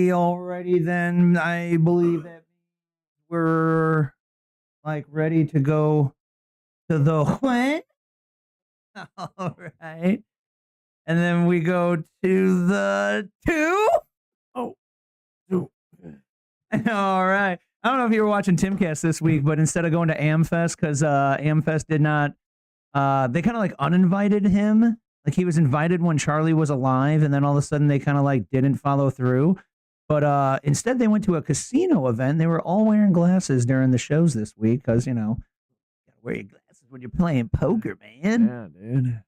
Alrighty then. I believe that we're like ready to go to the what? All right. And then we go to the two. Oh, two. All right. I don't know if you were watching Timcast this week, but instead of going to AmFest, because AmFest did not, they kind of like uninvited him. Like he was invited when Charlie was alive, and then all of a sudden they kind of like didn't follow through. But instead they went to a casino event. They were all wearing glasses during the shows this week because, you know, you gotta wear your glasses when you're playing poker, man. Yeah, dude.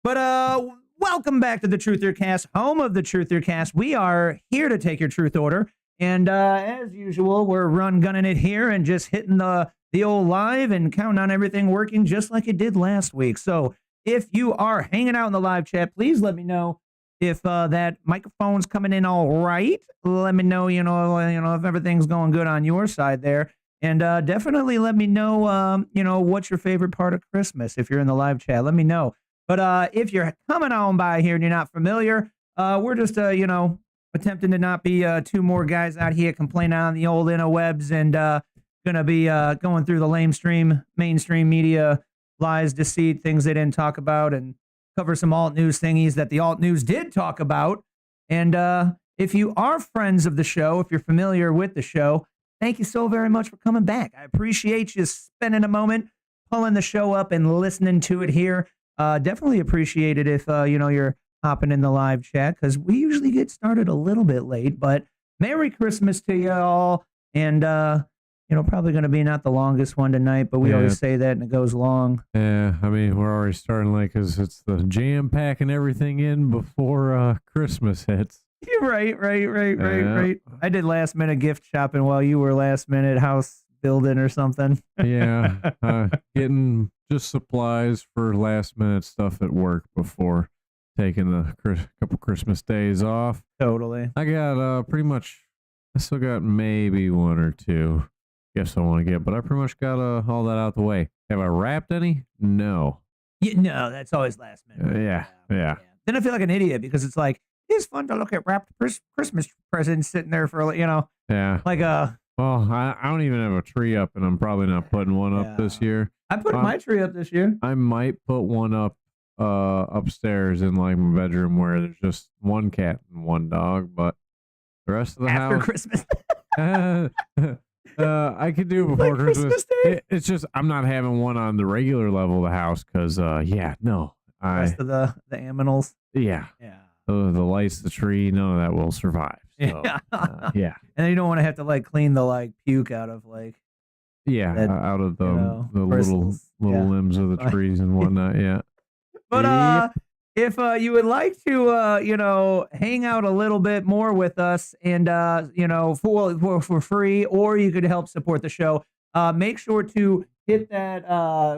But welcome back to the Truther Cast, home of the Truther Cast. We are here to take your truth order. And as usual, we're run gunning it here and just hitting the old live and counting on everything working just like it did last week. So if you are hanging out in the live chat, please let me know if that microphone's coming in all right. Let me know, you know, if everything's going good on your side there. And definitely let me know, what's your favorite part of Christmas. If you're in the live chat, let me know. But if you're coming on by here and you're not familiar, we're just, attempting to not be two more guys out here complaining on the old interwebs and going to be going through the mainstream media lies, deceit, things they didn't talk about, and cover some alt news thingies that the alt news did talk about. And if you are friends of the show, if you're familiar with the show, thank you so very much for coming back. I appreciate you spending a moment pulling the show up and listening to it here. Definitely appreciate it if, you're hopping in the live chat, because we usually get started a little bit late. But Merry Christmas to you all. And, probably going to be not the longest one tonight, but we always say that and it goes long. Yeah, I mean, we're already starting late because it's the jam packing everything in before Christmas hits. You're right. I did last minute gift shopping while you were last minute house building or something. Yeah, getting just supplies for last minute stuff at work before taking a couple Christmas days off. Totally. I got I still got maybe one or two gifts I want to get, but I pretty much got all that out the way. Have I wrapped any? No. No, that's always last minute. Yeah. Then I feel like an idiot because it's like, it's fun to look at wrapped Christmas presents sitting there for, Yeah. Like Well, I don't even have a tree up, and I'm probably not putting one up this year. I put my tree up this year. I might put one up upstairs in like my bedroom where there's just one cat and one dog, but the rest of the After house Christmas. I could do it before Like Christmas. Christmas Day? It's just I'm not having one on the regular level of the house because no, Rest of the aminals. yeah, Yeah. the lights, the tree, none of that will survive. So, yeah. And then you don't want to have to like clean the like puke out of like that, out of the little bristles. Yeah. limbs of the trees and whatnot. Yeah. But if you would like to hang out a little bit more with us and for free, or you could help support the show, make sure to hit that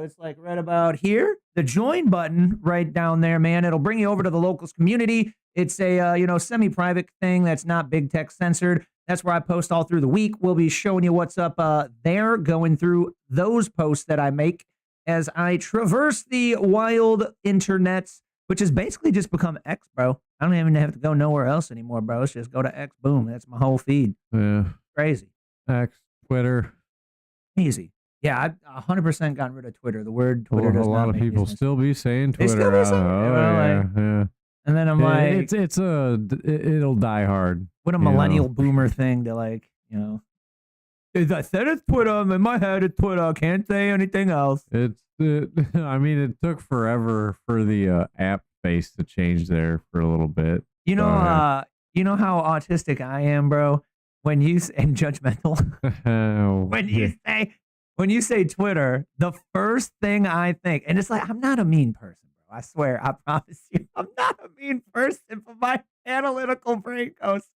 it's like right about here, the join button right down there, man. It'll bring you over to the locals community. It's a semi-private thing that's not big tech censored. That's where I post all through the week. We'll be showing you what's up there, going through those posts that I make as I traverse the wild internets, which has basically just become X, bro. I don't even have to go nowhere else anymore, bro. It's just go to X, boom. That's my whole feed. Yeah. Crazy. X, Twitter. Easy. Yeah, I've 100% gotten rid of Twitter. The word Twitter does a not lot of make people sense. still be saying Twitter. They still be saying it. Yeah. And then I'm like, it'll die hard. What a millennial boomer thing to like, I said it's Twitter. In my head, it's Twitter. I can't say anything else. I mean, it took forever for the app base to change there for a little bit. You know how autistic I am, bro. When you and judgmental. When you say Twitter, the first thing I think, and it's like I'm not a mean person, bro. I swear, I promise you, I'm not a mean person. But my analytical brain goes,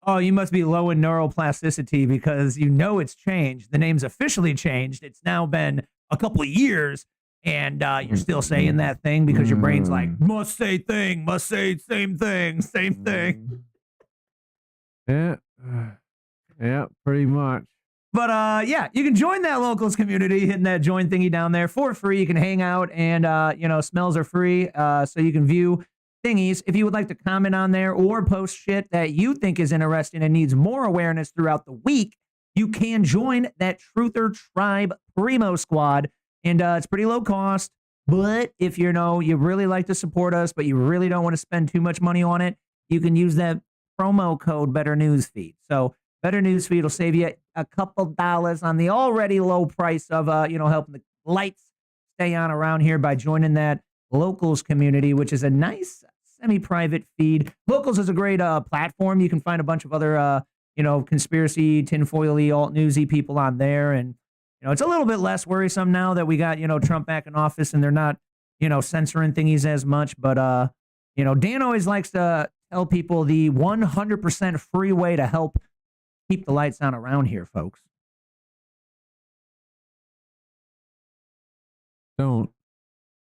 "Oh, you must be low in neuroplasticity because it's changed. The name's officially changed. It's now been a couple of years, and you're still saying that thing because your brain's like must say same thing." Yeah, pretty much. But you can join that locals community, hitting that join thingy down there for free. You can hang out, and smells are free, so you can view thingies. If you would like to comment on there or post shit that you think is interesting and needs more awareness throughout the week, you can join that Truther Tribe Primo Squad, and it's pretty low cost. But if you really like to support us, but you really don't want to spend too much money on it, you can use that promo code Better Newsfeed. So Better Newsfeed will save you a couple dollars on the already low price of helping the lights stay on around here by joining that locals community, which is a nice semi-private feed. Locals is a great platform. You can find a bunch of other conspiracy, tinfoily, alt newsy people on there, and it's a little bit less worrisome now that we got Trump back in office and they're not censoring thingies as much. But Dan always likes to tell people the 100% free way to help keep the lights on around here, folks. Don't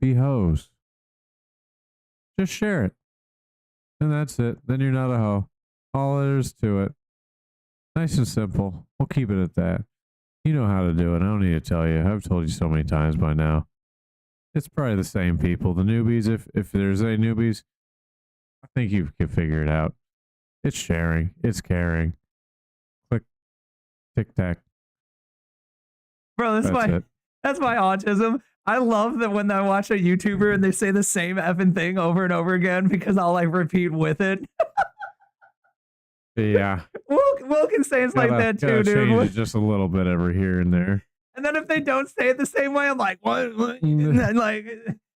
be hoes. Just share it. And that's it. Then you're not a hoe. All there is to it. Nice and simple. We'll keep it at that. You know how to do it. I don't need to tell you. I've told you so many times by now. It's probably the same people. The newbies, if there's any newbies, I think you can figure it out. It's sharing. It's caring. Click. Tic-tac. Bro, that's my autism. I love that when I watch a YouTuber and they say the same effing thing over and over again because I'll like repeat with it. Yeah. Will can say it's like that too, dude. Change it just a little bit over here and there. And then if they don't say it the same way, I'm like, what? And then, like,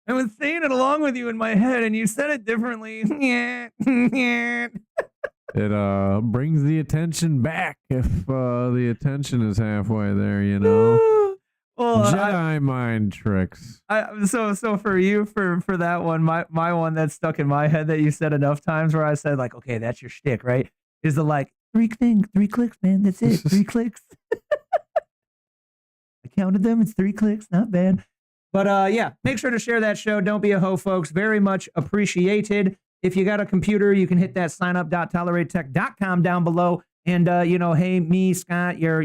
I was saying it along with you in my head, and you said it differently. It brings the attention back if the attention is halfway there, Well, Jedi mind tricks. So for you, for that one, my one that stuck in my head that you said enough times where I said like, okay, that's your shtick, right? Is the like 3 clicks, man. That's it. 3 clicks. I counted them. It's 3 clicks. Not bad. But make sure to share that show. Don't be a hoe, folks. Very much appreciated. If you got a computer, you can hit that signup.toleratetech.com down below. And hey, me, Scott, you're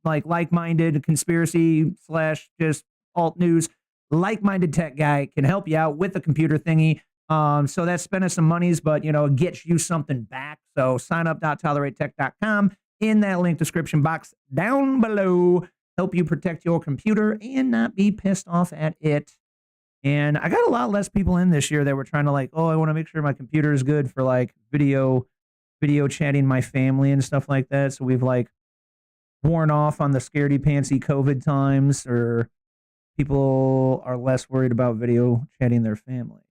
like-minded conspiracy / just alt news, like-minded tech guy can help you out with the computer thingy. So that's spending some monies, but it gets you something back. So signup.toleratetech.com in that link description box down below. Help you protect your computer and not be pissed off at it. And I got a lot less people in this year that were trying to I want to make sure my computer is good for like video chatting my family and stuff like that. So we've worn off on the scaredy pantsy COVID times, or people are less worried about video chatting their family.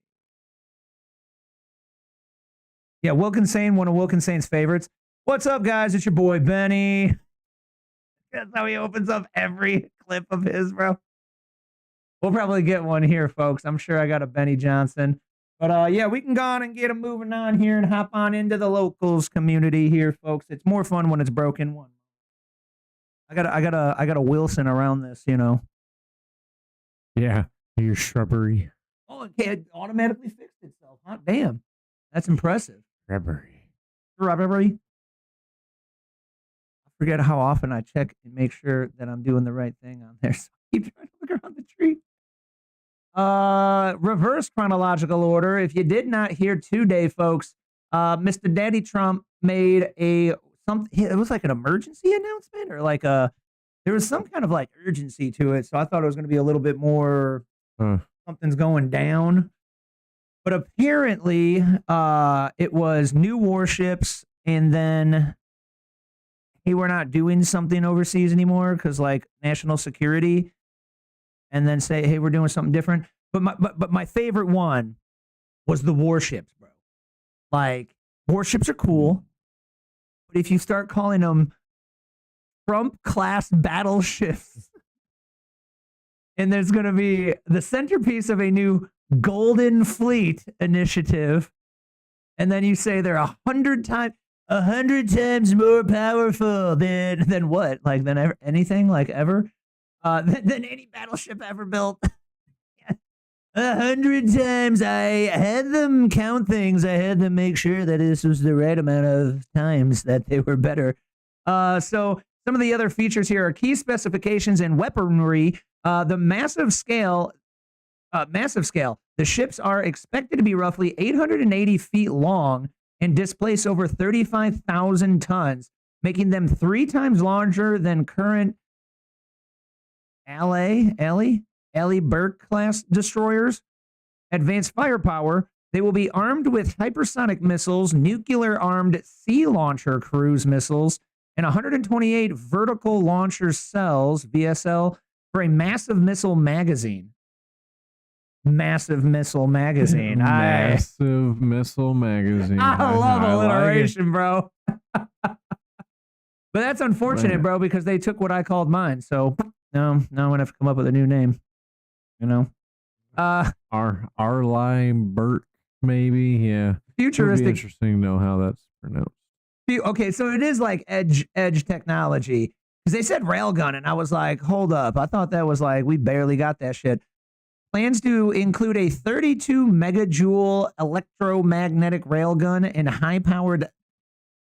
Yeah, Wilkinsane, one of Wilkinsane's favorites. What's up, guys? It's your boy Benny. That's how he opens up every clip of his, bro. We'll probably get one here, folks. I'm sure I got a Benny Johnson. But yeah, we can go on and get him moving on here and hop on into the locals community here, folks. It's more fun when it's broken. One. I got a Wilson around this, you know. Yeah, your shrubbery. Oh, it automatically fixed itself. Huh? Damn, that's impressive. Shrubbery. I forget how often I check and make sure that I'm doing the right thing on there. So I keep trying to look around the tree. Reverse chronological order. If you did not hear today, folks, Mr. Daddy Trump made it was like an emergency announcement, or like there was some kind of like urgency to it. So I thought it was going to be a little bit more something's going down. But apparently, it was new warships, and then, hey, we're not doing something overseas anymore because, like, national security, and then say, hey, we're doing something different. But my favorite one was the warships, bro. Like, warships are cool, but if you start calling them Trump-class battleships, and there's going to be the centerpiece of a new Golden Fleet initiative, and then you say they're 100 times more powerful than what? Like than anything like ever? Than any battleship ever built. 100 times. I had them count things. I had them make sure that this was the right amount of times that they were better. So some of the other features here are key specifications and weaponry. The massive scale. The ships are expected to be roughly 880 feet long and displace over 35,000 tons, making them 3 times larger than current Alley Burke class destroyers. Advanced firepower. They will be armed with hypersonic missiles, nuclear-armed sea launcher cruise missiles, and 128 vertical launcher cells (VSL) for a massive missile magazine. Massive missile magazine. Massive missile magazine. I love alliteration, bro. But that's unfortunate, bro, because they took what I called mine. So now I'm gonna have to come up with a new name. You know, Arline Burke, maybe. Yeah, futuristic. It'd be interesting to know how that's pronounced. Okay, so it is like edge technology, because they said railgun, and I was like, hold up, I thought that was like we barely got that shit. Plans to include a 32 megajoule electromagnetic railgun and high-powered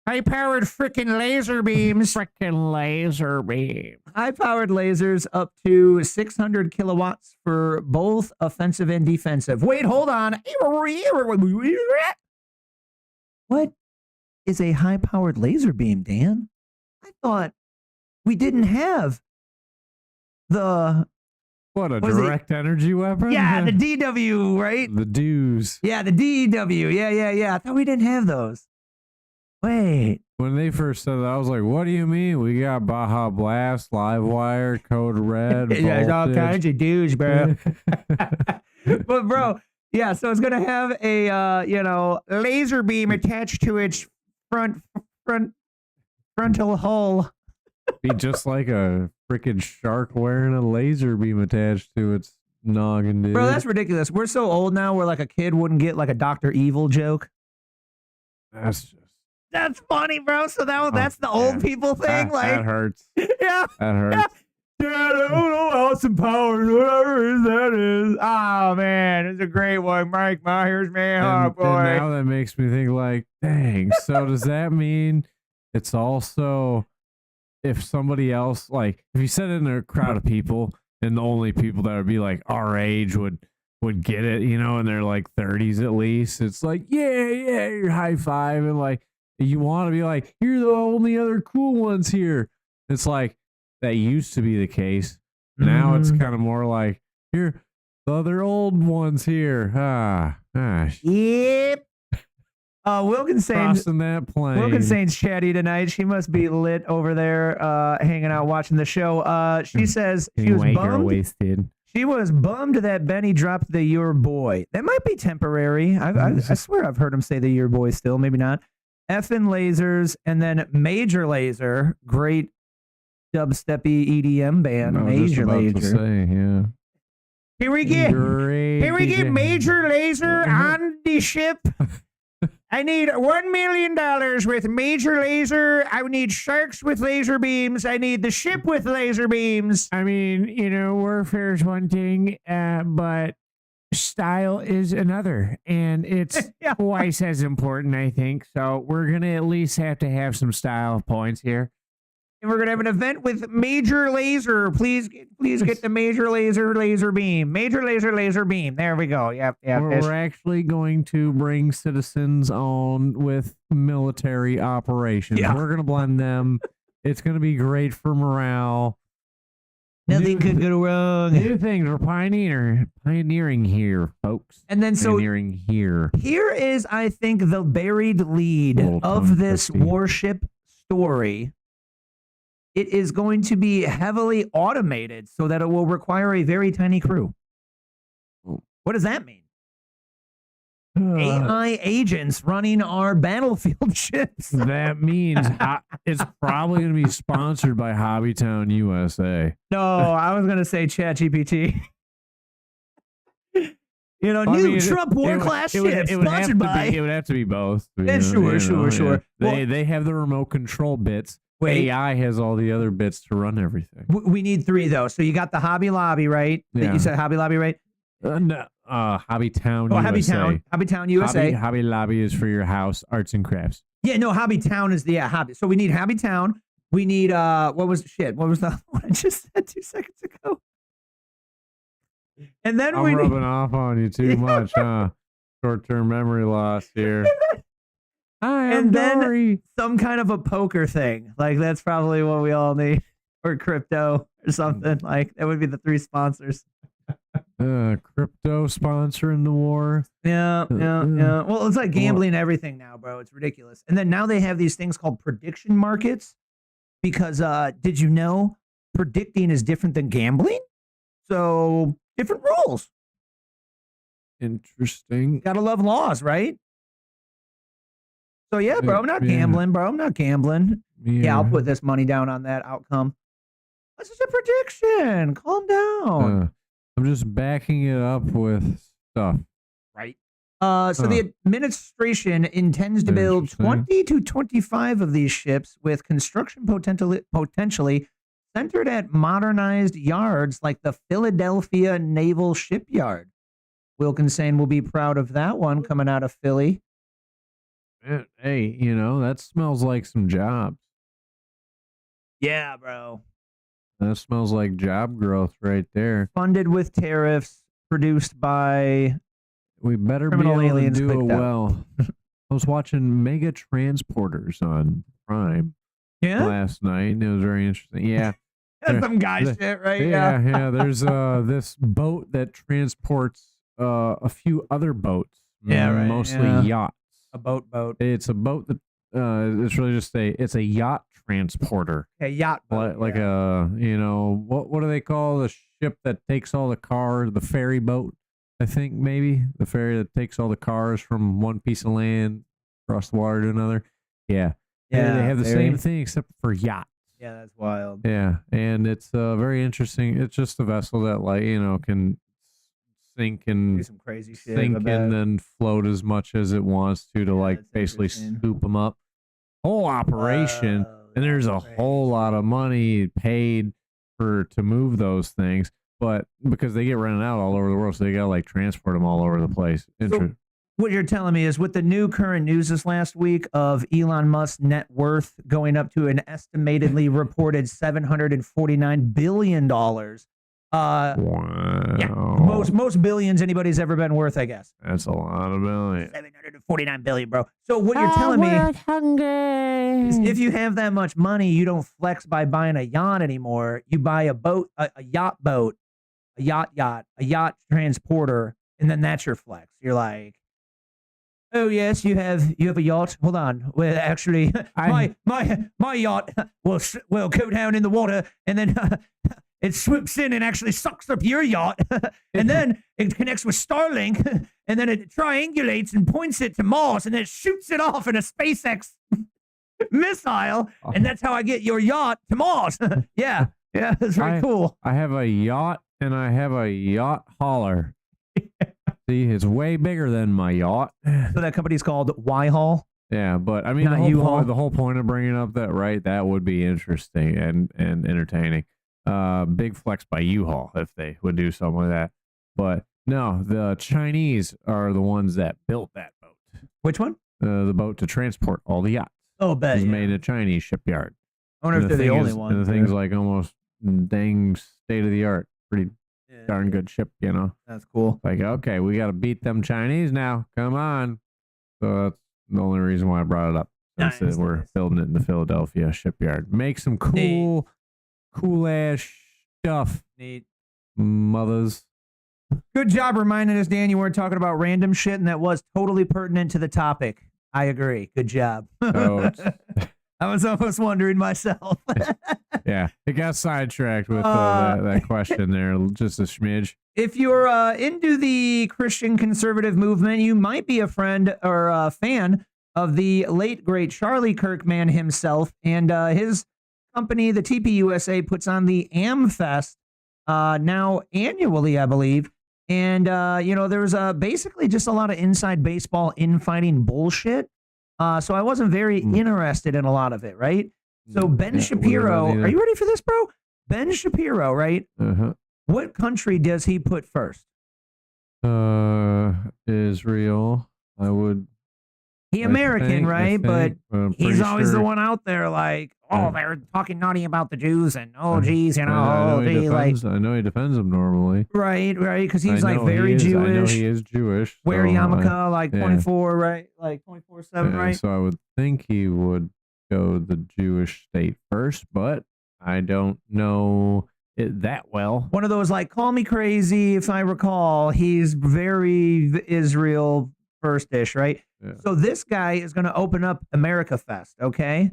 freaking laser beams. Freaking laser beam. High-powered lasers up to 600 kilowatts for both offensive and defensive. Wait, hold on. What is a high-powered laser beam, Dan? I thought we didn't have the... What, a direct energy weapon? Yeah, the DW, right? The DEWs. Yeah, the DW. Yeah. I thought we didn't have those. Wait. When they first said that, I was like, what do you mean? We got Baja Blast, Livewire, Code Red, there's all kinds of dudes, bro. But, bro, yeah, so it's going to have a, laser beam attached to its frontal hull. Be just like a freaking shark wearing a laser beam attached to its noggin, dude. Bro, that's ridiculous. We're so old now where like a kid wouldn't get like a Dr. Evil joke. That's funny, bro. So that's the old people thing. That hurts. Yeah. That hurts. Yeah, I don't know, Austin Powers, whatever that is. Oh, man, it's a great one. Mike Myers, man. Oh, boy. And now that makes me think like, dang, so does that mean it's also... If somebody else, like, if you said it in a crowd of people, and the only people that would be like our age would get it, and they're like 30s at least, it's like, yeah, you're high five, and like, you want to be like, you're the only other cool ones here. It's like, that used to be the case. Now it's kind of more like, you're the other old ones here. Yep. crossing that plane. Wilkinsane's chatty tonight. She must be lit over there, hanging out watching the show. She says she was bummed. Wasted. She was bummed that Benny dropped the "your boy." That might be temporary. I swear I've heard him say the "your boy" still. Maybe not. Effin' Lasers, and then Major Lazer, great dubsteppy EDM band. Major Lazer. Yeah. Here we get Major Lazer on the ship. I need $1 million with Major Lazer. I need sharks with laser beams. I need the ship with laser beams. I mean, warfare is one thing, but style is another. And it's twice as important, I think. So we're going to at least have to have some style points here. And we're going to have an event with Major Lazer. Please get the Major Lazer laser beam. Major Lazer laser beam. There we go. Yep. We're actually going to bring citizens on with military operations. Yeah. We're going to blend them. It's going to be great for morale. Nothing could go wrong. New things. We're pioneering here, folks. And then pioneering here. Here is, I think, the buried lead of this warship story. It is going to be heavily automated so that it will require a very tiny crew. What does that mean? AI agents running our battlefield ships. That means it's probably going to be sponsored by Hobbytown USA. No, I was going to say ChatGPT. New Trump war-class ship sponsored by... It would have to be both. Sure. They have the remote control bits. Wait. AI has all the other bits to run everything. We need 3, though. So you got the Hobby Lobby, right? Yeah. You said Hobby Lobby, right? No, Hobbytown USA. Hobbytown USA. Hobby Lobby is for your house, arts and crafts. Yeah, no, Hobbytown is the hobby. So we need Hobbytown. We need, what was the one I just said 2 seconds ago? And then I'm rubbing off on you too much, huh? Short-term memory loss here. And then some kind of a poker thing. Like, that's probably what we all need. Or crypto or something. Like, that would be the 3 sponsors. Crypto sponsoring the war. Yeah. Well, it's like gambling everything now, bro. It's ridiculous. And then now they have these things called prediction markets. Because, did you know predicting is different than gambling? So, different rules. Interesting. Gotta love laws, right? So, yeah, bro, I'm not gambling, bro. I'm not gambling. Yeah, I'll put this money down on that outcome. This is a prediction. Calm down. I'm just backing it up with stuff. Right. So the administration intends to build 20 to 25 of these ships with construction potentially centered at modernized yards like the Philadelphia Naval Shipyard. Wilkinson will be proud of that one coming out of Philly. Hey, that smells like some jobs. Yeah, bro. That smells like job growth right there. Funded with tariffs, produced by we better be able to do it well. I was watching Mega Transporters on Prime last night, and it was very interesting. Yeah. That's some guy shit, right? Yeah. There's this boat that transports a few other boats. Mostly yachts. A boat. It's a boat that it's really just it's a yacht transporter. A yacht boat. Like a, what do they call the ship that takes all the cars, the ferry boat? I think maybe the ferry that takes all the cars from one piece of land across the water to another. Yeah. They have the same thing except for yachts. Yeah, that's wild. Yeah, and it's very interesting. It's just a vessel that can sink and do some crazy shit, sink and then float as much as it wants to basically scoop them up. Whole operation, and there's a whole lot of money paid to move those things, but because they get rented out all over the world, so they gotta transport them all over the place. So what you're telling me is with the new current news this last week of Elon Musk's net worth going up to an estimatedly reported $749 billion. Wow. Yeah, most billions anybody's ever been worth, I guess. That's a lot of billion. 749 billion, bro. So what you're telling me is if you have that much money, you don't flex by buying a yacht anymore. You buy a boat, a yacht boat, a yacht transporter, and then that's your flex. You're like, Oh yes, you have a yacht. Hold on. Well, actually, my yacht will go down in the water, and then it swoops in and actually sucks up your yacht, and then it connects with Starlink, and then it triangulates and points it to Mars, and then it shoots it off in a SpaceX missile, and that's how I get your yacht to Mars. Yeah, it's very cool. I have a yacht, and I have a yacht hauler. See, it's way bigger than my yacht. So that company's called Y-Haul? Yeah, but I mean, the whole point of bringing up that would be interesting and entertaining. Big flex by U-Haul if they would do something like that. But no, the Chinese are the ones that built that boat. Which one? The boat to transport all the yachts. Oh, bet. It was made at a Chinese shipyard. I wonder if they're the only one. And the thing's like almost dang state of the art. Pretty darn good ship, you know. That's cool. Like, okay, we got to beat them Chinese now. Come on. So that's the only reason why I brought it up. Nice. We're building it in the Philadelphia shipyard. Make some cool ass stuff. Neat. Mothers. Good job reminding us, Dan, you weren't talking about random shit, and that was totally pertinent to the topic. I agree. Good job. Oh, I was almost wondering myself. Yeah, it got sidetracked with that question there, just a smidge. If you're into the Christian conservative movement, you might be a friend or a fan of the late, great Charlie Kirkman himself, and his company, the TPUSA, puts on the AmFest now annually, I believe. And, there's basically just a lot of inside baseball infighting bullshit. So I wasn't very interested in a lot of it, right? So Ben Shapiro, are you ready for this, bro? Ben Shapiro, right? Uh-huh. What country does he put first? Israel. I would. He American, right? But he's always the one out there like, oh, they're talking naughty about the Jews and, oh, geez, I know he defends them normally. Right, because he's like very Jewish. I know he is Jewish. Wear yarmulke like 24, right? Like 24/7, right? So I would think he would go the Jewish state first, but I don't know it that well. One of those like, call me crazy if I recall. He's very Israel first-ish, right? Yeah. So this guy is going to open up America Fest, okay?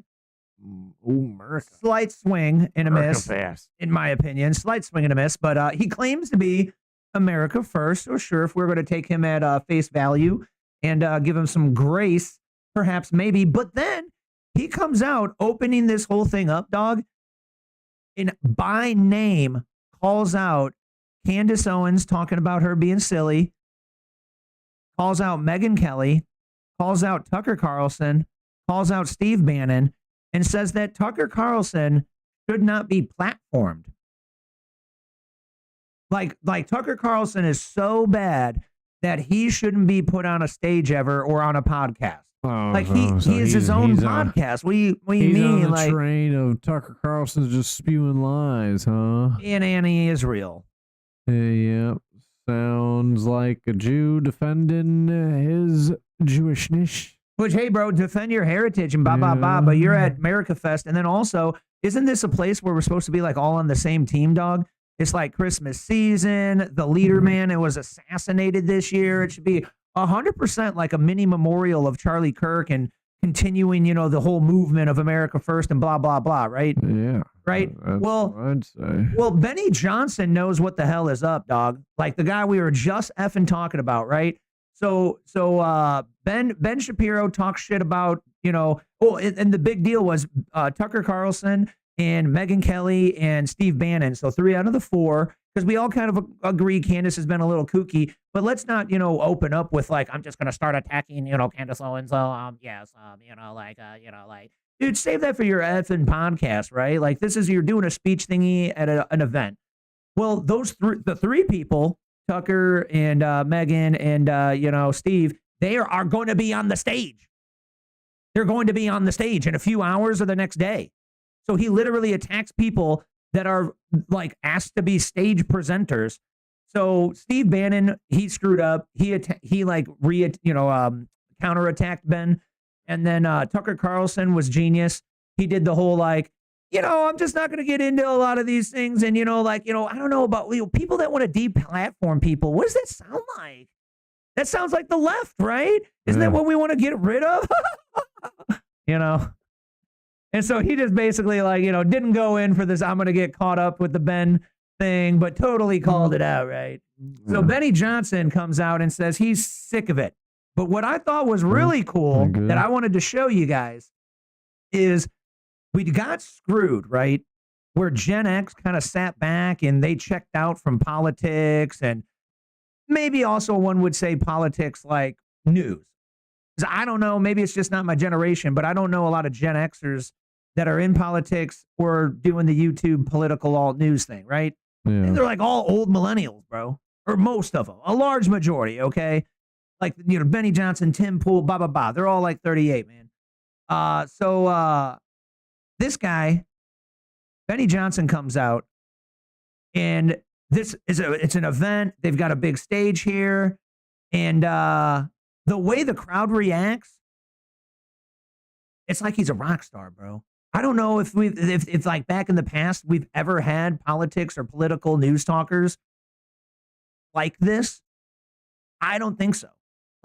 America. Slight swing and a miss, Fest. In my opinion. Slight swing and a miss, but he claims to be America first. So sure, if we're going to take him at face value and give him some grace, perhaps, maybe. But then he comes out opening this whole thing up, dog, and by name calls out Candace Owens, talking about her being silly, calls out Megyn Kelly, calls out Tucker Carlson, calls out Steve Bannon, and says that Tucker Carlson should not be platformed. Like Tucker Carlson is so bad that he shouldn't be put on a stage ever or on a podcast. He is his own podcast. What do you mean? He's on the train of Tucker Carlson's just spewing lies, huh? And anti-Israel. Yep. Sounds like a Jew defending his Jewishness. Which, hey, bro, defend your heritage and blah, blah, blah, but you're at America Fest. And then also, isn't this a place where we're supposed to be like all on the same team, dog? It's like Christmas season. The leader man, it was assassinated this year. It should be 100% like a mini memorial of Charlie Kirk and continuing, the whole movement of America First and blah, blah, blah, right? Yeah. Right? I'd say. Well, Benny Johnson knows what the hell is up, dog. Like the guy we were just effing talking about, right? So Ben Shapiro talks shit about, and the big deal was Tucker Carlson and Megyn Kelly and Steve Bannon. So 3 out of the 4, because we all kind of agree Candace has been a little kooky, but let's not, open up with like, I'm just going to start attacking, Candace Owens. Dude, save that for your effing podcast, right? Like you're doing a speech thingy at an event. Well, the 3 people, Tucker and Megyn and, Steve, they are going to be on the stage. They're going to be on the stage in a few hours or the next day. So he literally attacks people that are like asked to be stage presenters. So Steve Bannon, he screwed up. He counterattacked Ben. And then Tucker Carlson was genius. He did the whole like, I'm just not going to get into a lot of these things. And, I don't know about people that want to deplatform people. What does that sound like? That sounds like the left, right? Isn't that what we want to get rid of? You know? And so he just basically like, you know, didn't go in for this, I'm going to get caught up with the Ben thing, but totally called it out, right? So Benny Johnson comes out and says he's sick of it. But what I thought was really cool that I wanted to show you guys is we got screwed, right? Where Gen X kind of sat back and they checked out from politics and maybe also one would say politics like news. Because I don't know, maybe it's just not my generation, but I don't know a lot of Gen Xers that are in politics or doing the YouTube political alt news thing, right? Yeah. They're like all old millennials, bro, or most of them, a large majority, okay? Like, you know, Benny Johnson, Tim Pool, blah, blah, blah. They're all like 38, man. So this guy, Benny Johnson comes out, and it's an event. They've got a big stage here, and the way the crowd reacts, it's like he's a rock star, bro. I don't know if if like back in the past we've ever had politics or political news talkers like this. I don't think so.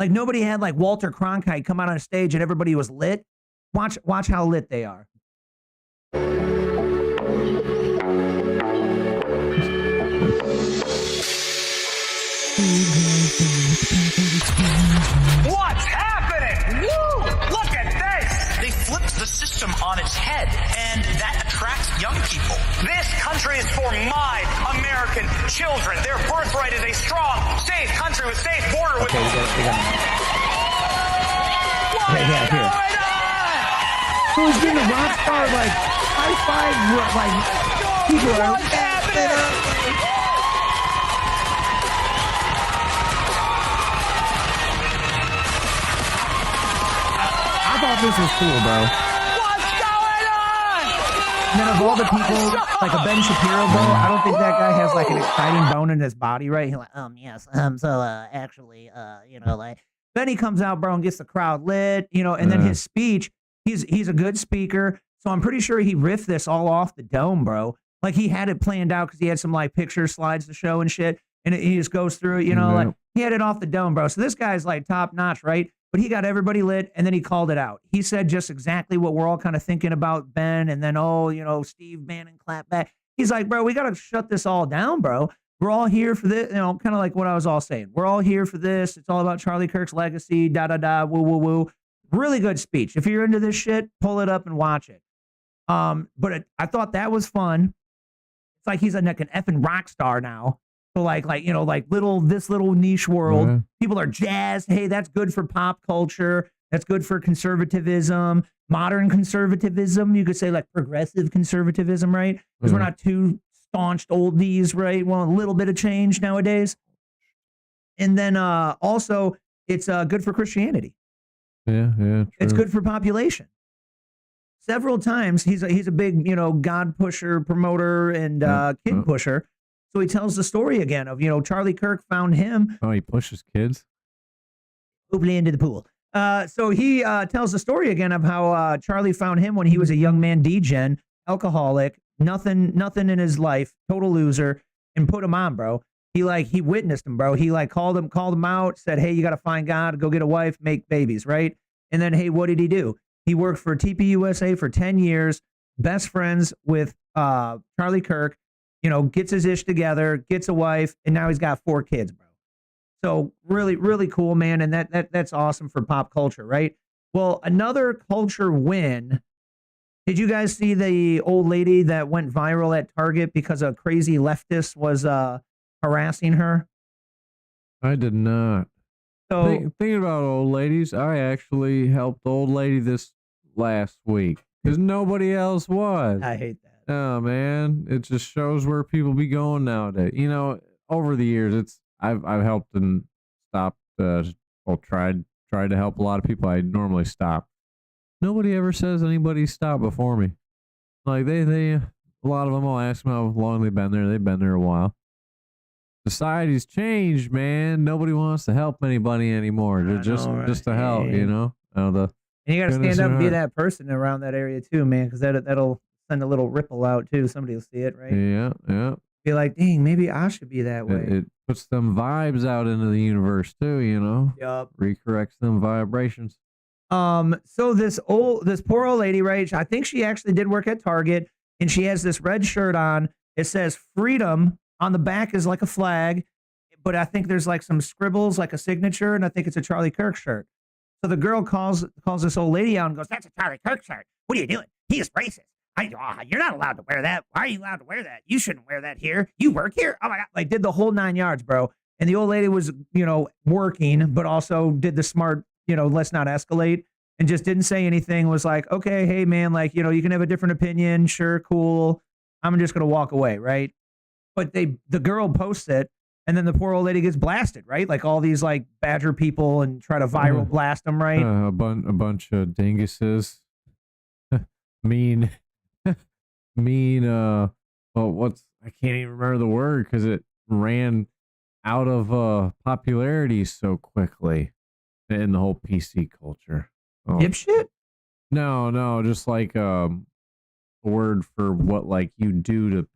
Like nobody had like Walter Cronkite come out on stage and everybody was lit. Watch how lit they are. What's happening? Woo! Look at this! They flipped the system on its head, and that attracts young people. This country is for my American children. Their birthright is a strong, safe country with safe border. Okay, we got What's going on? Who's getting a rock star like high five? Like people are. What's happening? I thought this was cool, bro. What's going on? And then of all the people, like a Ben Shapiro, bro, I don't think that guy has like an exciting bone in his body, right? He's like, yes, so actually, you know, like Benny comes out, bro, and gets the crowd lit, you know, and then his speech, he's a good speaker, so I'm pretty sure he riffed this all off the dome, bro. Like he had it planned out because he had some like picture slides to show and shit, and he just goes through it, you know, like he had it off the dome, bro. So this guy's like top notch, right? But he got everybody lit, and then he called it out. He said just exactly what we're all kind of thinking about Ben, and then, oh, you know, Steve Bannon clap back. He's like, bro, we got to shut this all down, bro. We're all here for this, you know, kind of like what I was all saying. We're all here for this. It's all about Charlie Kirk's legacy, da-da-da, woo-woo-woo. Really good speech. If you're into this shit, pull it up and watch it. But I thought that was fun. It's like he's like an effing rock star now. So like, you know, like this little niche world, people are jazzed. Hey, that's good for pop culture. That's good for conservatism, modern conservatism. You could say like progressive conservatism, right? Because we're not too staunched oldies, right? Well, a little bit of change nowadays. And then also it's good for Christianity. Yeah. True. It's good for population. Several times he's a big, you know, God pusher, promoter, and kid pusher. So he tells the story again of, you know, Charlie Kirk found him. Oh, he pushes kids? Ooply into the pool. So he tells the story again of how Charlie found him when he was a young man, degen, alcoholic, nothing in his life, total loser, and put him on, bro. He witnessed him, bro. He like called him out, said, hey, you got to find God, go get a wife, make babies, right? And then, hey, what did he do? He worked for TPUSA for 10 years, best friends with Charlie Kirk. You know, gets his ish together, gets a wife, and now he's got 4 kids, bro. So really, really cool, man. And that's awesome for pop culture, right? Well, another culture win. Did you guys see the old lady that went viral at Target because a crazy leftist was harassing her? I did not. So thinking about old ladies, I actually helped the old lady this last week because nobody else was. I hate that. Oh man, it just shows where people be going nowadays. You know, over the years, I've helped and stopped. Tried to help a lot of people. I normally stop. Nobody ever says anybody stopped before me. Like they a lot of them will ask me how long they've been there. They've been there a while. Society's changed, man. Nobody wants to help anybody anymore. They're just to help, you know. And you got to stand up and be that person around that area too, man, because that'll send a little ripple out too. Somebody will see it, right? Yeah. be like, dang, maybe I should be that way. It puts them vibes out into the universe too, you know? Yup. Recorrects them vibrations. So this poor old lady, right? I think she actually did work at Target, and she has this red shirt on. It says freedom on the back is like a flag, but I think there's like some scribbles, like a signature, and I think it's a Charlie Kirk shirt. So the girl calls this old lady out and goes, "That's a Charlie Kirk shirt. What are you doing? He is racist. You're not allowed to wear that. Why are you allowed to wear that? You shouldn't wear that here. You work here. Oh my God." Like did the whole 9 yards, bro. And the old lady was, working, but also did the smart, let's not escalate, and just didn't say anything. Was like, okay, hey man, like, you can have a different opinion. Sure. Cool. I'm just going to walk away. Right. But the girl posts it, and then the poor old lady gets blasted, right? Like all these like badger people and try to viral blast them, right? A bunch of dinguses. mean, well, I can't even remember the word because it ran out of popularity so quickly in the whole PC culture. Oh. Dipshit? No, just like a word for what like you do to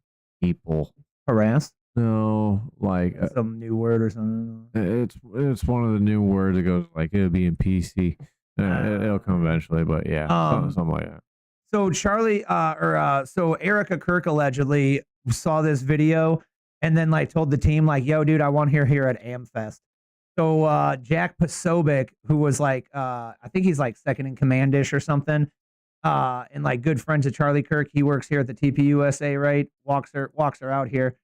people. Harass? No, like some new word or something. It's one of the new words that goes like it'll be in PC. It'll come eventually, but yeah, something like that. So so Erica Kirk allegedly saw this video and then like told the team like, "Yo, dude, I want her here at AmFest." So Jack Posobiec, who was like, I think he's like second in command-ish or something, and like good friends of Charlie Kirk. He works here at the TPUSA, right? Walks her out here.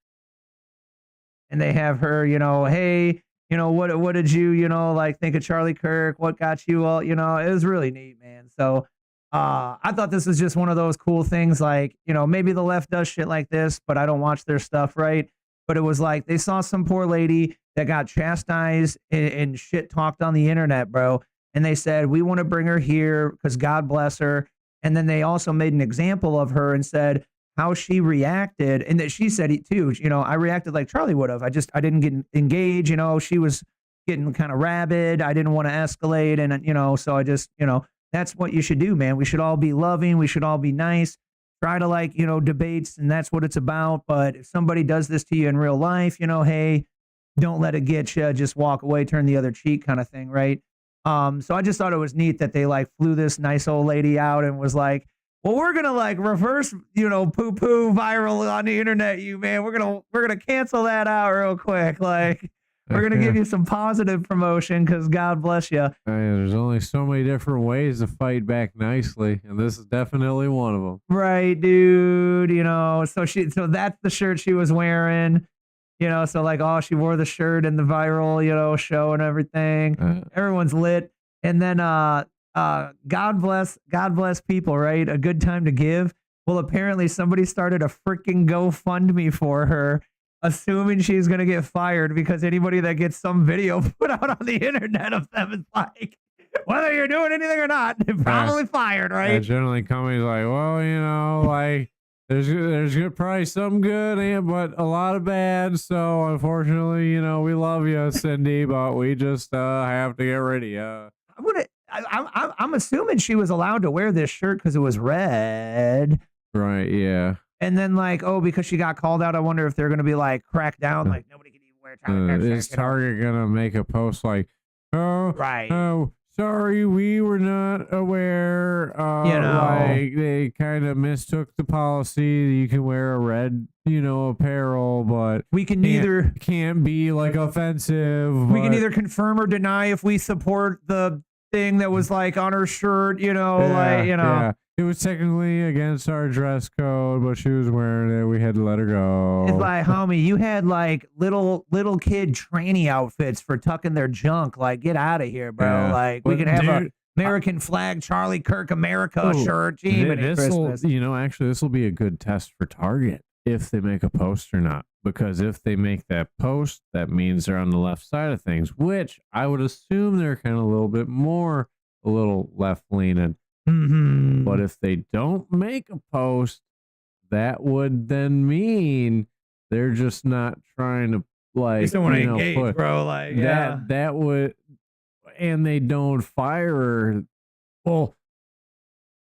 And they have her, hey, what did you, like think of Charlie Kirk? What got you all, it was really neat, man. So I thought this was just one of those cool things. Like, maybe the left does shit like this, but I don't watch their stuff, right? But it was like they saw some poor lady that got chastised and shit talked on the internet, bro. And they said, we want to bring her here because God bless her. And then they also made an example of her and said, how she reacted, and that she said it too. I reacted like Charlie would have. I didn't get engaged. She was getting kind of rabid. I didn't want to escalate, and so I just, that's what you should do, man. We should all be loving. We should all be nice. Try to like, debates, and that's what it's about. But if somebody does this to you in real life, hey, don't let it get you. Just walk away, turn the other cheek, kind of thing, right? So I just thought it was neat that they like flew this nice old lady out and was like, well, we're gonna like reverse, poo-poo viral on the internet, man. We're gonna cancel that out real quick. Like, we're gonna give you some positive promotion because God bless you. There's only so many different ways to fight back nicely, and this is definitely one of them. Right, dude. So that's the shirt she was wearing. So like, oh, she wore the shirt in the viral, show and everything. Everyone's lit, and then God bless people, right? A good time to give. Well, apparently somebody started a freaking GoFundMe for her, assuming she's going to get fired because anybody that gets some video put out on the internet of them is like, whether you're doing anything or not, probably fired, right? Generally companies like, well, like there's probably some good, but a lot of bad. So unfortunately, we love you, Cindy, but we just have to get rid of you. I'm assuming she was allowed to wear this shirt because it was red. Right, yeah. And then like, because she got called out, I wonder if they're going to be like crack down, like nobody can even wear Target. Is Target going to make a post like, right. Oh, sorry, we were not aware. Like they kind of mistook the policy. You can wear a red, apparel, but we can can't be like offensive. We can either confirm or deny if we support the thing that was like on her shirt, Yeah. It was technically against our dress code, but she was wearing it. We had to let her go. It's like, homie, you had like little kid tranny outfits for tucking their junk. Like, get out of here, bro. Yeah. Like, we can have a American flag, Charlie Kirk America shirt. Gee, Christmas. Actually, this will be a good test for Target if they make a post or not. Because if they make that post, that means they're on the left side of things, which I would assume they're kind of a little left leaning. Mm-hmm. But if they don't make a post, that would then mean they're just not trying to like. They don't want to engage, bro. Like that would, and they don't fire her. Well,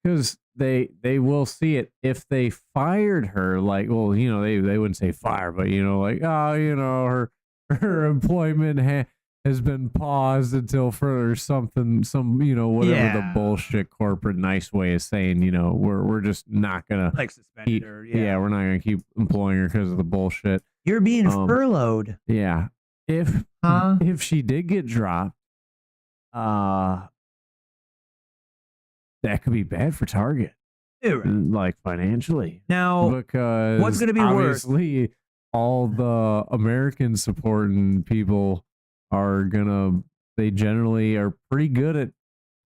because they will see it if they fired her. Like, well, they wouldn't say fire, but like, oh, her employment has been paused until further some whatever the bullshit corporate nice way of saying, we're just not gonna like suspended her. Yeah, we're not gonna keep employing her because of the bullshit. You're being furloughed. Yeah. If she did get dropped, that could be bad for Target. Right. Like financially. Now, because what's going to be worse? Obviously, all the American supporting people they generally are pretty good at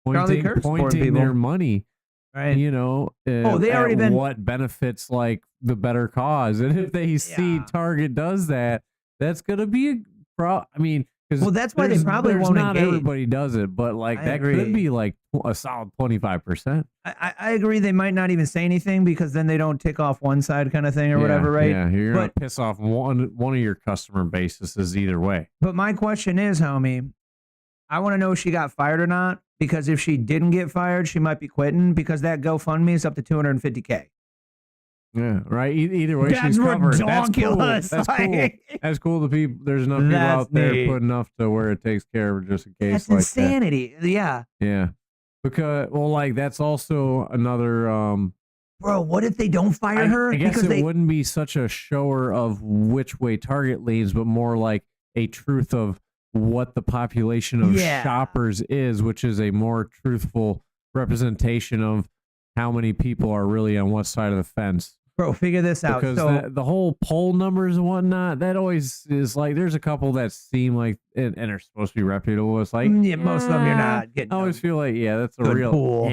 pointing their money. Right. They already been what benefits like the better cause. And if they see Target does that, that's going to be a problem. I mean, that's why they probably won't not engage. Everybody does it, but that could be like a solid 25%. I agree. They might not even say anything because then they don't tick off one side kind of thing or whatever, right? Yeah, you're going to piss off one of your customer bases either way. But my question is, homie, I want to know if she got fired or not, because if she didn't get fired, she might be quitting because that GoFundMe is up to $250K. Yeah, right. Either way, that's she's covered. Ridiculous. That's cool. That's cool. There's enough people out there put enough to where it takes care of just in case. That's like insanity. That. Yeah. Yeah. Because that's also another. Bro, what if they don't fire her? I guess it wouldn't be such a shower of which way Target leans, but more like a truth of what the population of shoppers is, which is a more truthful representation of how many people are really on what side of the fence. Bro, figure this out. Because the whole poll numbers and whatnot, that always is like, there's a couple that seem like, and are supposed to be reputable. It's like, most of them you're not getting. I always feel like, that's a good real pool.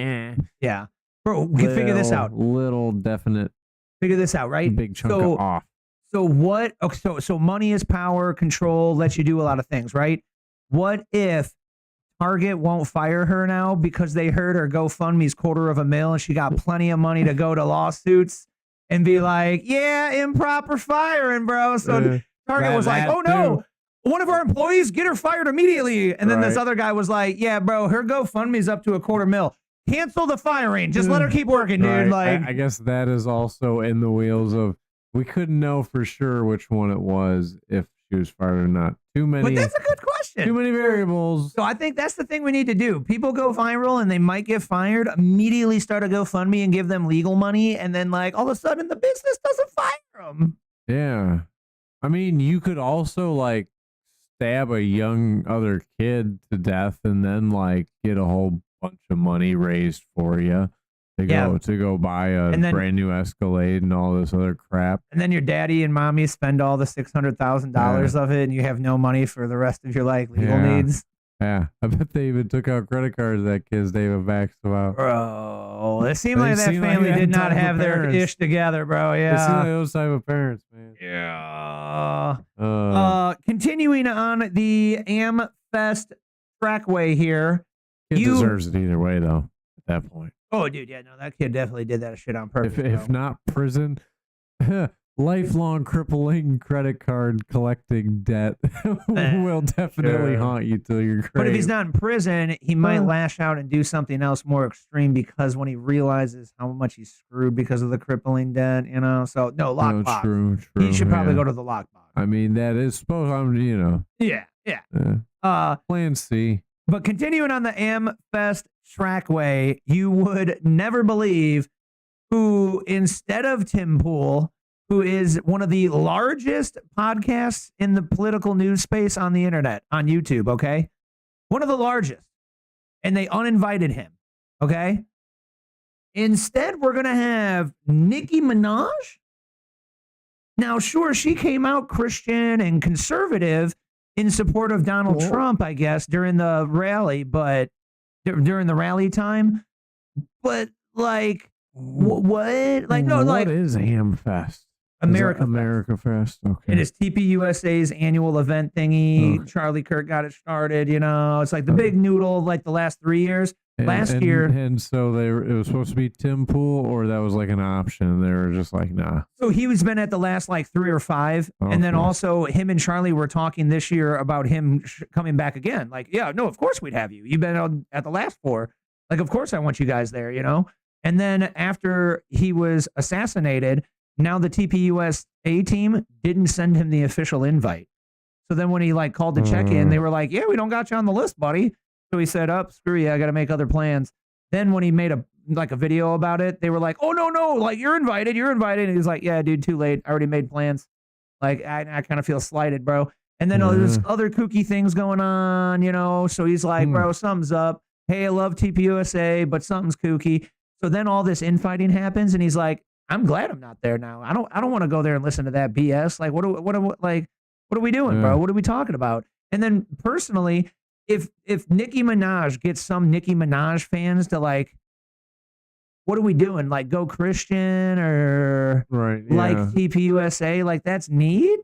Yeah. Bro, figure this out. Little definite. Figure this out, right? Big chunk of off. So what? So money is power, control, lets you do a lot of things, right? What if Target won't fire her now because they heard her GoFundMe's $250,000 and she got plenty of money to go to lawsuits and be like, improper firing, bro. So Target was like, oh no, one of our employees, get her fired immediately. And then this other guy was like, yeah, bro, her GoFundMe's up to $250,000. Cancel the firing. Just let her keep working, dude. Like, I guess that is also in the wheels of, we couldn't know for sure which one it was if she was fired or not. But that's a good question. Too many variables. So I think that's the thing we need to do. People go viral and they might get fired. Immediately start a GoFundMe and give them legal money. And then all of a sudden the business doesn't fire them. Yeah. I mean, you could also stab a young other kid to death and then get a whole bunch of money raised for you. To go buy a brand new Escalade and all this other crap. And then your daddy and mommy spend all the $600,000 of it and you have no money for the rest of your legal needs. Yeah. I bet they even took out credit cards that kids David backs about. Bro, it seemed like that family did not have their ish together, bro. Yeah. It seemed like those type of parents, man. Yeah. Continuing on the AmFest trackway here. He deserves it either way, though, at that point. Oh, dude, yeah, no, that kid definitely did that shit on purpose. If not prison, lifelong crippling credit card collecting debt will definitely haunt you till you're grave. But if he's not in prison, he might lash out and do something else more extreme because when he realizes how much he's screwed because of the crippling debt, So, no, lockbox. True. He should probably go to the lockbox. I mean, that is supposed, Yeah. Plan C. But continuing on the AmFest trackway, you would never believe who, instead of Tim Pool, who is one of the largest podcasts in the political news space on the internet, on YouTube, okay? One of the largest. And they uninvited him, okay? Instead, we're going to have Nicki Minaj. Now, sure, she came out Christian and conservative in support of Donald Trump, I guess, during the rally, but during the rally time. But what? What is AmFest? America Fest. Okay. It is TPUSA's annual event thingy. Okay. Charlie Kirk got it started. It's like the big noodle, the last 3 years. Last year. And so it was supposed to be Tim Pool, or that was an option. They were just nah. So he's been at the last 3 or 5. Okay. And then also him and Charlie were talking this year about him coming back again. Of course we'd have you. You've been at the last 4. Of course I want you guys there, And then after he was assassinated, now the TPUSA team didn't send him the official invite. So then when he like called to check in, they were like, yeah, we don't got you on the list, buddy. So he said, oh, screw you, I got to make other plans. Then when he made a video about it, they were like, oh, no, like you're invited. And he was like, yeah, dude, too late. I already made plans. Like, I kind of feel slighted, bro. And then there's other kooky things going on, you know? So he's like, bro, something's up. Hey, I love TPUSA, but something's kooky. So then all this infighting happens, and he's like, I'm glad I'm not there now. I don't want to go there and listen to that BS. Like, what are we doing, bro? What are we talking about? And then personally, if Nicki Minaj gets some Nicki Minaj fans to like, what are we doing? Like go Christian or like TPUSA? Like that's neat.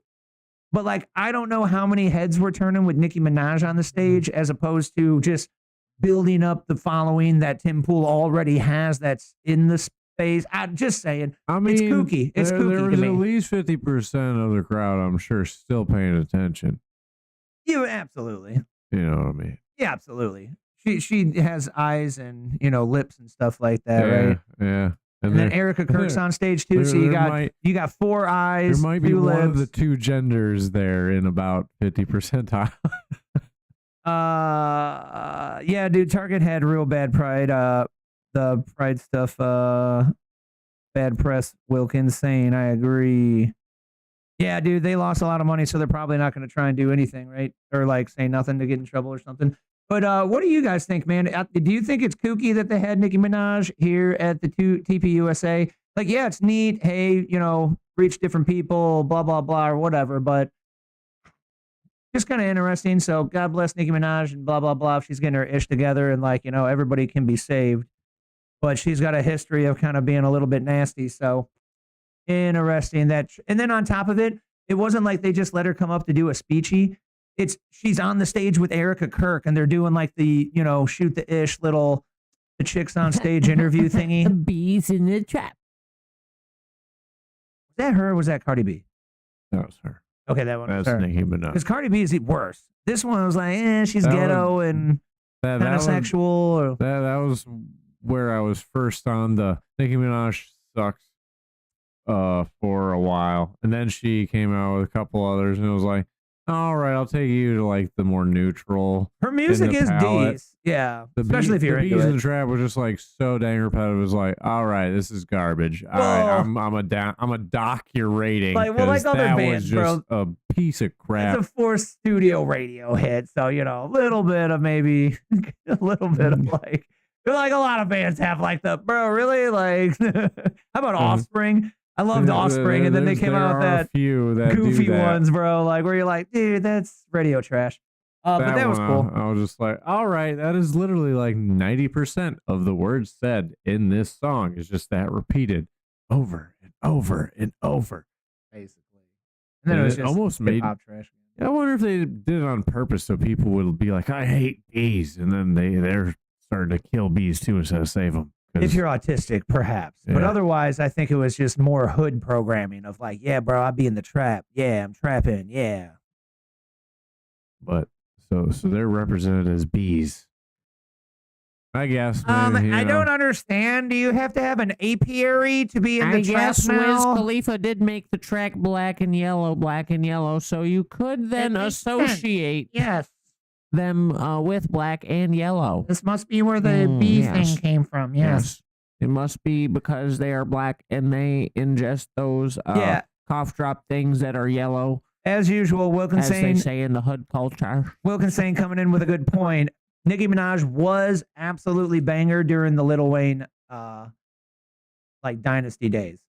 But like, I don't know how many heads we're turning with Nicki Minaj on the stage as opposed to just building up the following that Tim Pool already has that's in the space. I'm just saying, I mean, it's kooky. It's kooky there was to me. At least 50% of the crowd, I'm sure, still paying attention. Yeah, absolutely. You know what I mean? Yeah, absolutely. She has eyes and, you know, lips and stuff like that, right? Yeah. And then Erica Kirk's on stage too, so you got 4 eyes. There might be 2 one lips. of the 2 genders there in about 50%. Yeah, dude, Target had real bad pride. The pride stuff, bad press. Wilkins saying, I agree. Yeah, dude, they lost a lot of money, so they're probably not going to try and do anything, right? Or like say nothing to get in trouble or something. But what do you guys think, man? Do you think it's kooky that they had Nicki Minaj here at the TPUSA? Like, yeah, it's neat. Hey, you know, reach different people, blah, blah, blah, or whatever. But just kind of interesting. So God bless Nicki Minaj and blah, blah, blah. She's getting her ish together and like, you know, everybody can be saved. But she's got a history of kind of being a little bit nasty. So interesting that. And then on top of it, it wasn't like they just let her come up to do a speechy. She's on the stage with Erica Kirk and they're doing like the, you know, shoot the ish little the chicks on stage interview thingy. Bees in the trap. Was that her or was that Cardi B? That was her. Okay, that one was That's her. Nicki Minaj. Because Cardi B is worse. This one was like, she's ghetto and kind of sexual. That was where I was first on the Nicki Minaj sucks for a while. And then she came out with a couple others and it was like, all right, I'll take you to like the more neutral. Her music is decent. Yeah. Especially if you're into it. The Bees in the Trap was just like so dang repetitive. It was like, all right, this is garbage. I'm a dock your rating. Like other bands, was just a piece of crap. It's a forced studio radio hit. So, you know, a little bit of maybe a little bit of like a lot of bands have like the bro, really? Like how about Offspring? I loved Offspring, and then they came out with that goofy ones, bro. Like where you're like, dude, that's radio trash. But that was cool. I was just like, all right, that is literally like 90% of the words said in this song is just that repeated over and over and over, basically. And then it was just almost made pop trash. I wonder if they did it on purpose so people would be like, I hate bees, and then they're starting to kill bees too instead of save them. If you're autistic, perhaps. Yeah. But otherwise, I think it was just more hood programming of like, yeah, bro, I'll be in the trap. Yeah, I'm trapping. Yeah. But so they're represented as bees. I guess. I don't understand. Do you have to have an apiary to be in the trap now? I guess Wiz Khalifa did make the track black and yellow, so you could then associate them with black and yellow. This must be where the bee thing came from. Yes. It must be because they are black and they ingest those cough drop things that are yellow. As usual, Wilkinson, as they say in the hood culture. Wilkinson coming in with a good point. Nicki Minaj was absolutely banger during the Lil Wayne like dynasty days.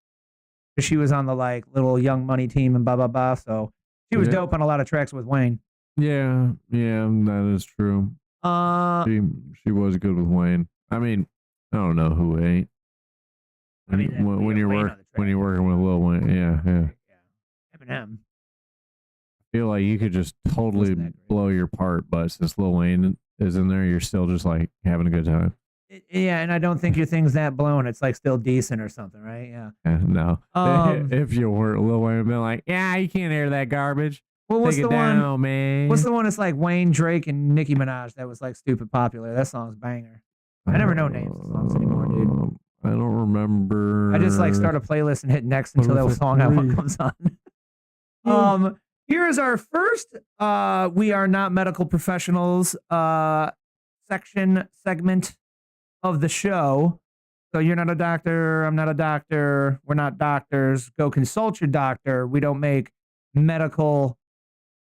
She was on the like little Young Money team and blah blah blah. So she was dope on a lot of tracks with Wayne. Yeah, that is true. She was good with Wayne. I mean, I don't know who ain't. When you're working with Lil Wayne, yeah. Eminem. I feel like you could just totally blow your part, but since Lil Wayne is in there, you're still just like having a good time. Yeah, and I don't think your thing's that blown. It's like still decent or something, right? Yeah. No. If you were Lil Wayne, would be like, yeah, you can't air that garbage. Well, what's Take the it one? down, man. What's the one that's like Wayne, Drake, and Nicki Minaj that was like stupid popular? That song's banger. I never know names of songs anymore, dude. I don't remember. I just like start a playlist and hit next until that song I want comes on. Here is our first We Are Not Medical Professionals segment of the show. So you're not a doctor, I'm not a doctor, we're not doctors. Go consult your doctor. We don't make medical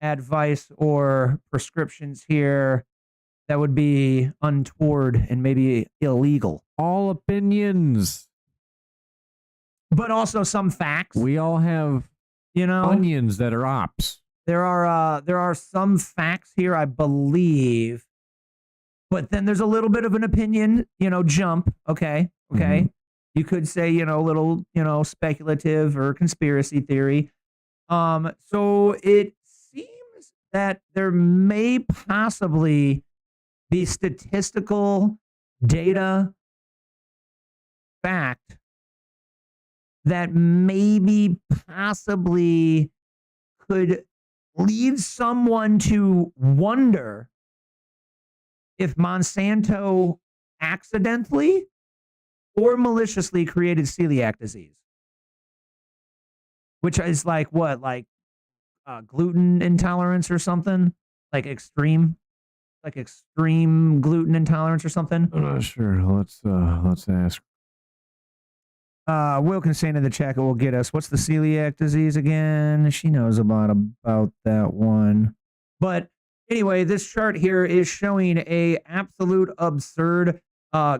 advice or prescriptions here that would be untoward and maybe illegal. All opinions. But also some facts. We all have, onions that are ops. There are some facts here, I believe. But then there's a little bit of an opinion, jump. Okay. Mm-hmm. You could say, a little, speculative or conspiracy theory. So it seems that there may possibly be statistical data fact that maybe possibly could lead someone to wonder if Monsanto accidentally or maliciously created celiac disease, which is like what, gluten intolerance or something, like extreme gluten intolerance or something. I'm not sure. Let's ask. Will can say in the chat, it will get us. What's the celiac disease again? She knows about that one. But anyway, this chart here is showing a absolute absurd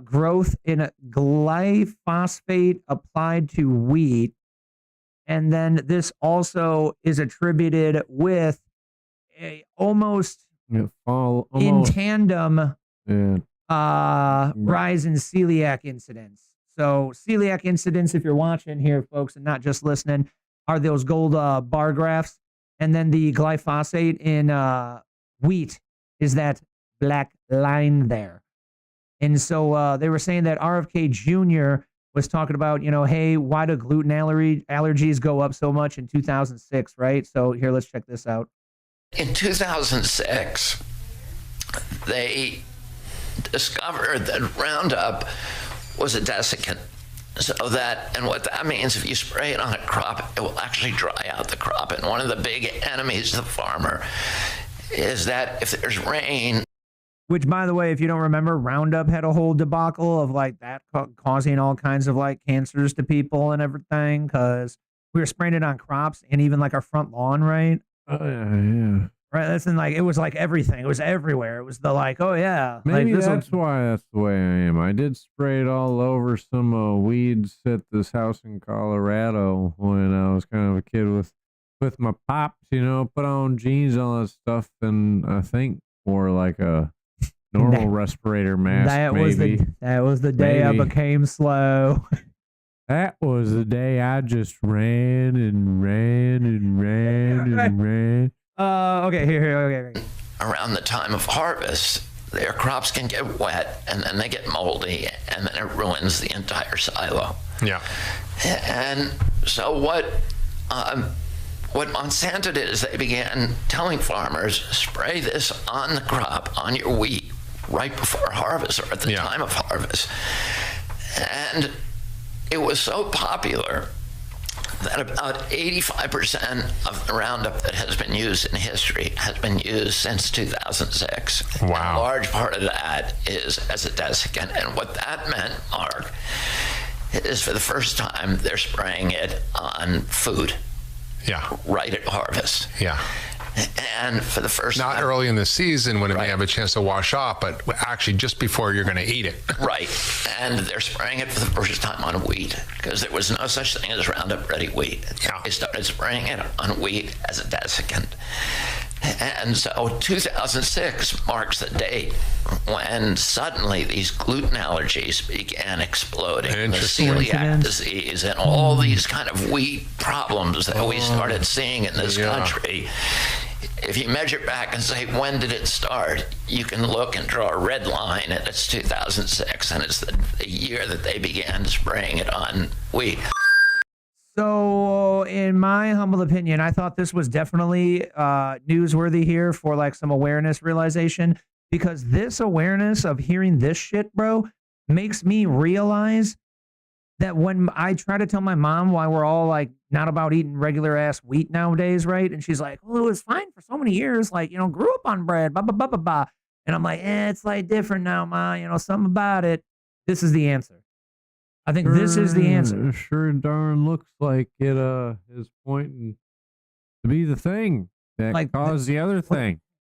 growth in glyphosate applied to wheat. And then this also is attributed with a almost in tandem rise in celiac incidence. So celiac incidence, if you're watching here, folks, and not just listening, are those gold bar graphs. And then the glyphosate in wheat is that black line there. And so they were saying that RFK Jr. was talking about, hey, why do gluten allergies go up so much in 2006, right? So here, let's check this out. In 2006, they discovered that Roundup was a desiccant. And what that means, if you spray it on a crop, it will actually dry out the crop. And one of the big enemies of the farmer is that if there's rain. Which, by the way, if you don't remember, Roundup had a whole debacle of like that causing all kinds of like cancers to people and everything because we were spraying it on crops and even like our front lawn, right? Oh, yeah. Right, that's in like it was like everything. It was everywhere. It was the like, oh yeah, maybe like, that's why that's the way I am. I did spray it all over some weeds at this house in Colorado when I was kind of a kid with my pops. Put on jeans, all that stuff, and I think more like a normal respirator mask. That was the day I became slow. That was the day I just ran and ran and ran and ran. Okay, here. Around the time of harvest, their crops can get wet, and then they get moldy, and then it ruins the entire silo. Yeah. And so what Monsanto did is they began telling farmers, spray this on the crop, on your wheat, right before harvest or at the time of harvest. And it was so popular that about 85% of the Roundup that has been used in history has been used since 2006. Wow. And a large part of that is as a desiccant. And what that meant, Mark, is for the first time they're spraying it on food. Yeah. Right at harvest. Yeah. And for the first time. Not early in the season when it may have a chance to wash off, but actually just before you're going to eat it. Right. And they're spraying it for the first time on wheat because there was no such thing as Roundup Ready wheat. Yeah. They started spraying it on wheat as a desiccant. And so 2006 marks the date when suddenly these gluten allergies began exploding. The celiac disease and all these kind of wheat problems that we started seeing in this country. If you measure back and say, when did it start? You can look and draw a red line, and it's 2006, and it's the year that they began spraying it on wheat. So, in my humble opinion, I thought this was definitely newsworthy here for like some awareness realization, because this awareness of hearing this shit, bro, makes me realize that when I try to tell my mom why we're all like not about eating regular ass wheat nowadays, right? And she's like, well, it was fine for so many years. Like, grew up on bread, blah, blah, blah, blah, blah. And I'm like, it's like different now, Ma, something about it. This is the answer. I think this is the answer. Sure darn looks like it is pointing to be the thing that Like caused the other thing.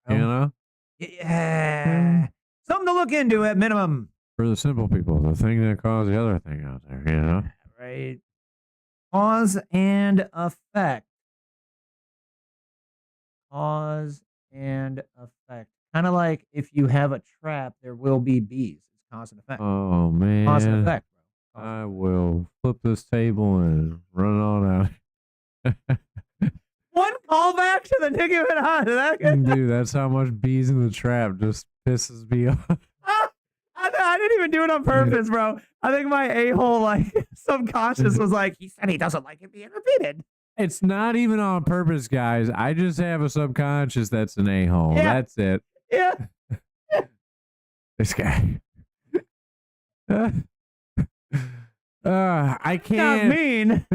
You know? Yeah. Something to look into at minimum. For the simple people, the thing that caused the other thing out there, Right. Cause and effect. Cause and effect. Kind of like if you have a trap, there will be bees. It's cause and effect. Oh, man. Cause and effect, bro. I will flip this table and run on out. One callback to the Nicki Minaj. Is that good? Dude, that's how much bees in the trap just pisses me off. I didn't even do it on purpose, bro. I think my a-hole, subconscious was like, he said he doesn't like it being repeated. It's not even on purpose, guys. I just have a subconscious that's an a-hole. Yeah. That's it. Yeah. This guy. I can't. Not mean.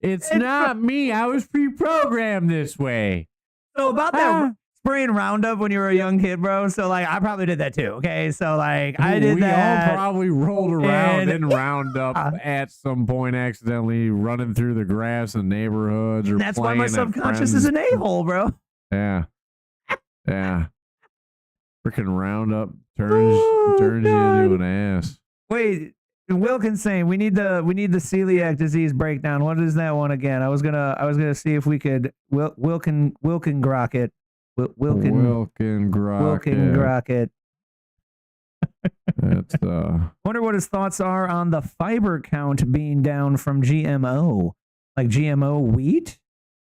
It's not me. I was pre-programmed this way. So about that spraying Roundup when you were a young kid, bro. So I probably did that too. Okay, so I did that. We all probably rolled around in Roundup at some point, accidentally running through the grass in neighborhoods, or and that's why my playing at subconscious friends' is an a-hole, bro. Yeah, yeah. Freaking Roundup turns you into an ass. Wait, Wilkinson, we need the celiac disease breakdown. What is that one again? I was gonna see if we could Wilkin grok it. Wilkin grok it. That's Wonder what his thoughts are on the fiber count being down from GMO, like GMO wheat.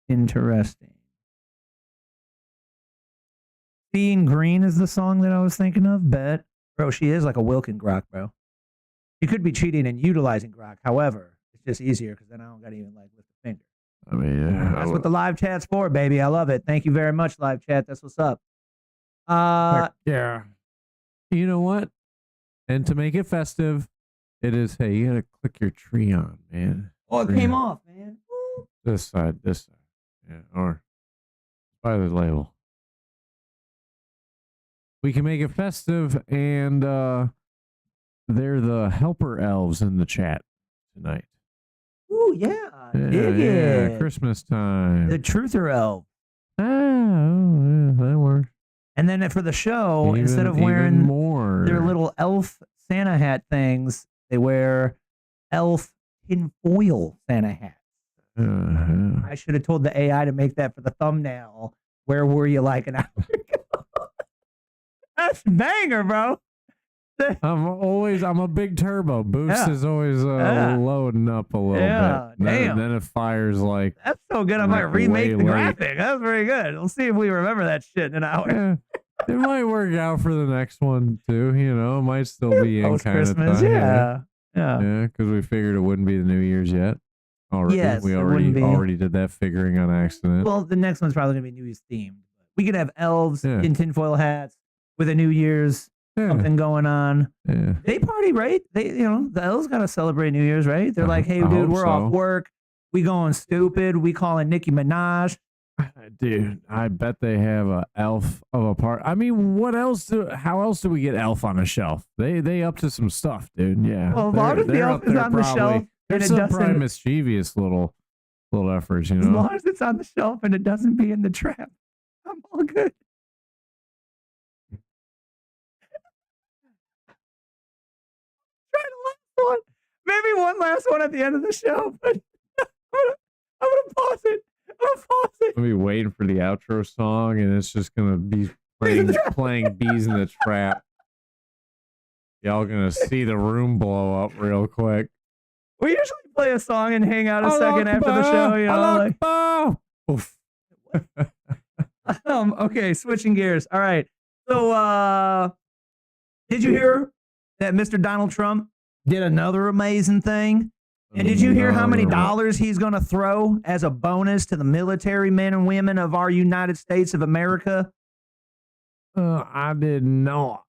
Interesting. Being Green is the song that I was thinking of. Bet, bro, she is like a Wilkin grok, bro. You could be cheating and utilizing grok. However, it's just easier because then I don't got to even lift a finger. I mean, That's what the live chat's for, baby. I love it. Thank you very much, live chat. That's what's up. Yeah. You know what? And to make it festive, it is, hey, you gotta click your tree on, man. Oh, it came off, man. This side. Yeah, or by the label. We can make it festive, and they're the helper elves in the chat tonight. Ooh, yeah. Dig Yeah, it. Christmas time. The truther elf. Yeah, that works. And then for the show, Even- instead of even wearing more. their little elf Santa hat things, they wear elf tinfoil Santa hats. I should have told the AI to make that for the thumbnail. Where were you like an hour ago? That's banger, bro. I'm a big turbo. Boost Yeah. is always loading up a little bit. Damn. Then it fires like. That's so good. I might Way remake the late. graphic. That's very good. We'll see if we remember that shit in an hour. Yeah, it might work out for the next one too. It might still be in Post kind of Christmas, time. yeah. Because we figured it wouldn't be the New Year's yet. Already, Yes, we it wouldn't be. already did that figuring on accident. Well, the next one's probably gonna be New Year's themed. We could have elves Yeah. in tinfoil hats with a New Year's something going on. Yeah. They party, right? The elves gotta celebrate New Year's, right? They're like, hey, I dude, hope we're so. off work. We going stupid. We calling Nicki Minaj. Dude, I bet they have a elf of a part. I mean, how else do we get elf on a shelf? They up to some stuff, dude. Yeah. Well, as long as the They're elf up is there on the probably. shelf and There's it some probably doesn't, mischievous little efforts, as long as it's on the shelf and it doesn't be in the trap, I'm all good. Try the last one. Maybe one last one at the end of the show, but I'm gonna pause it. I'll be waiting for the outro song, and it's just gonna be playing Bees in the Trap. Y'all gonna see the room blow up real quick. We usually play a song and hang out a second after the show, Oof. Okay, switching gears. All right. So, did you hear that Mr. Donald Trump did another amazing thing? And did you hear how many dollars he's going to throw as a bonus to the military men and women of our United States of America? I did not.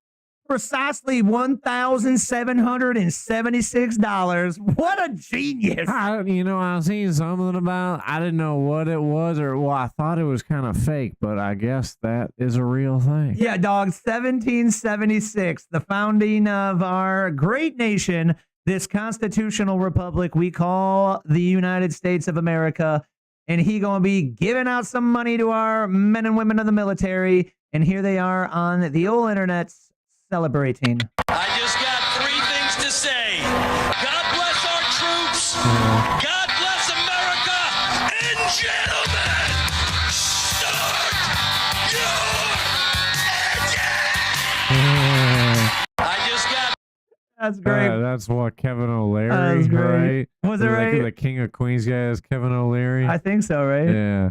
precisely $1,776. What a genius. I was seeing something about, I didn't know what it was, I thought it was kind of fake, but I guess that is a real thing. Yeah, dog, 1776, the founding of our great nation, this constitutional republic we call the United States of America. And he going to be giving out some money to our men and women of the military. And here they are on the old internet celebrating. I just got 3 things to say. God bless our troops. God bless America. And gentlemen, start your engine. I just got. That's great. That's what Kevin O'Leary, That's great. right? Was it right? The King of Queens guy is Kevin O'Leary. I think so, right? Yeah.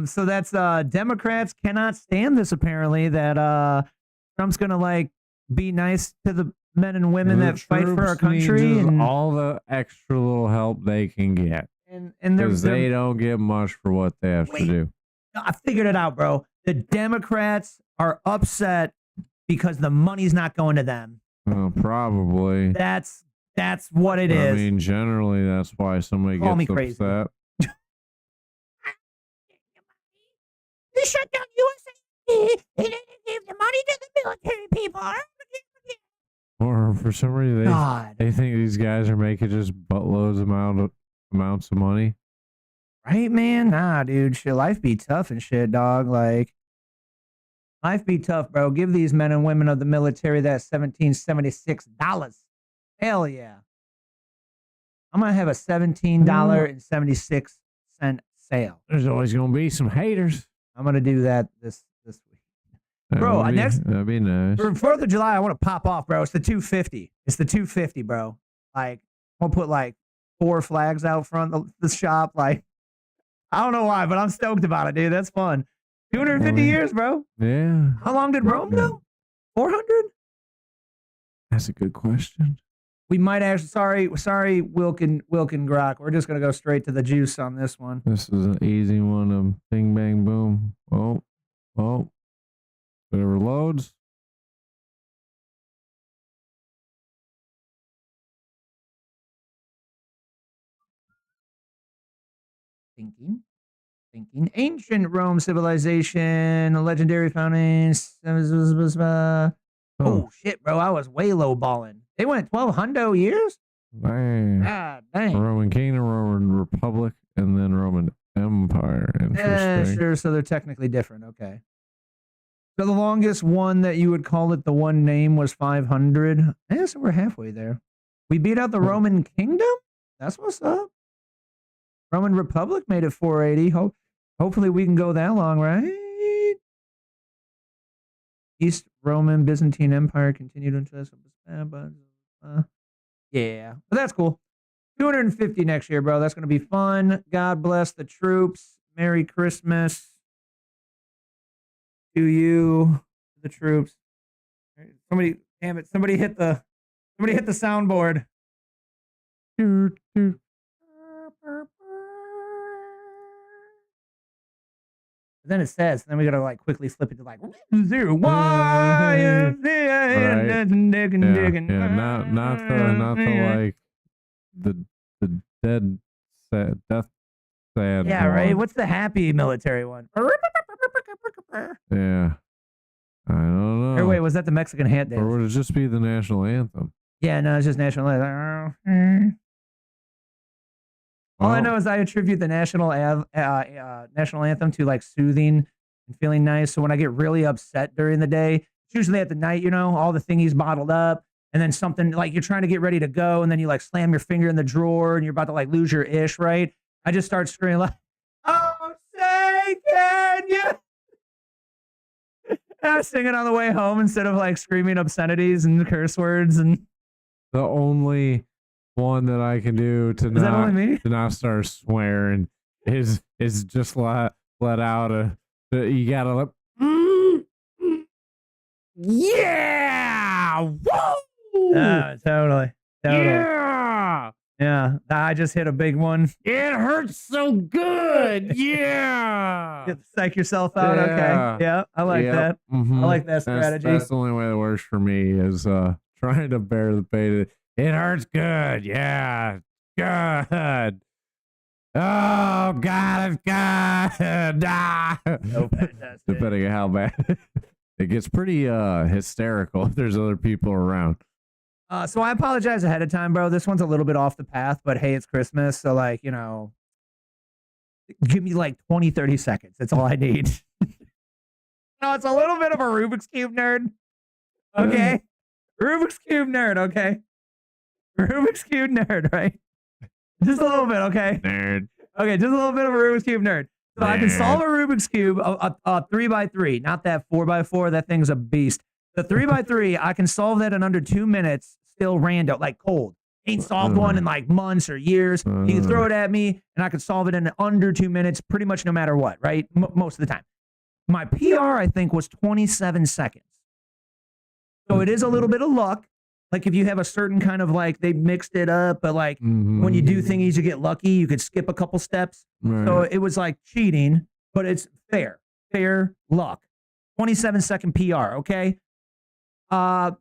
So that's Democrats cannot stand this apparently that Trump's gonna like be nice to the men and women that fight for our country and all the extra little help they can get. and Because they don't get much for what they have to do. I figured it out, bro. The Democrats are upset because the money's not going to them. Well, probably. That's what it is. I mean, generally, that's why somebody Call me gets crazy. upset. They shut down USA. They didn't give the money to the military people. Or for some reason, God. they think these guys are making just buttloads amounts of money. Right, man? Nah, dude. Shit, life be tough and shit, dog. Like, life be tough, bro. Give these men and women of the military that $1776. Hell yeah. I'm going to have a $17.76 sale. There's always going to be some haters. I'm going to do that this week. Bro, That'd be nice. For 4th of July, I want to pop off, bro. It's the 250. It's the 250, bro. Like, I'll put like 4 flags out front of the shop. Like, I don't know why, but I'm stoked about it, dude. That's fun. 250 years, bro. Yeah. How long did Rome go? 400? That's a good question. We might actually, sorry, Wilkin Grok. We're just going to go straight to the juice on this one. This is an easy one. Bing, bang, boom. Oh. Whatever loads. Thinking. Ancient Rome civilization, legendary foundings. Oh, shit, bro. I was way low balling. They went 1,200 years? Dang. God dang. Roman Kingdom, Roman Republic, and then Roman Empire. Interesting. Sure. So they're technically different. Okay. So the longest one that you would call it the one name was 500. So we're halfway there. We beat out the Roman Kingdom? That's what's up. Roman Republic made it 480. Hopefully we can go that long, right? East Roman Byzantine Empire continued until yeah, but that's cool. 250 next year, bro. That's going to be fun. God bless the troops. Merry Christmas to you, the troops. Somebody, damn it! Somebody hit the soundboard. Then it says, then we gotta like quickly flip it to like 0 Y. Yeah, not the like the dead sad death sad. Yeah, one. right. What's the happy military one? Yeah, I don't know. Or wait, was that the Mexican hand dance? Or would it just be the national anthem? Yeah, no, it's just national anthem. All I know is I attribute the national anthem to like soothing and feeling nice. So when I get really upset during the day, it's usually at the night, all the thingies bottled up, and then something like you're trying to get ready to go, and then you like slam your finger in the drawer, and you're about to like lose your ish, right? I just start screaming like, "Oh, say can you?" And I was singing on the way home instead of like screaming obscenities and curse words. And the only one that I can do to not start swearing is just let out you gotta let Yeah! Woo! totally. Yeah! Yeah, I just hit a big one. It hurts so good. Yeah. You psych yourself out. Yeah. Okay. Yeah, I like that. Mhm. I like that strategy. That's the only way that works for me is trying to bear the pain. It hurts good. Yeah. Good. Oh, God, it's good. Ah. So fantastic. Depending on how bad. It gets pretty hysterical if there's other people around. So I apologize ahead of time, bro. This one's a little bit off the path, but hey, it's Christmas. So, like, give me like 20, 30 seconds. That's all I need. No, it's a little bit of a Rubik's Cube nerd. Okay. Rubik's Cube nerd. Okay. Rubik's Cube nerd, right? Just a little bit. Okay. Nerd. Okay. Just a little bit of a Rubik's Cube nerd. So I can solve a Rubik's Cube, a 3x3, not that 4x4. That thing's a beast. The 3x3, I can solve that in under 2 minutes, still random, like cold. Ain't solved one in like months or years. You can throw it at me, and I can solve it in under 2 minutes, pretty much no matter what, right? Most of the time. My PR, I think, was 27 seconds. So it is a little bit of luck. Like if you have a certain kind of like, they mixed it up, but like when you do thingies, you get lucky, you could skip a couple steps. Right. So it was like cheating, but it's fair luck. 27-second PR, okay? So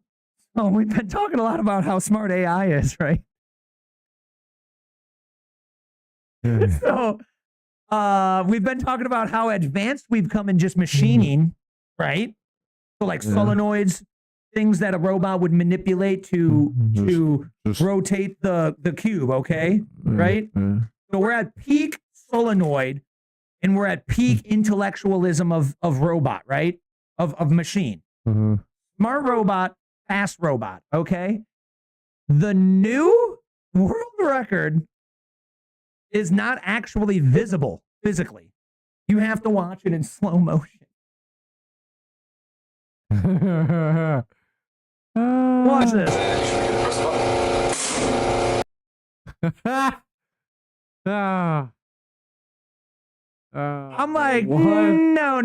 we've been talking a lot about how smart AI is, right? So we've been talking about how advanced we've come in just machining, right? So like solenoids, things that a robot would manipulate to Just- rotate the cube, okay? Right? So we're at peak solenoid and we're at peak intellectualism of robot, right? Of machine. Smart robot, fast robot, okay? The new world record is not actually visible physically. You have to watch it in slow motion. Watch this. I'm like, what? no.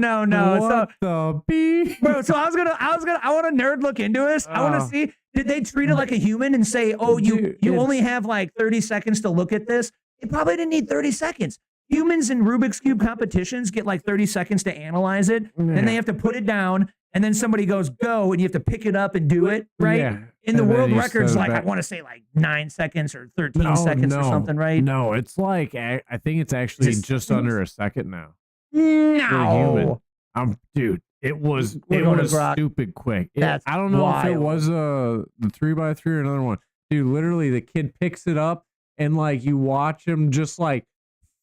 What the beef? Bro, so I want to nerd look into this. I want to see, did they treat it like a human and say, oh, you only have like 30 seconds to look at this? They probably didn't need 30 seconds. Humans in Rubik's Cube competitions get like 30 seconds to analyze it. Then they have to put it down. And then somebody goes, go, and you have to pick it up and do it, right? Yeah. In the And then world you records, set it like, I back. want to say like 9 seconds or 13 seconds or something, right? No, it's like, I think it's actually Is it just under a second now. No. Dude, it was We're going to Grok. stupid quick. That's I don't know if it wild. was the 3x3 or another one. Dude, literally the kid picks it up and like you watch him just like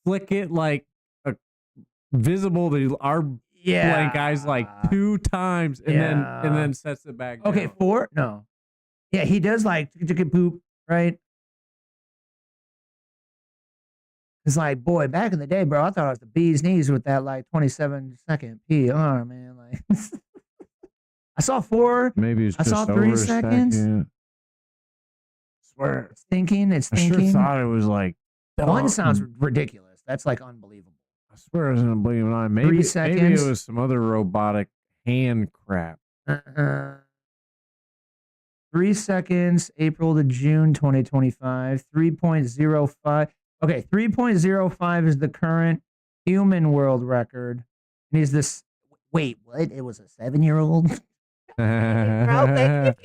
flick it like visible to our blank eyes like 2 times and then sets it back down. Okay, 4? No. Yeah, he does like boop, right? It's like, boy, back in the day, bro, I thought I was the bee's knees with that like 27-second PR, man. Like, I saw 4. Maybe it's I just saw 3 over a seconds. second. Swear. It's thinking. I sure thought it was like 1 sounds ridiculous. That's like unbelievable. I swear I was gonna believe it on. Maybe 3 maybe seconds. it was some other robotic hand crap. 3 seconds, April to June 2025. 3.05. Okay, 3.05 is the current human world record. And is this? Wait, what? It was a 7-year-old. And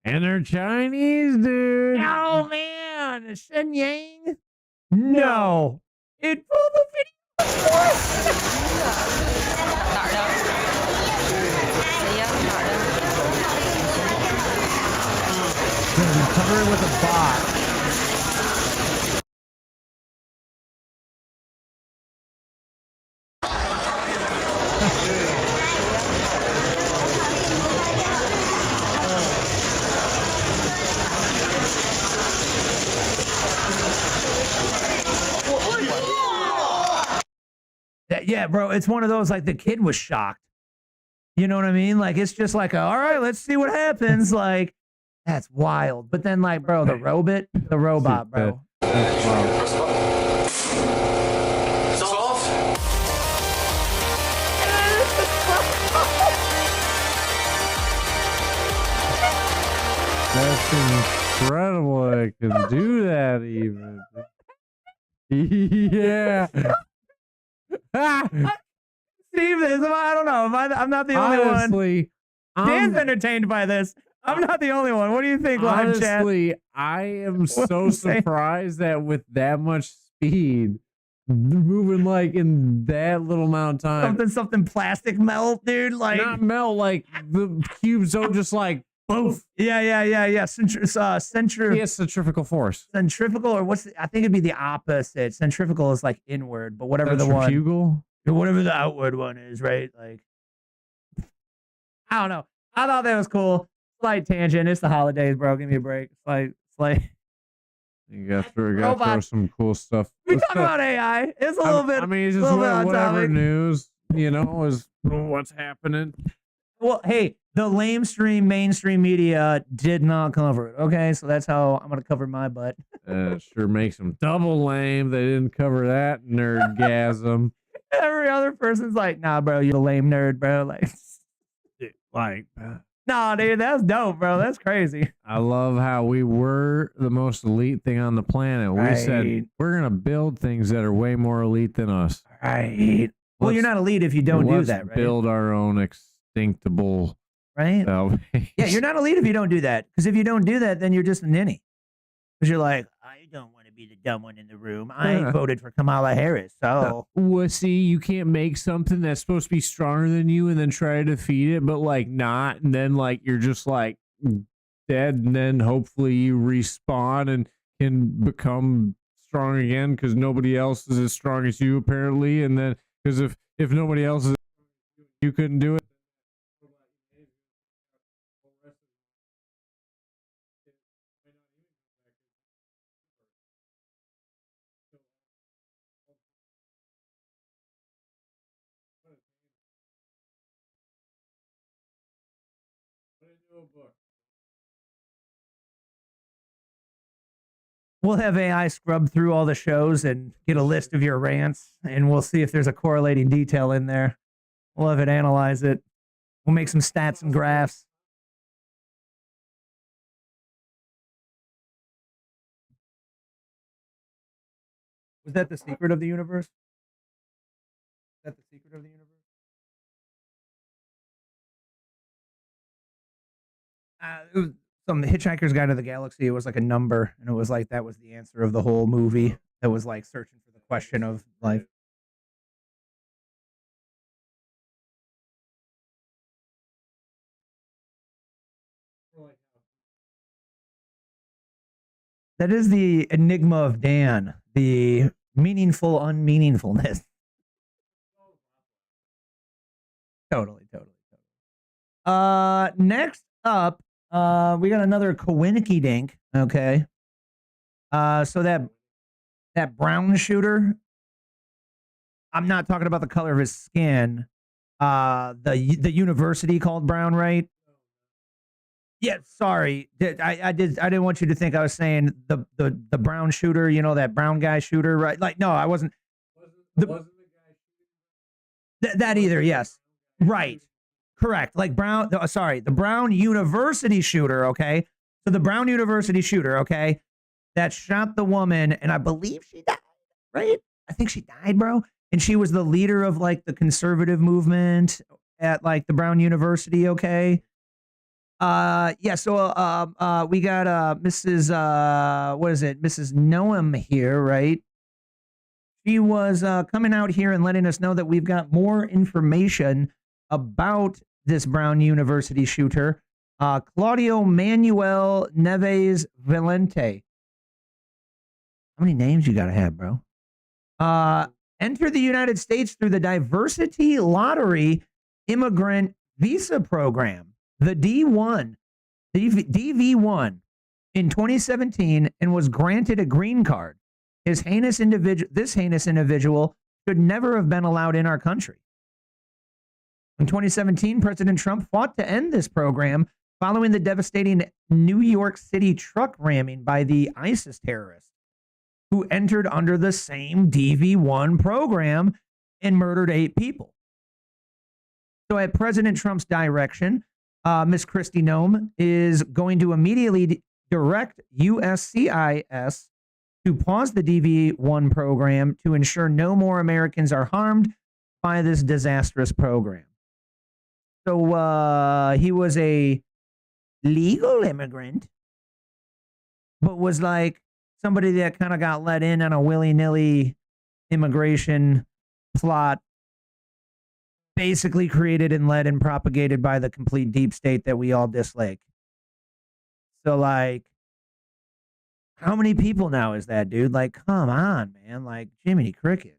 they're Chinese, dude. Oh man, Shen Yang. No, it pulled the video. Cover it with a box. Yeah, bro, it's one of those like the kid was shocked. You know what I mean? Like it's just like, all right, let's see what happens. Like that's wild. But then like, bro, the robot, bro. That's wild. Solve. That's incredible I can do that even. Yeah. Steve, I don't know. I'm not the only one. Honestly, Dan's entertained by this. I'm not the only one. What do you think, live chat? honestly, I am What so I'm saying. surprised that with that much speed, moving like in that little amount of time, Something plastic melt, dude. Like, not melt, like the cubes don't just like poof. yeah. Centrifugal force. Centrifugal, or I think it'd be the opposite. Centrifugal is like inward, but whatever Centrifugal? whatever the outward one is, right? Like, I don't know. I thought that was cool. Slight tangent. It's the holidays, bro. Give me a break. Slight. You got to throw Robots. some cool stuff. We talk about AI. It's a little bit. I mean, it's a just little bit on whatever topic. news, is what's happening. Well, hey, the mainstream media did not cover it. Okay, so that's how I'm gonna cover my butt. It sure makes them double lame. They didn't cover that nerdgasm. Every other person's like, nah, bro, you're a lame nerd, bro. Like, nah, dude, that's dope, bro. That's crazy. I love how we were the most elite thing on the planet. We Right. said we're gonna build things that are way more elite than us. Right. Well, you're not elite if you don't do Let's that, right? Build our own extinctable Right? salvation. Yeah, you're not elite if you don't do that. Because if you don't do that, then you're just a ninny. Because you're like, I don't want to be the dumb one in the room. I Yeah. voted for Kamala Harris, so Wussy, you can't make something that's supposed to be stronger than you and then try to defeat it, but like not, and then like you're just like dead, and then hopefully you respawn and can become strong again because nobody else is as strong as you apparently, and then because if nobody else is, you couldn't do it. we'll have AI scrub through all the shows and get a list of your rants, and we'll see if there's a correlating detail in there. We'll have it analyze it. We'll make some stats and graphs. Was that the secret of the universe? Is that the secret of the universe? It was some Hitchhiker's Guide to the Galaxy. It was like a number, and it was like that was the answer of the whole movie. That was like searching for the question of life. That is the enigma of Dan, the meaningful unmeaningfulness. Totally. Next up, we got another Kowinski dink. Okay. So that brown shooter. I'm not talking about the color of his skin. The university called Brown, right? Yeah, sorry. I didn't want you to think I was saying the brown shooter, that brown guy shooter, right? Like, no, I wasn't. That either, yes. Right. Correct. Like the Brown University shooter, okay? So the Brown University shooter, okay, that shot the woman, and I believe she died, right? I think she died, bro. And she was the leader of like the conservative movement at like the Brown University, okay? Yeah, so we got Mrs. What is it? Mrs. Noam here, right? She was coming out here and letting us know that we've got more information about this Brown University shooter, Claudio Manuel Neves Valente. How many names you gotta have, bro? Enter the United States through the Diversity Lottery Immigrant Visa Program, the D1, DV1, in 2017, and was granted a green card. This heinous individual should never have been allowed in our country. In 2017, President Trump fought to end this program following the devastating New York City truck ramming by the ISIS terrorists who entered under the same DV1 program and murdered 8 people. So at President Trump's direction, Miss Kristi Noem is going to immediately direct USCIS to pause the DV1 program to ensure no more Americans are harmed by this disastrous program. So he was a legal immigrant, but was like somebody that kind of got let in on a willy-nilly immigration plot, basically created and led and propagated by the complete deep state that we all dislike. So, like, how many people now is that, dude? Like, come on, man. Like, Jiminy Crickets.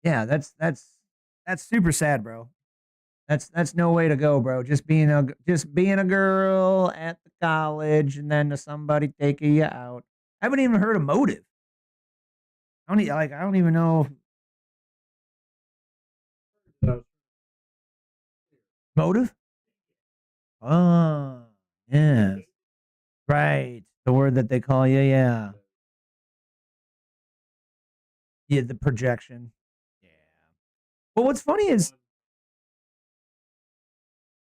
Yeah, that's super sad, bro. That's no way to go, bro. Just being a girl at the college and then somebody taking you out. I haven't even heard a motive. I don't even know. Motive? Oh, yeah. Right. The word that they call you, yeah. Yeah, the projection. Yeah. Well, what's funny is,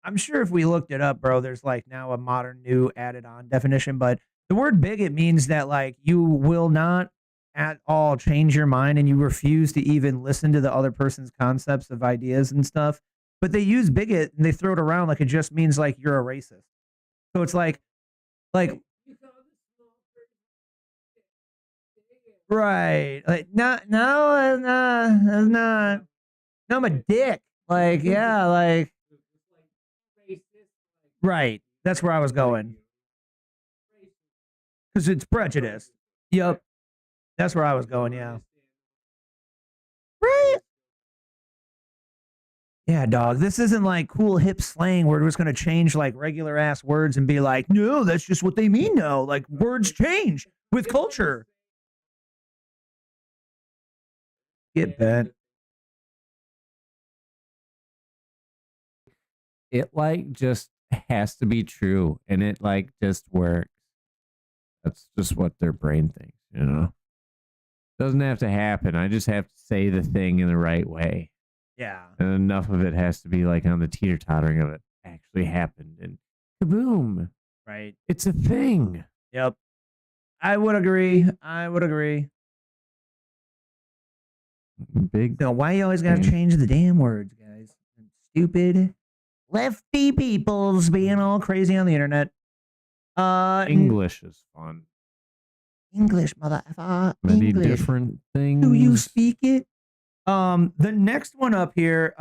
I'm sure if we looked it up, bro, there's like now a modern new added on definition, but the word bigot means that like you will not at all change your mind and you refuse to even listen to the other person's concepts of ideas and stuff. But they use bigot and they throw it around like it just means like you're a racist. So it's like right. Like no, I'm a dick. Like, yeah, like right. That's where I was going. Because it's prejudice. Yep. That's where I was going, yeah. Right. Yeah, dog. This isn't like cool hip slang where we're just going to change like regular ass words and be like, no, that's just what they mean now. Like words change with culture. Get bent. It like just has to be true and it like just works. That's just what their brain thinks, you know? Doesn't have to happen. I just have to say the thing in the right way. Yeah. And enough of it has to be like on the teeter-tottering of it actually happened and kaboom. Right. It's a thing. Yep. I would agree. Big. No, why you always got to change the damn words, guys? Stupid lefty peoples being all crazy on the internet. English is fun. English, motherfucker. Many English. different things. Do you speak it? The next one up here,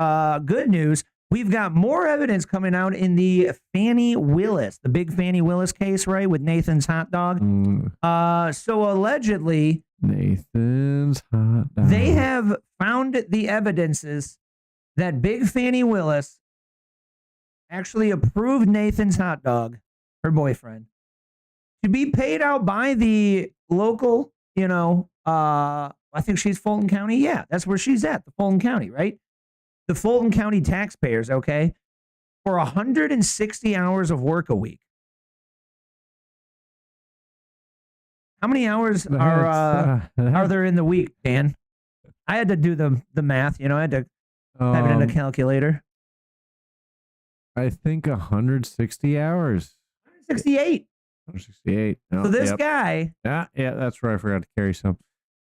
good news. We've got more evidence coming out in the Fannie Willis, the big Fannie Willis case, right, with Nathan's hot dog. So allegedly, Nathan's hot dog. They have found the evidences that big Fannie Willis actually approved Nathan's hot dog, her boyfriend, to be paid out by the local, I think she's Fulton County. Yeah, that's where she's at, the Fulton County, right? The Fulton County taxpayers, okay, for 160 hours of work a week. How many hours are there in the week, Dan? I had to do the math, I had to type it in a calculator. I think 160 hours. 168. 168. No, So this guy. Yeah, that's right. I forgot to carry some.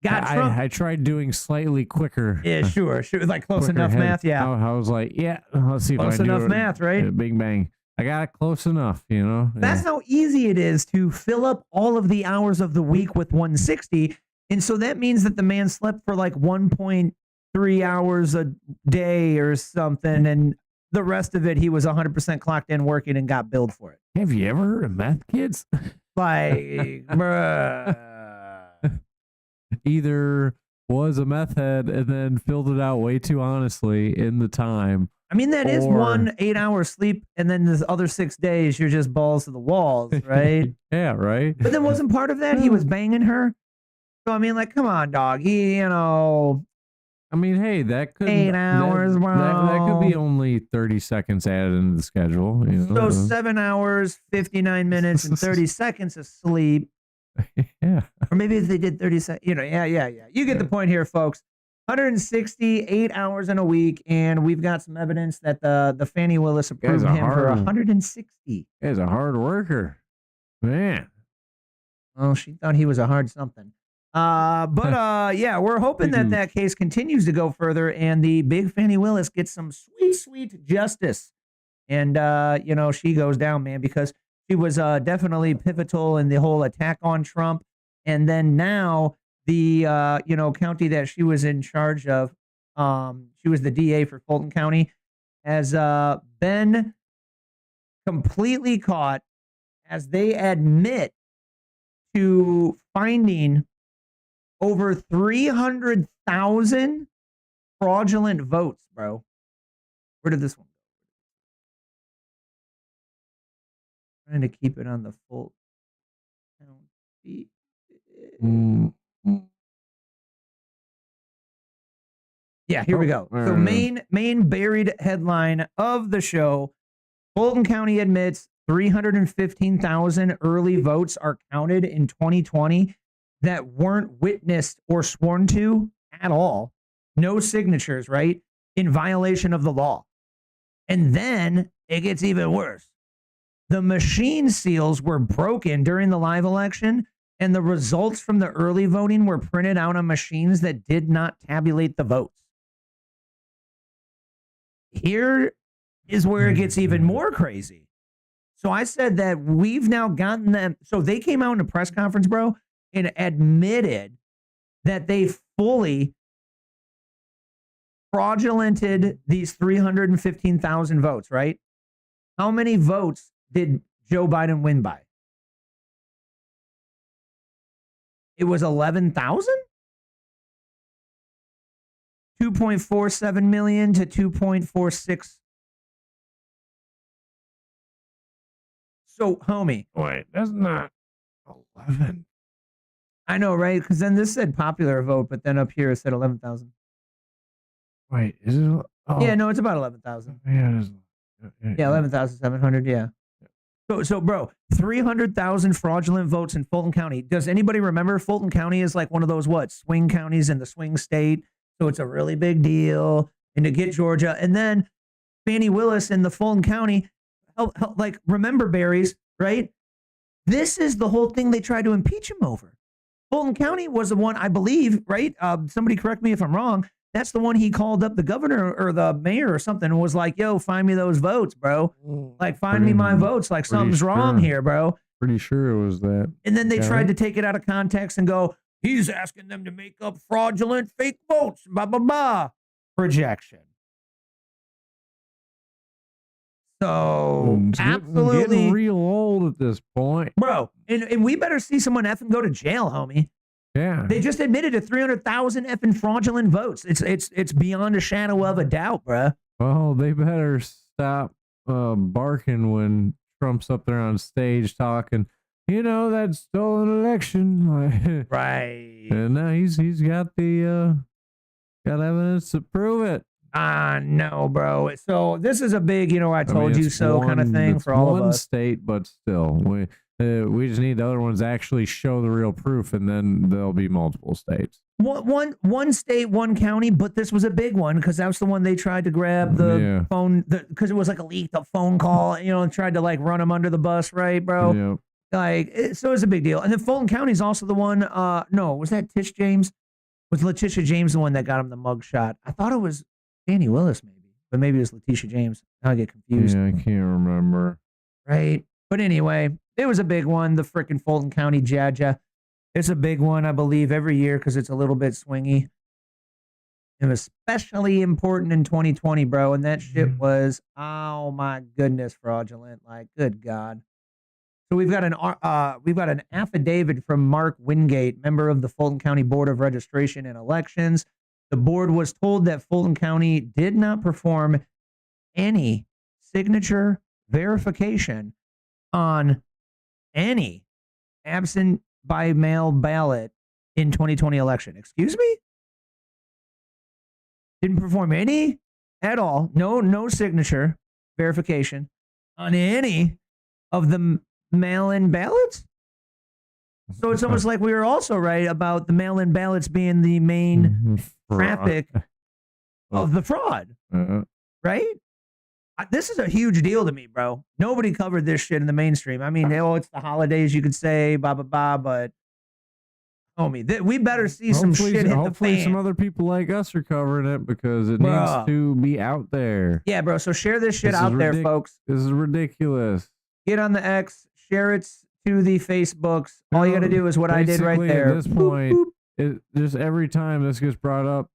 I tried doing slightly quicker. Yeah, sure. Like close enough math. Yeah. I was like, yeah, let's see if I close can enough do it. math, right? Bing bang. I got it close enough, That's how easy it is to fill up all of the hours of the week with 160. And so that means that the man slept for like 1.3 hours a day or something. And the rest of it, he was 100% clocked in working and got billed for it. Have you ever heard of meth kids? Like, bruh. Either was a meth head and then filled it out way too honestly in the time. I mean, that is 1 8-hour sleep, and then the other 6 days, you're just balls to the walls, right? Yeah, right. But then wasn't part of that he was banging her? So, I mean, like, come on, dog. I mean, hey, that could 8 hours, bro. That could be only 30 seconds added into the schedule. So 7 hours, 59 minutes, and 30 seconds of sleep. Yeah. Or maybe if they did 30 seconds, yeah. You get the point here, folks. 168 hours in a week, and we've got some evidence that the Fannie Willis approved a him for hard- 160. He's a hard worker. Man. Well, she thought he was a hard something. Yeah, we're hoping that that case continues to go further and the big Fannie Willis gets some sweet, sweet justice. And, she goes down, man, because she was definitely pivotal in the whole attack on Trump. And then now the, county that she was in charge of, she was the DA for Fulton County, has been completely caught as they admit to finding over 300,000 fraudulent votes, bro. Where did this one go? Trying to keep it on the full county. Yeah, here we go. So main buried headline of the show: Fulton County admits 315,000 early votes are counted in 2020 that weren't witnessed or sworn to at all. No signatures, right? In violation of the law. And then it gets even worse. The machine seals were broken during the live election, and the results from the early voting were printed out on machines that did not tabulate the votes. Here is where it gets even more crazy. So I said that we've now gotten them. So they came out in a press conference, bro, and admitted that they fully fraudulented these 315,000 votes, right? How many votes did Joe Biden win by? It was 11,000? 2.47 million to 2.46. So, homie. Wait, that's not 11. I know, right? Because then this said popular vote, but then up here it said 11,000. Wait, is it? Oh, Yeah, no, it's about 11,000. yeah, Yeah, 11,700. Yeah. So, bro, 300,000 fraudulent votes in Fulton County. Does anybody remember Fulton County is like one of those swing counties in the swing state? So it's a really big deal. And to get Georgia, and then Fannie Willis in the Fulton County, remember Barry's, right? This is the whole thing they tried to impeach him over. Fulton County was the one, I believe, right? Somebody correct me if I'm wrong. That's the one he called up the governor or the mayor or something and was like, yo, find me those votes, bro. Like, find me my votes. Like, something's wrong here, bro. Pretty sure it was that. And then they tried to take it out of context and go, he's asking them to make up fraudulent fake votes, blah, blah, blah. Projection. So, It's absolutely. getting real old at this point. Bro, and we better see someone effing go to jail, homie. Yeah. They just admitted to 300,000 effing fraudulent votes. It's beyond a shadow of a doubt, bro. Well, they better stop barking when Trump's up there on stage talking, that stolen election. Right. And now he's got the got evidence to prove it. No, bro. So this is a big, I told you so kind of thing for all of one us. state, but still, we just need the other ones to actually show the real proof, and then there'll be multiple states. One state, one county, but this was a big one because that was the one they tried to grab the phone, because it was like a leaked phone call, and tried to run them under the bus, right, bro? Yeah. So it's a big deal. And then Fulton County is also the one. No, was that Tish James? Was Letitia James the one that got him the mug shot? I thought it was Fannie Willis, maybe, but maybe it was Letitia James. Now I get confused. Yeah, I can't remember. Right. But anyway, it was a big one. The frickin' Fulton County Jaja. It's a big one, I believe, every year because it's a little bit swingy. It was especially important in 2020, bro. And that shit was, oh my goodness, fraudulent. Like, good God. So we've got an affidavit from Mark Wingate, member of the Fulton County Board of Registration and Elections. The board was told that Fulton County did not perform any signature verification on any absent by mail ballot in 2020 election. Excuse me? Didn't perform any at all. No signature verification on any of the mail-in ballots? So it's almost like we were also right about the mail-in ballots being the main traffic of the fraud, right? This is a huge deal to me, bro. Nobody covered this shit in the mainstream. I mean, it's the holidays, you could say, blah, blah, blah, but homie, we better see some shit hit the fan. Hopefully some other people like us are covering it because it needs to be out there. Yeah, bro. So share this shit out there, folks. This is ridiculous. Get on the X, share it to the Facebooks. All you got to do is what I did right there. At this point, just every time this gets brought up,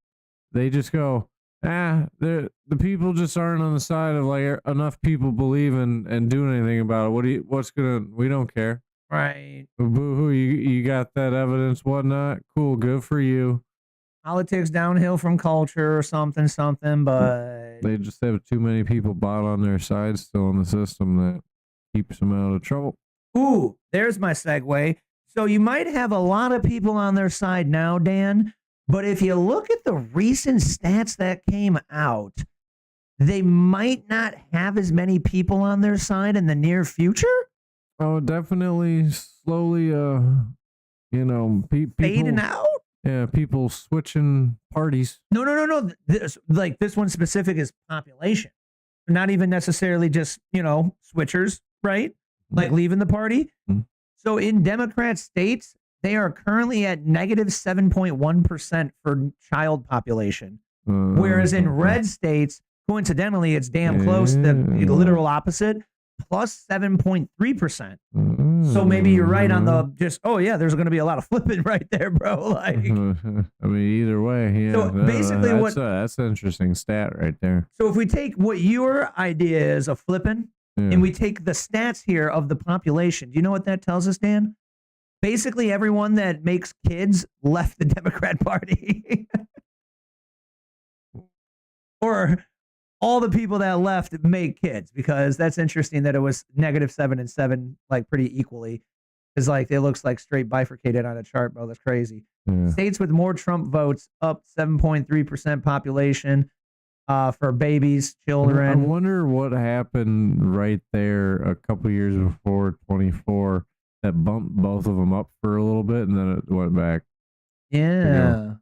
they just go, the people just aren't on the side of like enough people believing and doing anything about it. We don't care. Right. Boo-hoo, you got that evidence, whatnot. Cool, good for you. Politics downhill from culture or something, but they just have too many people bought on their side still in the system that keeps them out of trouble. Ooh, there's my segue. So you might have a lot of people on their side now, Dan, but if you look at the recent stats that came out, they might not have as many people on their side in the near future. Oh, definitely slowly, people fading out. Yeah, people switching parties. No. This one specific is population, not even necessarily just switchers, right? Like leaving the party. So in Democrat states, they are currently at negative 7.1% for child population, whereas in red states, coincidentally, it's damn close. The literal opposite. Plus 7.3%. So maybe you're right on the there's going to be a lot of flipping right there, bro. Like, I mean, either way, yeah. So basically, that's an interesting stat right there. So if we take what your idea is of flipping, and we take the stats here of the population, do you know what that tells us, Dan? Basically, everyone that makes kids left the Democrat Party, or all the people that left make kids, because that's interesting that it was -7 and 7, like pretty equally. Because like it looks like straight bifurcated on a chart, bro. That's crazy. States with more Trump votes up 7.3% population for babies, children. I wonder what happened right there a couple years before 24 that bumped both of them up for a little bit and then it went back. Yeah.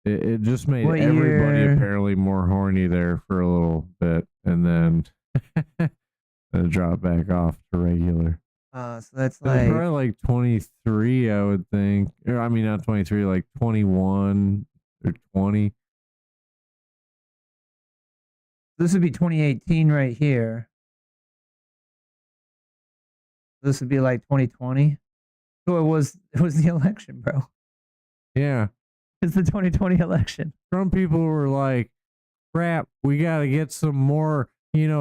It just made everybody apparently more horny there for a little bit, and then it dropped back off to regular. So that's like probably like 23, I would think. Or, I mean, not 23, like 21 or 20. This would be 2018 right here. This would be like 2020. So it was the election, bro. Yeah. It's the 2020 election. Trump people were like, crap, we got to get some more,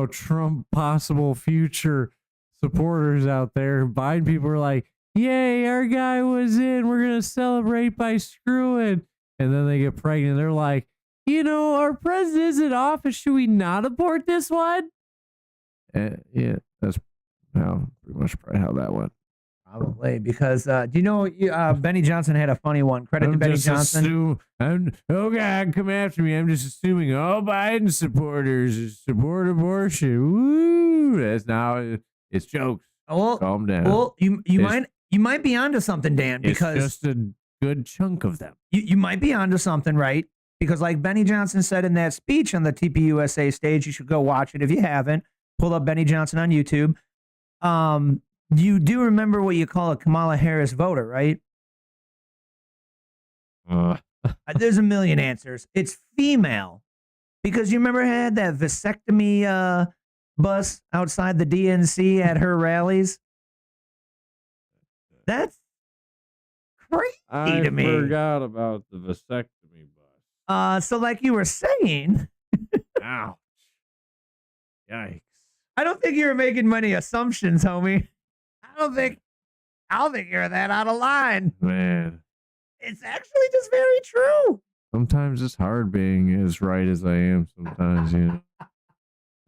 Trump possible future supporters out there. Biden people were like, yay, our guy was in. We're going to celebrate by screwing. And then they get pregnant. They're like, our president's in office. Should we not abort this one? Yeah, that's pretty much probably how that went. Probably, because do you know Benny Johnson had a funny one? Credit to Benny Johnson. Oh God, come after me! I'm just assuming all Biden supporters support abortion. Woo! That's now it's jokes. Well, calm down. Well, you might be onto something, Dan. Because it's just a good chunk of them. You might be onto something, right? Because like Benny Johnson said in that speech on the TPUSA stage, you should go watch it if you haven't. Pull up Benny Johnson on YouTube. You do remember what you call a Kamala Harris voter, right? There's a million answers. It's female. Because you remember I had that vasectomy bus outside the DNC at her rallies? That's crazy to me. I forgot about the vasectomy bus. So like you were saying... Ouch. Yikes. I don't think you were making many assumptions, homie. I don't think you're that out of line. Man. It's actually just very true. Sometimes it's hard being as right as I am sometimes, And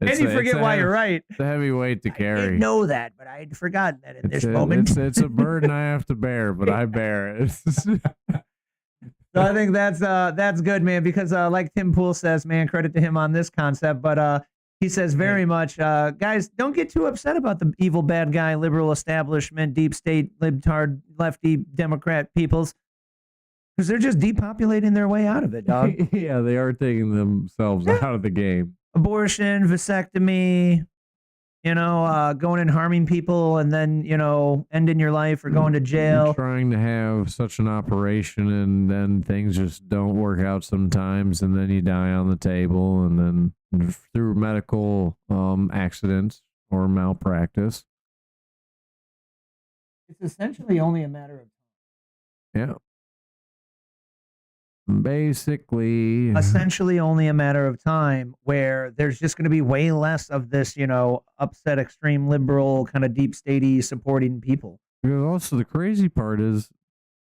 you forget why you're right. It's a heavy weight to carry. I didn't know that, but I had forgotten that in this moment. It's a burden I have to bear, but I bear it. So I think that's good, man, because like Tim Pool says, man, credit to him on this concept. But He says very much, guys, don't get too upset about the evil bad guy, liberal establishment, deep state, libtard, lefty, Democrat peoples, because they're just depopulating their way out of it, dog. Yeah, they are taking themselves out of the game. Abortion, vasectomy, going and harming people and then, ending your life or going to jail. Trying to have such an operation and then things just don't work out sometimes and then you die on the table and then through medical accidents or malpractice. It's essentially only a matter of Yeah. Basically. essentially only a matter of time where there's just going to be way less of this, upset, extreme liberal, kind of deep statey supporting people. Because also the crazy part is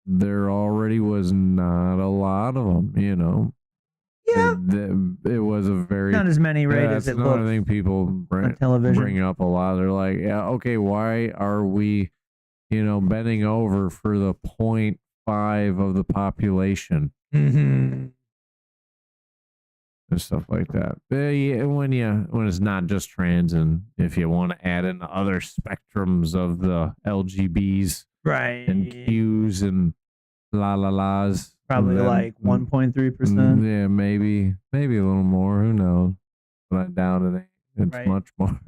there already was not a lot of them, Yeah. It was a very Not as many, right, that's as it another looks thing people on television. bring up a lot. They're like, yeah, okay, why are we, bending over for the 0.5 of the population? Mm-hmm. And stuff like that. Yeah, when it's not just trans, and if you want to add in the other spectrums of the LGBs Right. and Qs and las, Probably then- like 1.3%. Yeah, maybe a little more. Who knows? But I doubt it. It's Right. much more.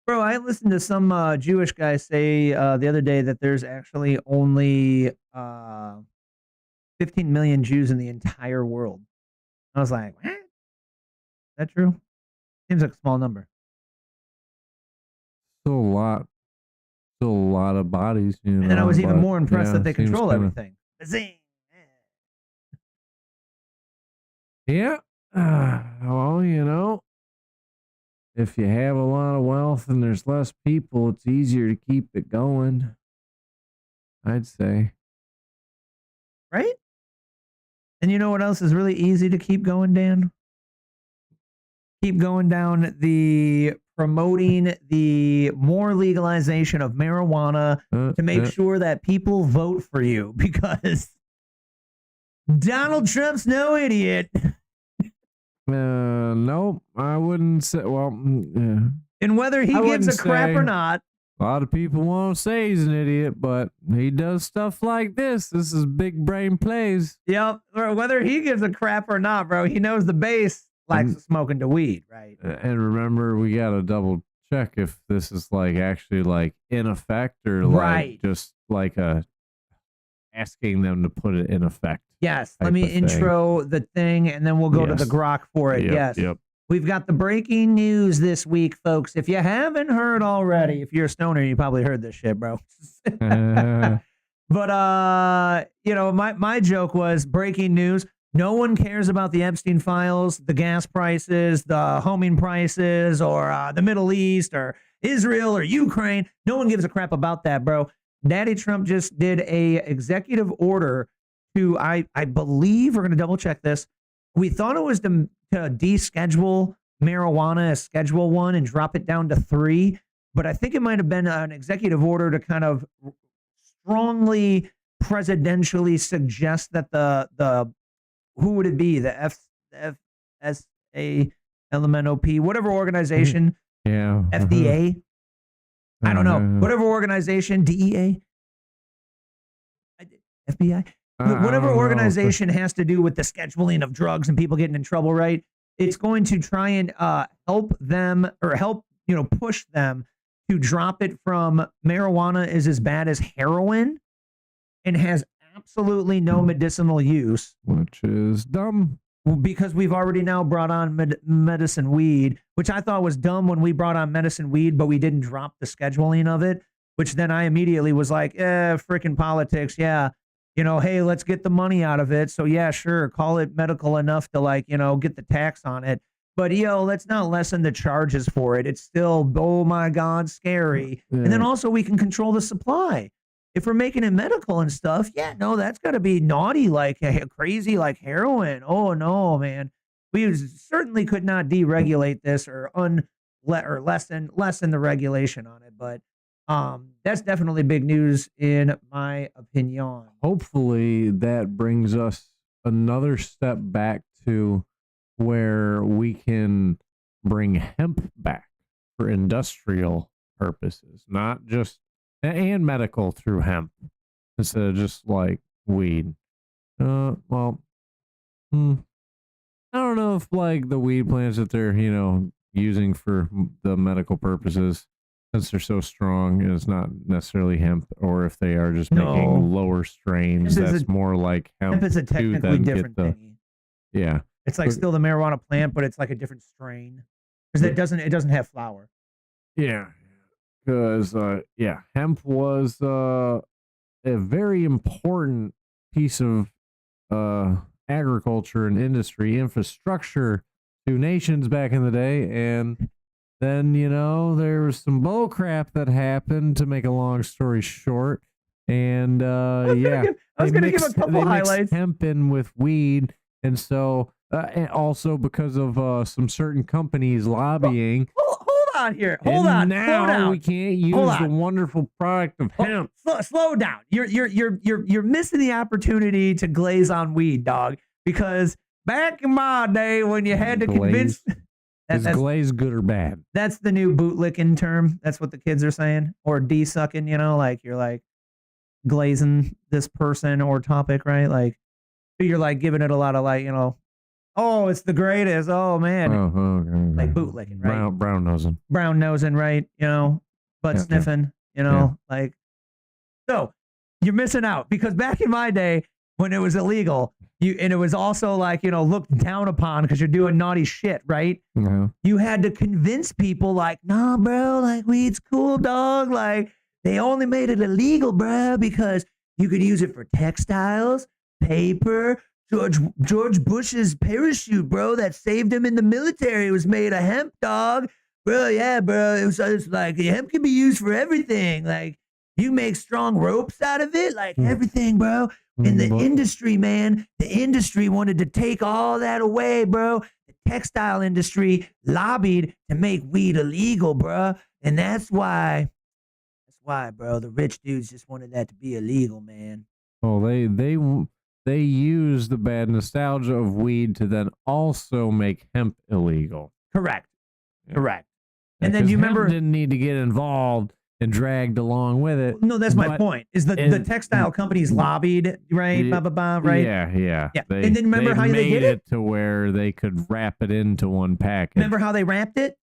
Bro, I listened to some Jewish guy say the other day that there's actually only 15 million Jews in the entire world. I was like, what? Is that true? Seems like a small number. Still a lot of bodies. And then I was even but, more impressed yeah, that they seems control kinda- everything. Bazing. Yeah. Well, if you have a lot of wealth and there's less people, it's easier to keep it going. I'd say. Right? And you know what else is really easy to keep going, Dan? Keep going down the promoting the more legalization of marijuana to make sure that people vote for you because Donald Trump's no idiot. Nope, I wouldn't say. Well, yeah. And whether he I gives a wouldn't crap say- or not, A lot of people won't say he's an idiot, but he does stuff like this. This is big brain plays. yep, or whether he gives a crap or not, bro, he knows the base likes smoking the weed, right? And remember, we got to double check if this is like actually like in effect or Right. like just like asking them to put it in effect. Yes, type let me of thing. intro the thing and then we'll go to the Yes. grok for it. Yep, yes. Yep. We've got the breaking news this week, folks. If you haven't heard already, if you're a stoner, you probably heard this shit, bro. But my joke was breaking news. No one cares about the Epstein files, the gas prices, the homing prices, or the Middle East, or Israel, or Ukraine. No one gives a crap about that, bro. Daddy Trump just did a executive order to, I believe, we're going to double check this. We thought it was to deschedule marijuana as Schedule 1 and drop it down to 3, but I think it might have been an executive order to kind of strongly presidentially suggest that the who would it be, the FSA whatever organization, Yeah. FDA, I don't know, whatever organization, DEA, FBI, whatever don't know. organization has to do with the scheduling of drugs and people getting in trouble, right? It's going to try and help them or help, push them to drop it from marijuana is as bad as heroin and has absolutely no medicinal use. Which is dumb. Because we've already now brought on medicine weed, which I thought was dumb when we brought on medicine weed, but we didn't drop the scheduling of it, which then I immediately was like, freaking politics. Yeah. Hey, let's get the money out of it. So yeah, sure. Call it medical enough to get the tax on it. But let's not lessen the charges for it. It's still, oh my God, scary. Yeah. And then also we can control the supply. If we're making it medical and stuff, yeah, no, that's got to be naughty, like crazy, like heroin. Oh no, man. We certainly could not deregulate this or lessen the regulation on it. But that's definitely big news in my opinion. Hopefully that brings us another step back to where we can bring hemp back for industrial purposes, not just and medical through hemp instead of just like weed. Well, I don't know if like the weed plants that they're using for the medical purposes, since they're so strong, it's not necessarily hemp, or if they are just making lower strains, that's more like hemp. Hemp is a technically different thing. Yeah, it's like still the marijuana plant, but it's like a different strain because it doesn't have flower. Yeah, because hemp was a very important piece of agriculture and industry infrastructure to nations back in the day, and then there was some bull crap that happened, to make a long story short, and I was gonna give a couple highlights. Hemp in with weed, and so and also because of some certain companies lobbying. Hold on here. Hold on. Now slow down. we can't use the wonderful product of hemp. Slow down. You're missing the opportunity to glaze on weed, dog. Because back in my day, when you had to convince, is glaze good or bad? That's the new bootlicking term. That's what the kids are saying, or de-sucking. Like you're like glazing this person or topic, right? Like you're like giving it a lot of like oh, it's the greatest. Oh man, okay. Like bootlicking, right? Brown nosing, right? Butt sniffing, like. So you're missing out because back in my day when it was illegal, and it was also like looked down upon because you're doing naughty shit, right? Mm-hmm. You had to convince people like, nah, bro, like weed's cool, dog. Like they only made it illegal, bro, because you could use it for textiles, paper. George Bush's parachute, bro, that saved him in the military was made of hemp, dog. Bro, yeah, bro. It's like hemp can be used for everything. Like you make strong ropes out of it, like everything, bro. In the industry, man, the industry wanted to take all that away, bro. The textile industry lobbied to make weed illegal, bro. And that's why, bro, the rich dudes just wanted that to be illegal, man. Oh, they use the bad nostalgia of weed to then also make hemp illegal. Correct. Yeah. Correct. And then you remember didn't need to get involved and dragged along with it. No, that's my point. Is the textile companies lobbied, right? Right? Yeah. And then remember how they did it to where they could wrap it into one package. Remember how they wrapped it?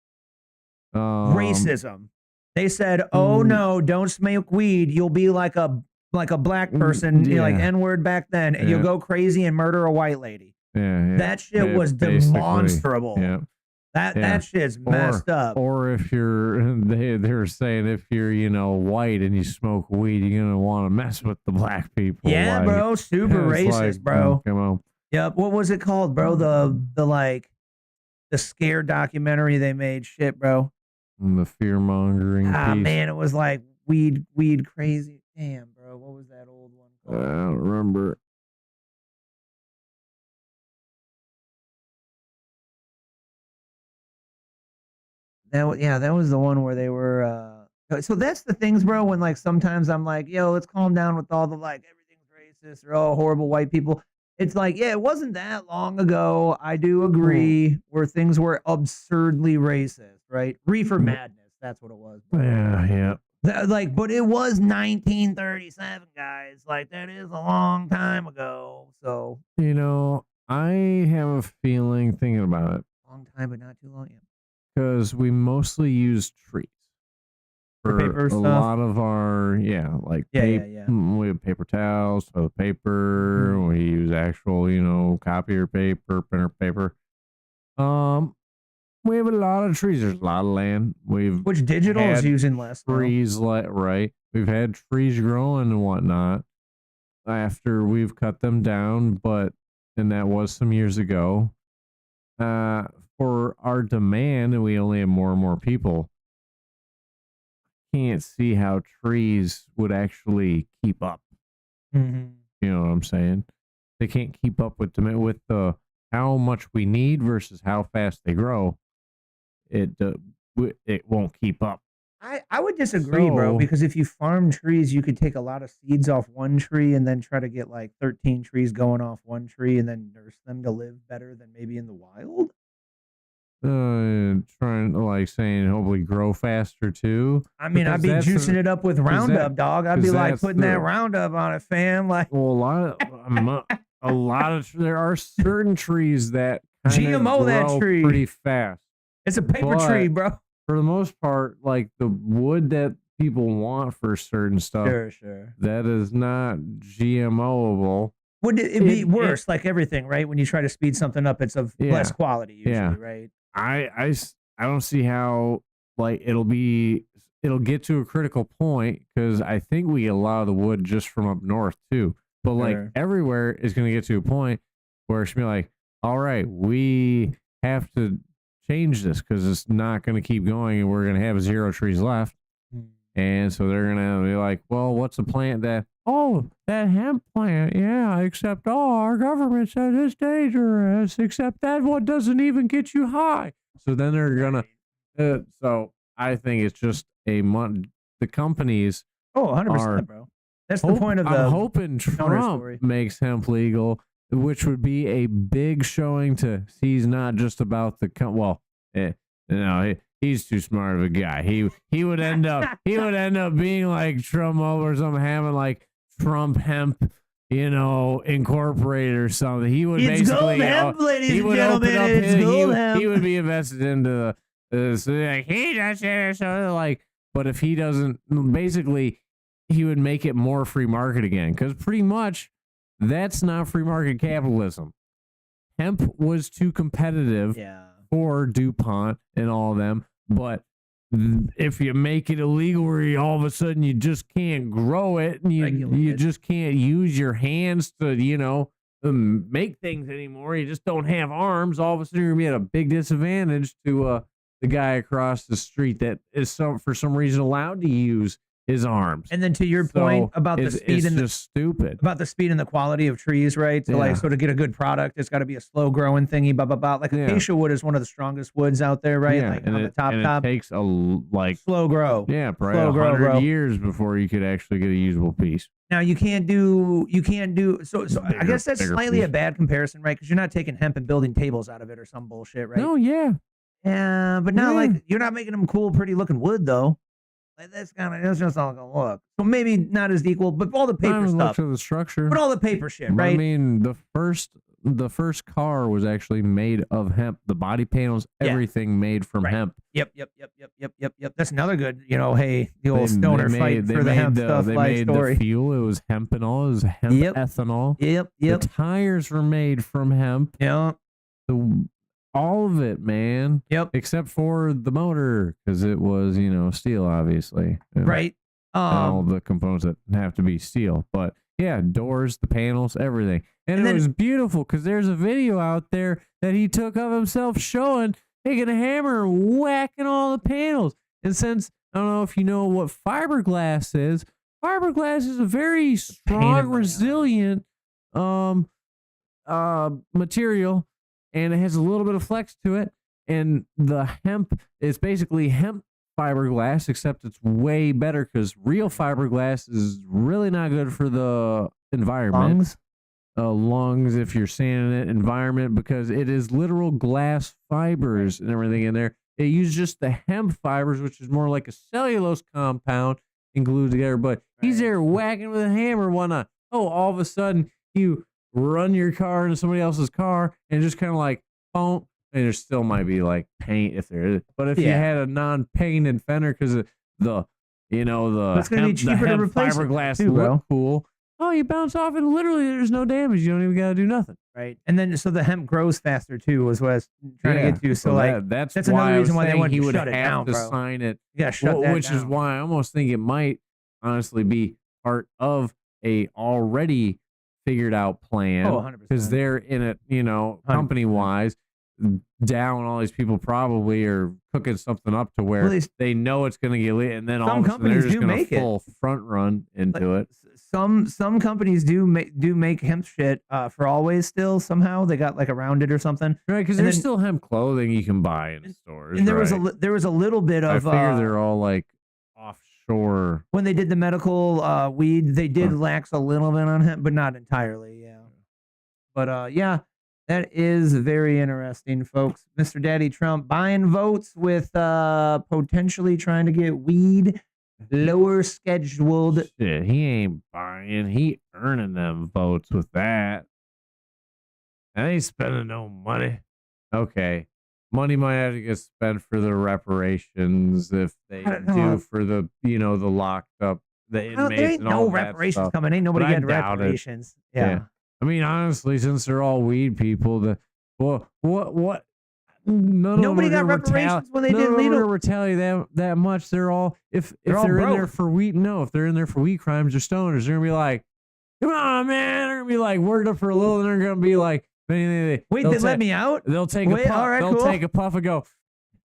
Racism. They said, "Oh no, don't smoke weed. You'll be like a black person, like N-word back then, and you'll go crazy and murder a white lady." Yeah. That shit was demonstrable. Yeah. That shit's messed up. Or if they were saying if you're white and you smoke weed, you're gonna want to mess with the black people. Yeah, like, bro, super racist, bro. Come on. Yep. What was it called, bro? The scare documentary they made. Shit, bro. And the fear mongering. Man, it was like weed crazy. Damn, bro. What was that old one called? I don't remember. That was the one where they were. So that's the things, bro. When like sometimes I'm like, yo, let's calm down with all the like everything's racist or all horrible white people. It's like, yeah, it wasn't that long ago. I do agree where things were absurdly racist, right? Reefer madness. That's what it was. Yeah. But it was 1937, guys. Like that is a long time ago. So I have a feeling thinking about it. Long time, but not too long. Yeah. Because we mostly use trees for paper stuff. A lot of our we have paper towels, toilet paper. We use actual copier paper, printer paper. We have a lot of trees. There's a lot of land. Which digital is using less trees, right? We've had trees growing and whatnot after we've cut them down, and that was some years ago. For our demand, and we only have more and more people, can't see how trees would actually keep up. Mm-hmm. You know what I'm saying? They can't keep up with the how much we need versus how fast they grow. It won't keep up. I would disagree, bro, because if you farm trees, you could take a lot of seeds off one tree and then try to get like 13 trees going off one tree and then nurse them to live better than maybe in the wild. trying to like saying hopefully grow faster too. I mean, I'd be juicing it up with Roundup, dog. I'd be like putting that Roundup on it, fam. Like, well, a lot of there are certain trees that GMO that tree pretty fast. It's a paper tree, bro. For the most part, like the wood that people want for certain stuff, sure, that is not GMOable. Would it be worse? Like everything, right? When you try to speed something up, it's of less quality usually, right? I don't see how like it'll get to a critical point because I think we get a lot of the wood just from up north too. But like everywhere is going to get to a point where it's going to be like, all right, we have to change this because it's not going to keep going and we're going to have 0 trees left. And so they're going to be like, well, what's the plant that hemp plant, yeah, except our government says it's dangerous, except that one doesn't even get you high. So then they're gonna so I think it's just the companies 100%, bro. That's the point of the I'm hoping Trump makes hemp legal, which would be a big showing to he's not just about he's too smart of a guy. He would end up being like Trump or something, having like Trump Hemp, Incorporated or something. He would basically hemp, ladies and gentlemen. He would be invested into he does it, so like. But if he doesn't, basically, he would make it more free market again, because pretty much that's not free market capitalism. Hemp was too competitive for DuPont and all of them. But if you make it illegal where all of a sudden you just can't grow it and you just can't use your hands to, make things anymore, you just don't have arms, all of a sudden you're going to be at a big disadvantage to the guy across the street that is for some reason allowed to use his arms. And then to your point about the speed and stupid about the speed and the quality of trees, right? So like, so to get a good product, it's got to be a slow growing thingy, blah blah blah. Like acacia wood is one of the strongest woods out there, right? Yeah, like and on the top. It takes a slow grow. Yeah, probably 100 years before you could actually get a usable piece. Now you can't do so I guess that's slightly a bad comparison, right? Because you're not taking hemp and building tables out of it or some bullshit, right? No, yeah. Yeah, but now like you're not making them cool, pretty looking wood though. Like that's just all gonna look. So maybe not as equal, but all the paper stuff. To the structure. But all the paper shit, right? I mean, the first car was actually made of hemp. The body panels, everything made from hemp. Yep. That's another good, the old stoner fight for the hemp stuff. They made the fuel. It was hempanol. It was hemp ethanol. Yep. The tires were made from hemp. Yeah. All of it, man. Yep. Except for the motor, because it was, steel, obviously. Right. All the components that have to be steel. But yeah, doors, the panels, everything. And it was beautiful because there's a video out there that he took of himself taking a hammer and whacking all the panels. And since, I don't know if you know what fiberglass is a very strong, resilient material. And it has a little bit of flex to it. And the hemp is basically hemp fiberglass, except it's way better because real fiberglass is really not good for the environment. Lungs, if you're sanding it, environment, because it is literal glass fibers and everything in there. It uses just the hemp fibers, which is more like a cellulose compound and glued together. But he's there whacking with a hammer, whatnot. Oh, all of a sudden you run your car into somebody else's car and just kind of like, boom, and there still might be like paint if there is. But if you had a non-painted fender, because the it's going to be cheaper to replace fiberglass too, bro. look cool. Oh, you bounce off and literally there's no damage. You don't even got to do nothing. Right. And then so the hemp grows faster too, was what I was trying to get to. So like that's another reason why they want he to would shut it have down, to bro. sign it. Yeah, shut that which down. is why I almost think it might honestly be part of a already figured out plan. 100%. Because they're in it, company wise, down all these people probably are cooking something up to where they know it's going to get lit, and then all of a sudden they're just going to full front run into it. Some companies do make hemp shit for always still somehow. They got like around it or something. Right, because there's still hemp clothing you can buy in stores. And there was a little bit of I figure they're all like offshore. When they did the medical weed, they did lax a little bit on hemp, but not entirely, yeah. But yeah. That is very interesting, folks. Mr. Daddy Trump buying votes with potentially trying to get weed lower scheduled. Shit, he ain't buying. He earning them votes with that. I ain't spending no money. Okay. Money might have to get spent for the reparations if they do for the, the locked up, the inmates There ain't and all no that reparations stuff. coming. Ain't nobody But I getting doubt it. reparations. Yeah. I mean, honestly, since they're all weed people, what? Nobody got reparations when they did legal. Retaliate that much. They're all if They're all they're in there broke. for weed. No, if they're in there for weed crimes or stoners, they're gonna be like, come on, man. They're gonna be like worked up for a little, and they're gonna be like, Wait, they let me out? They'll take Wait, a puff. all right, They'll cool. take a puff and go.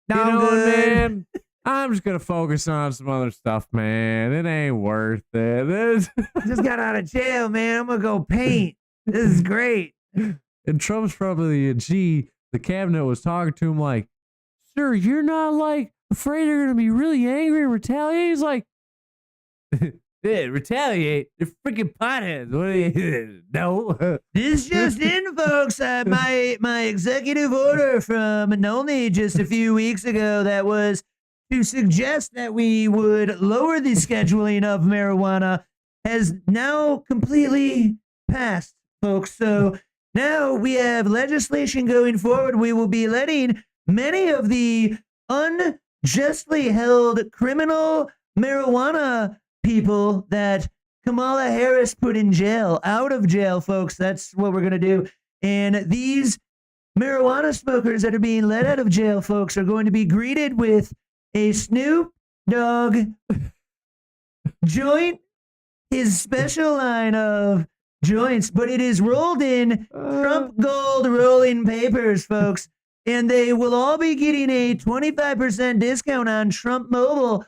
No, You know what, good. man? I'm just gonna focus on some other stuff, man. It ain't worth it. I just got out of jail, man. I'm gonna go paint. This is great. And Trump's probably a G. The cabinet was talking to him like, sir, you're not like afraid they're gonna be really angry and retaliate? He's like, yeah, retaliate? They're freaking potheads. What are you? No. This just in, folks. My executive order from only just a few weeks ago that was to suggest that we would lower the scheduling of marijuana has now completely passed, folks. So now we have legislation going forward. We will be letting many of the unjustly held criminal marijuana people that Kamala Harris put in jail, out of jail, folks. That's what we're going to do. And these marijuana smokers that are being let out of jail, folks, are going to be greeted with a Snoop Dogg joint, his special line of joints, but it is rolled in Trump Gold rolling papers, folks. And they will all be getting a 25% discount on Trump Mobile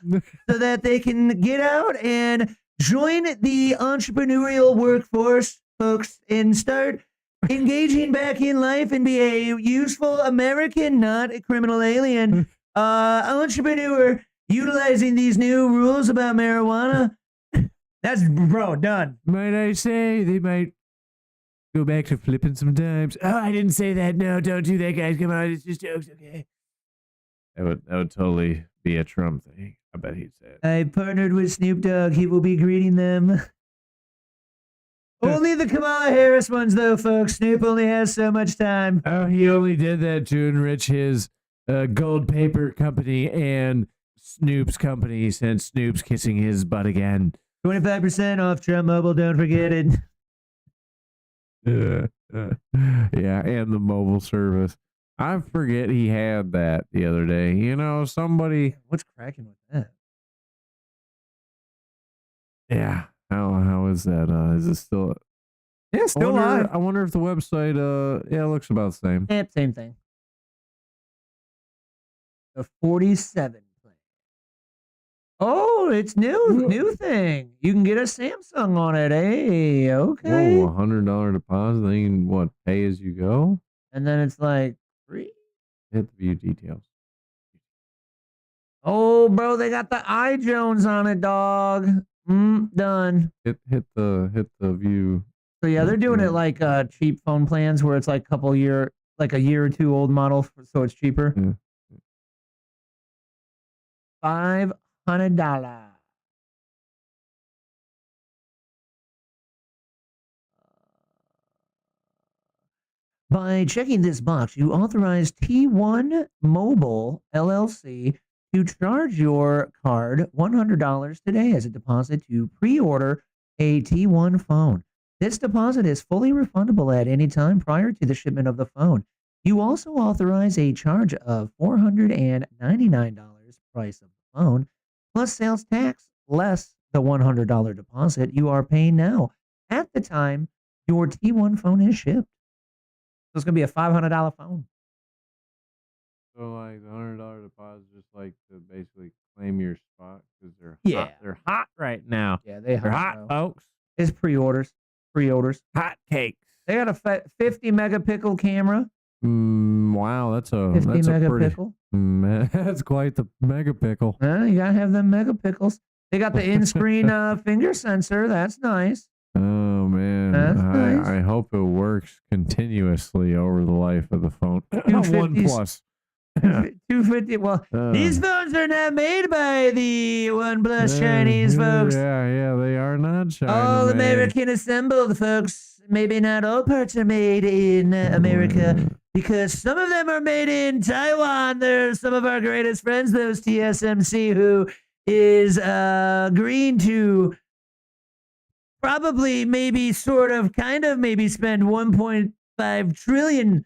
so that they can get out and join the entrepreneurial workforce, folks, and start engaging back in life and be a useful American, not a criminal alien, entrepreneur utilizing these new rules about marijuana. That's, bro, done. Might I say they might go back to flipping sometimes? Oh, I didn't say that. No, don't do that, guys. Come on, it's just jokes, okay? That would totally be a Trump thing. I bet he'd say it. I partnered with Snoop Dogg. He will be greeting them. Only the Kamala Harris ones, though, folks. Snoop only has so much time. Oh, he only did that to enrich his gold paper company and Snoop's company, since Snoop's kissing his butt again. 25% off Trump Mobile. Don't forget it. Yeah, and the mobile service. I forget he had that the other day. Somebody. What's cracking with that? Yeah. How is that? Is it still? Yeah, still live. I wonder if the website. Yeah, it looks about the same. Yep, same thing. The 47 plan. Oh, it's new thing. You can get a Samsung on it. Hey, okay. Whoa, $100 deposit. Then you can, what, pay as you go? And then it's like free. Hit the view details. Oh, bro, they got the iJones on it, dog. Done. Hit the view. So yeah, they're doing it like cheap phone plans where it's like a year or two old model, so it's cheaper. Yeah. $500. By checking this box, you authorize T1 Mobile LLC to charge your card $100 today as a deposit to pre-order a T1 phone. This deposit is fully refundable at any time prior to the shipment of the phone. You also authorize a charge of $499 price of the phone, plus sales tax, less the $100 deposit you are paying now at the time your T1 phone is shipped. So it's going to be a $500 phone. So like the $100 deposit, just like to basically claim your spot because they're hot right now. Yeah, They're hot, folks. It's pre-orders. Hot cakes. They got a 50 megapixel camera. Wow, that's a 50 megapixel. megapixel. That's quite the megapixel. You gotta have them megapixels. They got the in-screen finger sensor. That's nice. Oh man, That's nice. I hope it works continuously over the life of the phone. 250s. OnePlus. 250. Well, these phones are not made by the OnePlus Chinese folks. Yeah, they are not China. All made. American assembled, folks. Maybe not all parts are made in America, because some of them are made in Taiwan. They're some of our greatest friends, those TSMC, who is agreeing to probably, maybe, sort of, kind of, maybe spend $1.5 trillion,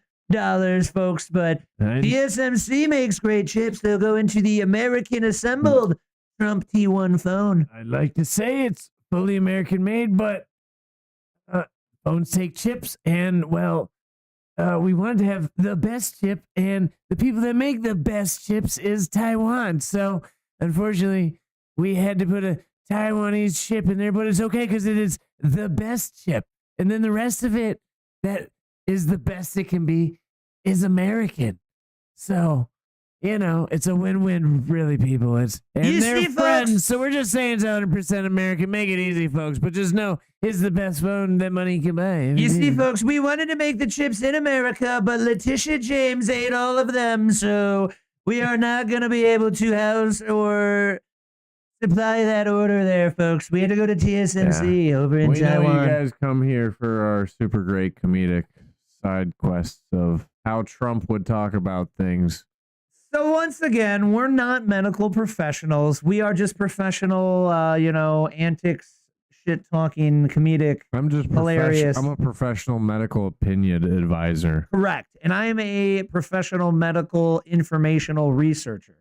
folks. But TSMC makes great chips. They'll go into the American assembled Trump T1 phone. I'd like to say it's fully American made, but phones take chips, and well, we wanted to have the best chip, and the people that make the best chips is Taiwan. So unfortunately, we had to put a Taiwanese chip in there, but it's okay because it is the best chip, and then the rest of it that is the best it can be is American. So, you know, it's a win-win, really, people. It's and You they're see, folks? friends, so we're just saying it's 100% American. Make it easy, folks. But just know it's the best phone that money can buy. You see, folks, we wanted to make the chips in America, but Letitia James ate all of them, so we are not going to be able to house or supply that order there, folks. We had to go to TSMC over in We know Taiwan. you guys come here for our super great comedic side quests of how Trump would talk about things. So once again, we're not medical professionals. We are just professional, antics, shit-talking, comedic. I'm just Hilarious. I'm a professional medical opinion advisor. Correct. And I am a professional medical informational researcher,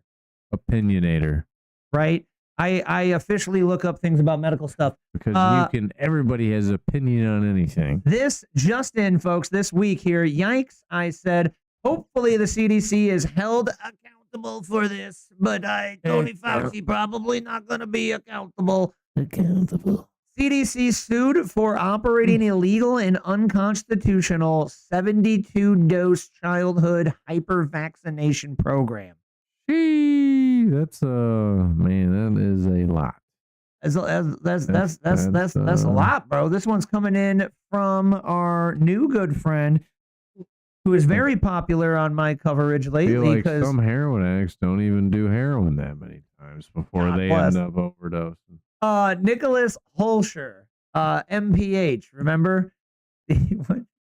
Opinionator. right? I officially look up things about medical stuff. Because everybody has opinion on anything. This just in, folks, this week here, yikes, I said, hopefully the CDC is held accountable for this, but Tony Fauci probably not going to be accountable. CDC sued for operating illegal and unconstitutional 72-dose childhood hyper-vaccination program. Gee, that's man, that is a lot. That's a lot, bro. This one's coming in from our new good friend, who is very popular on my coverage I feel lately. like some heroin addicts don't even do heroin that many times before they end up overdosing. Nicholas Holscher, MPH. Remember?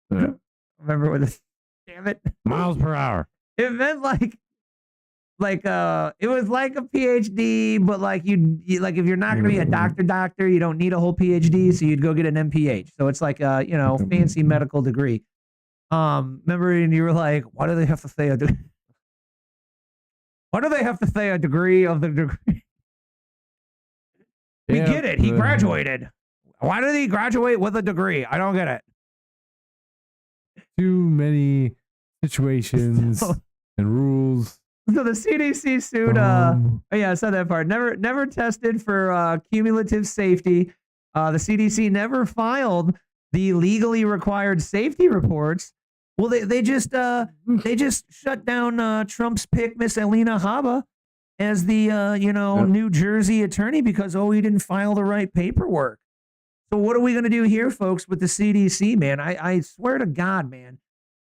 Remember what this? Damn it! Miles per hour. It meant like it was like a PhD, but like you like if you're not gonna be a doctor, you don't need a whole PhD, so you'd go get an MPH. So it's like a fancy medical degree. Remember, and you were like, why do they have to say a degree? Why do they have to say a degree of the degree? We get it. He graduated. Why did he graduate with a degree? I don't get it. Too many situations and rules. So the CDC sued. I said that part. Never tested for cumulative safety. The CDC never filed the legally required safety reports. Well, they just shut down Trump's pick, Miss Alina Habba, as the New Jersey attorney because he didn't file the right paperwork. So what are we gonna do here, folks, with the CDC, man? I swear to God, man,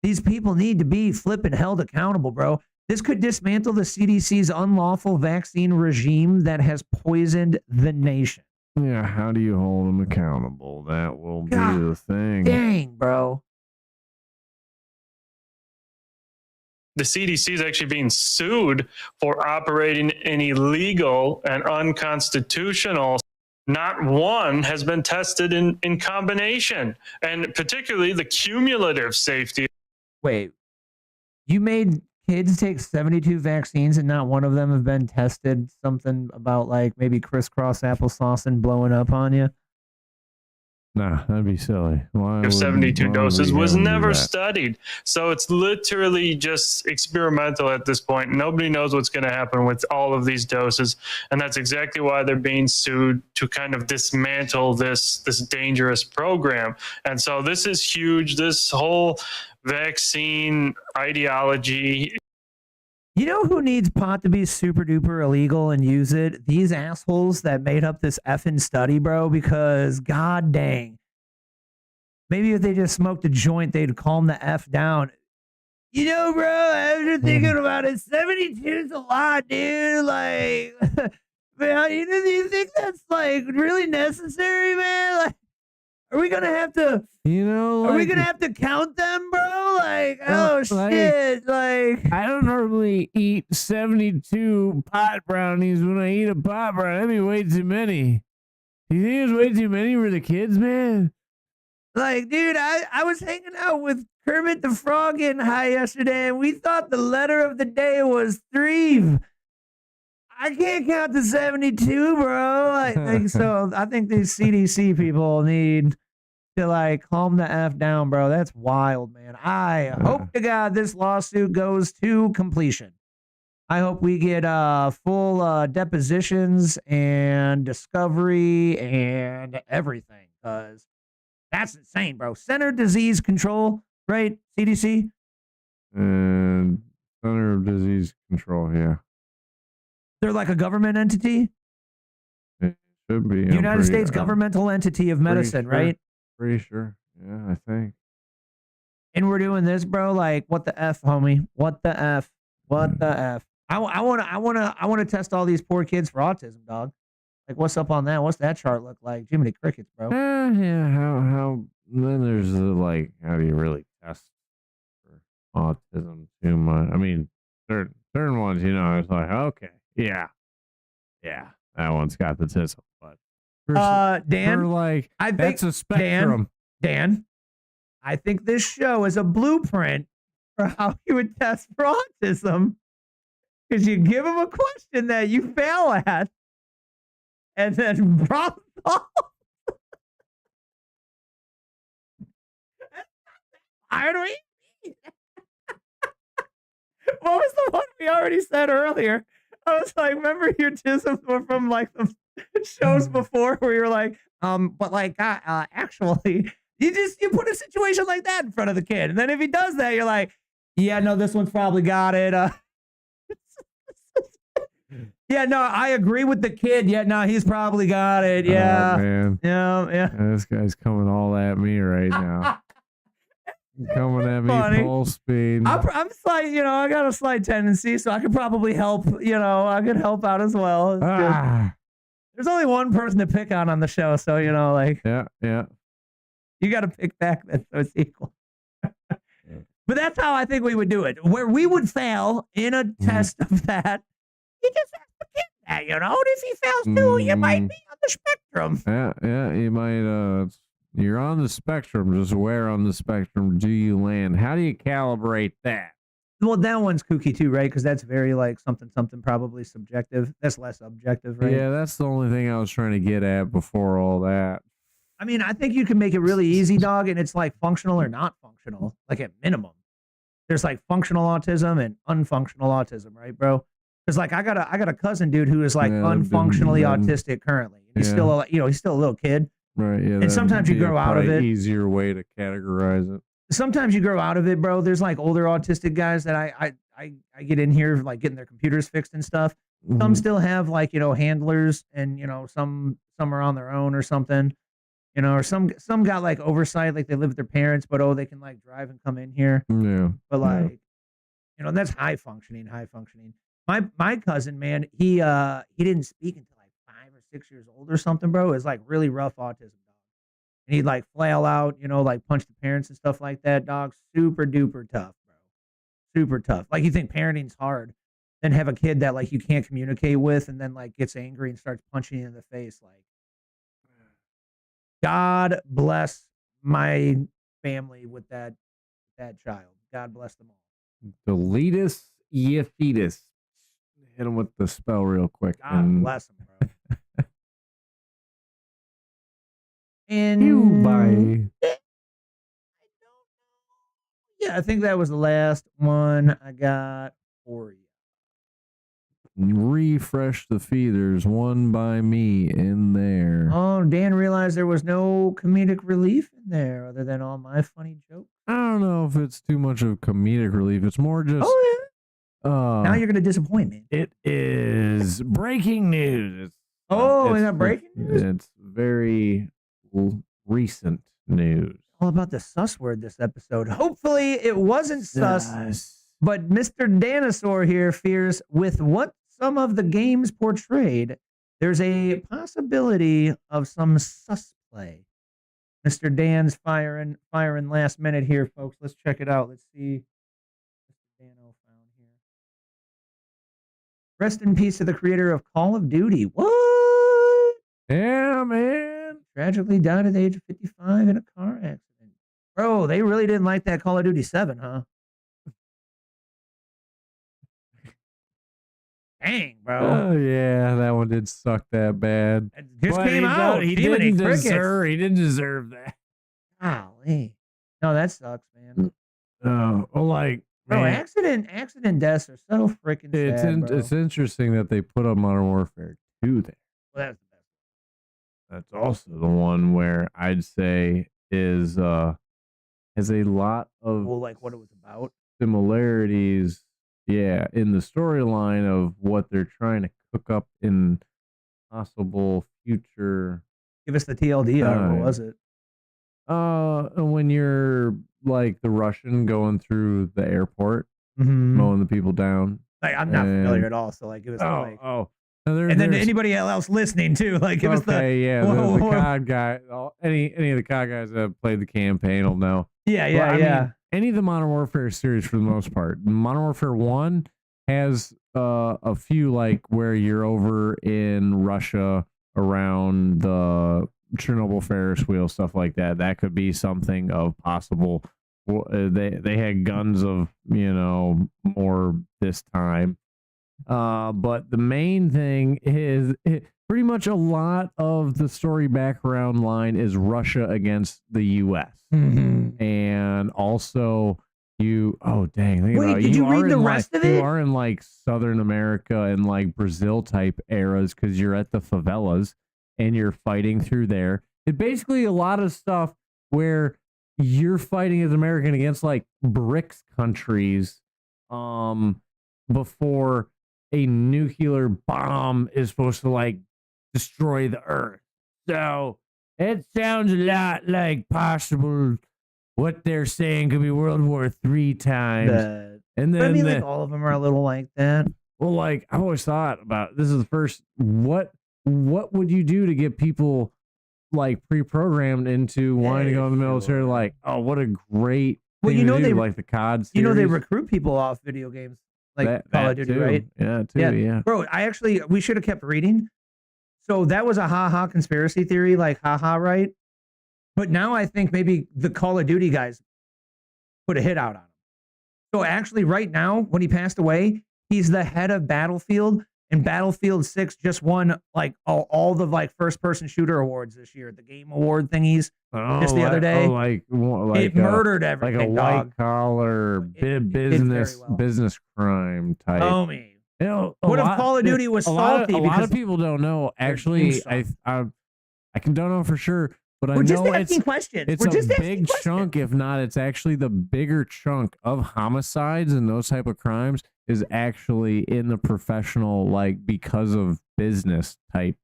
these people need to be flipping held accountable, bro. This could dismantle the CDC's unlawful vaccine regime that has poisoned the nation. Yeah, how do you hold them accountable? That will be the thing. Dang, bro. The CDC is actually being sued for operating an illegal and unconstitutional. Not one has been tested in combination, and particularly the cumulative safety. Wait, you made kids take 72 vaccines and not one of them have been tested? Something about like maybe crisscross applesauce and blowing up on you? Nah, that'd be silly. Why Of 72 would doses we was ever do never that? studied. So it's literally just experimental at this point. Nobody knows what's going to happen with all of these doses. And that's exactly why they're being sued, to kind of dismantle this dangerous program. And so this is huge. This whole vaccine ideology. You know who needs pot to be super duper illegal and use it? These assholes that made up this effing study, bro, because god dang. Maybe if they just smoked a joint, they'd calm the F down. You know, bro, after thinking about it, 72 is a lot, dude. Like, man, do you think that's like really necessary, man? Like, are we gonna have to? You know, Are we gonna have to count them, bro? Like, oh shit! Like, I don't normally eat 72 pot brownies when I eat a pot brownie. That'd be way too many. Do you think it's way too many for the kids, man? like, dude, I was hanging out with Kermit the Frog in high yesterday, and we thought the letter of the day was 3. I can't count to 72, bro. Like, so I think these CDC people need to like calm the F down, bro. That's wild, man. I hope to God this lawsuit goes to completion. I hope we get full depositions and discovery and everything, because that's insane, bro. Center Disease Control, right? CDC? And Center of Disease Control, yeah. They're like a government entity? It should be. United States governmental entity of medicine, sure. right? Pretty sure. Yeah, I think. And we're doing this, bro. Like, what the F, homie? What the F? What the F? I want to test all these poor kids for autism, dog. Like, what's up on that? What's that chart look like? Jiminy crickets, bro. Yeah. How? Then there's the like, how do you really test for autism too much? I mean, certain ones, you know, it's like, okay, yeah, that one's got the tism, but Dan, like, I think that's a spectrum. Dan, I think this show is a blueprint for how you would test for autism. Because you give them a question that you fail at, and then problem solve. How do we? What was the one we already said earlier? I was like, remember your tisms were from like the shows before where you were like, but like, actually, you put a situation like that in front of the kid, and then if he does that, you're like, yeah, no, this one's probably got it. Yeah, no, I agree with the kid. Yeah, no, he's probably got it. Yeah, man. Yeah. This guy's coming all at me right now. Coming at me Funny. full speed. I'm slight, I got a slight tendency, so I could probably help. I could help out as well. It's just, there's only one person to pick on the show, so like, yeah. You got to pick back that so it's equal. But that's how I think we would do it. Where we would fail in a test of that, you just ask the kid that, and if he fails too, you might be on the spectrum. Yeah, you might. You're on the spectrum. Just where on the spectrum do you land? How do you calibrate that? Well, that one's kooky too, right? Because that's very like something probably subjective. That's less objective, right? Yeah, that's the only thing I was trying to get at before all that. I mean, I think you can make it really easy, dog, and it's like functional or not functional, like at minimum. There's like functional autism and unfunctional autism, right, bro? Because like I got a cousin, dude, who is like unfunctionally autistic currently. And he's still he's still a little kid. Right, yeah. And sometimes you grow out of it. Easier way to categorize it. Sometimes you grow out of it, bro. There's like older autistic guys that I get in here like getting their computers fixed and stuff. Some still have like, handlers, and some are on their own or something. Or some got like oversight, like they live with their parents, but they can like drive and come in here. Yeah. But like, that's high functioning. My cousin, man, he didn't speak until like 5 or 6 years old or something, bro. It was like really rough autism, dog. And he'd like flail out, like punch the parents and stuff like that, dog. Super duper tough, bro. Super tough. Like, you think parenting's hard, then have a kid that like you can't communicate with, and then like gets angry and starts punching you in the face. Like, God bless my family with that child. God bless them all. Deletus ye fetus. Hit him with the spell real quick. God bless him, bro. And bye. Yeah, I think that was the last one I got for you. Refresh the feed. There's one by me in there. Oh, Dan realized there was no comedic relief in there other than all my funny jokes. I don't know if it's too much of comedic relief. It's more just. Oh, yeah. Now you're going to disappoint me. It is breaking news. Is that breaking news? It's very recent news. all about the sus word this episode. Hopefully it wasn't sus, but Mr. Dinosaur here fears with what some of the games portrayed, there's a possibility of some sus play. Mr. Dan's firing last minute here, folks. Let's check it out. Let's see. Dano found here. Rest in peace to the creator of Call of Duty. What? Yeah, man. Tragically died at the age of 55 in a car accident. Bro, they really didn't like that Call of Duty 7, huh? Dang, bro. Oh yeah, that one did suck that bad. It just came out. He didn't deserve that. Golly. No, that sucks, man. Oh, like, Bro, man, accident deaths are so freaking sad, bro. It's interesting that they put up Modern Warfare 2 there. Well, that's the best. That's also the one where I'd say is has a lot of Well, like what it was about. similarities, yeah, in the storyline of what they're trying to cook up in possible future. Give us the TLD. What was it? When you're like the Russian going through the airport, Mm-hmm. mowing the people down. Like, I'm not familiar at all. So like, it was like, No, and then anybody else listening too, like, give us the the COD guy. Any of the COD guys that have played the campaign will know. yeah. I mean, any of the Modern Warfare series for the most part. Modern Warfare 1 has a few like where you're over in Russia around the Chernobyl Ferris wheel, stuff like that. That could be something of possible. They had guns of, more this time. But the main thing is pretty much a lot of the story background line is Russia against the U.S. Mm-hmm. And also think about it. Did you read the rest of it? You are in like Southern America and like Brazil type eras because you're at the favelas and you're fighting through there. It's basically a lot of stuff where you're fighting as American against like BRICS countries before a nuclear bomb is supposed to like destroy the earth. So it sounds a lot like possible what they're saying could be World War III times. And then I mean, like all of them are a little like that. well, like I've always thought about this is the first what would you do to get people like pre-programmed into wanting to go in the military? Like, oh, what a great thing to do, they like the COD series. they recruit people off video games like Call of Duty, too. right? Yeah. Bro, we should have kept reading. So that was a haha conspiracy theory, like haha, right? But now I think maybe the Call of Duty guys put a hit out on him. So actually right now, when he passed away, he's the head of Battlefield, and Battlefield 6 just won like all the like first person shooter awards this year, the game award thingies. Just the other day. It murdered everything. Like a white collar business crime type. Homie. What if Call of Duty was salty? A lot of people don't know. Actually, I don't know for sure, but I know just asking questions. It's a big chunk. If not, it's actually the bigger chunk of homicides and those type of crimes is actually in the professional, like because of business type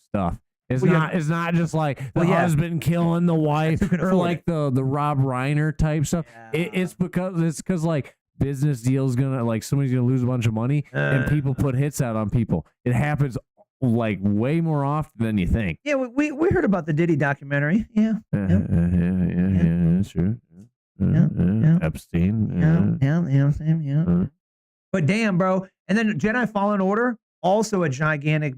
stuff. It's not just like the husband killing the wife or like the Rob Reiner type stuff. Yeah. It's because like business deal's gonna like somebody's gonna lose a bunch of money and people put hits out on people. It happens like way more often than you think. Yeah, we heard about the Diddy documentary. Yeah. That's true. Epstein. Yeah. But damn, bro. And then Jedi Fallen Order, also a gigantic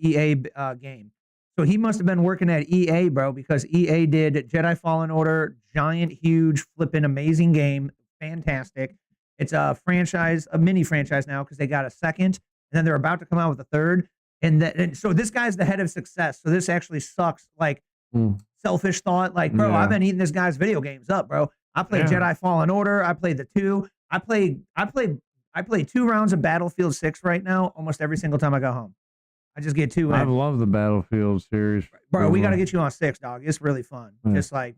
EA game. So he must have been working at EA, bro, because EA did Jedi Fallen Order, giant, huge, flipping, amazing game. Fantastic. It's a franchise, a mini franchise now, because they got a second, and then they're about to come out with a third. And so this guy's the head of success. So this actually sucks. Like selfish thought. Like, bro, I've been eating this guy's video games up, bro. I played Jedi Fallen Order. I played the 2. I play 2 rounds of Battlefield 6 right now, almost every single time I go home. I just get 2 in. I love the Battlefield series. Bro, we got to get you on 6, dog. It's really fun. Just like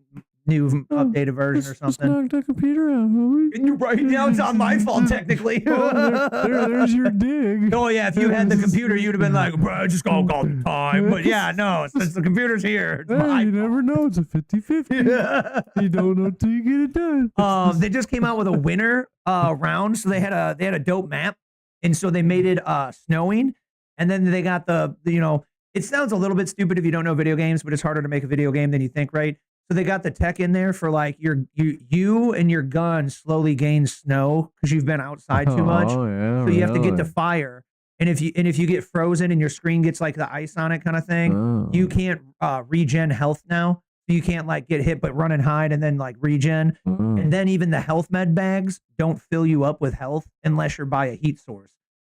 new updated version or Just something. knock the computer out, homie. And you're right now, it's not my fault technically. There's your dig. Oh yeah, if you had the computer, you'd have been like, bro, just go all the time. But yeah, no, since the computer's here, it's Hey, my you never know. It's a 50-50. You don't know till you get it done. They just came out with a winter round, so they had a dope map, and so they made it snowing, and then they got it sounds a little bit stupid if you don't know video games, but it's harder to make a video game than you think, right? So they got the tech in there for like you and your gun slowly gain snow because you've been outside too much. Oh, yeah, So you have to get to really? fire, and if you get frozen and your screen gets like the ice on it kind of thing, you can't regen health now. You can't like get hit but run and hide and then like regen. And then even the health med bags don't fill you up with health unless you're by a heat source.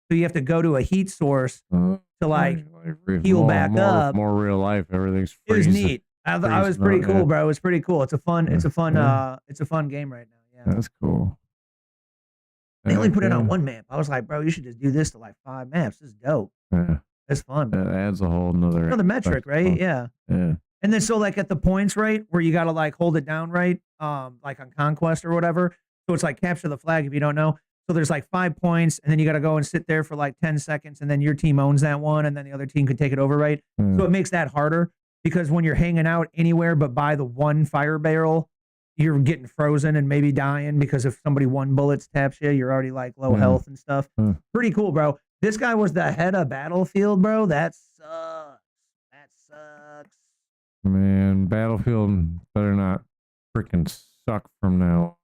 So you have to go to a heat source to like heal back up. More real life. Everything's It was freezing. neat. I was pretty not cool, bad. bro. It was pretty cool. It's a fun Yeah. game right now. Yeah. That's cool. They only put it on Yeah. one map. I was like, bro, you should just do this to like 5 maps. This is dope. Yeah. It's fun. That adds a whole nother Another metric, right? Yeah. Yeah. And then so like at the points, right, where you gotta like hold it down, right? Like on Conquest or whatever. So it's like capture the flag if you don't know. So there's like 5 points, and then you gotta go and sit there for like 10 seconds, and then your team owns that one, and then the other team could take it over, right? Yeah. So it makes that harder because when you're hanging out anywhere but by the one fire barrel, you're getting frozen and maybe dying because if somebody one bullets taps you, you're already like low health and stuff. Pretty cool, bro. This guy was the head of Battlefield, bro. That sucks. That sucks. Man, Battlefield better not freaking suck from now.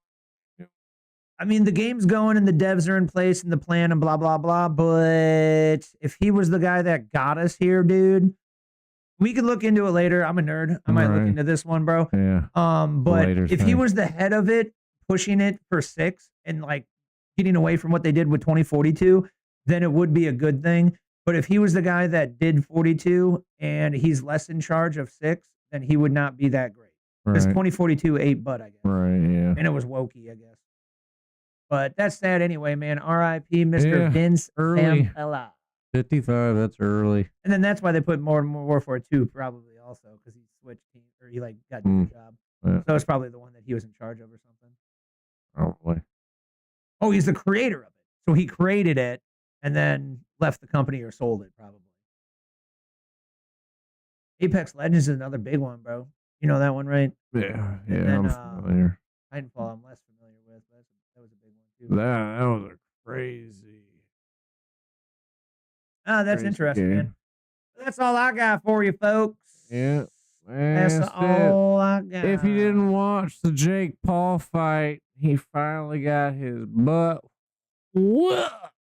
I mean, the game's going and the devs are in place and the plan and blah, blah, blah. But if he was the guy that got us here, dude, we could look into it later. I'm a nerd. I might look Right. into this one, bro. Yeah. But Later if he thing. was the head of it, pushing it for 6 and like getting away from what they did with 2042, then it would be a good thing. But if he was the guy that did 42 and he's less in charge of 6, then he would not be that great. Because Right. 2042 ate butt, I guess. Right. Yeah. And it was wokey, I guess. But that's sad anyway, man. R.I.P. Mr. Yeah, Vince early. Zampella. 55. That's early. And then that's why they put Modern Warfare 2 probably also because he switched teams or he like got the job. Yeah. So it's probably the one that he was in charge of or something. Probably. Oh, he's the creator of it. So he created it and then left the company or sold it probably. Apex Legends is another big one, bro. You know that one, right? Yeah. Yeah. And then, I'm familiar. Titanfall, I'm less familiar with. But that was a big one too. That was a crazy. Oh, that's crazy interesting, game. man. That's all I got for you, folks. Yeah. That's That's it. all I got. If you didn't watch the Jake Paul fight, he finally got his butt.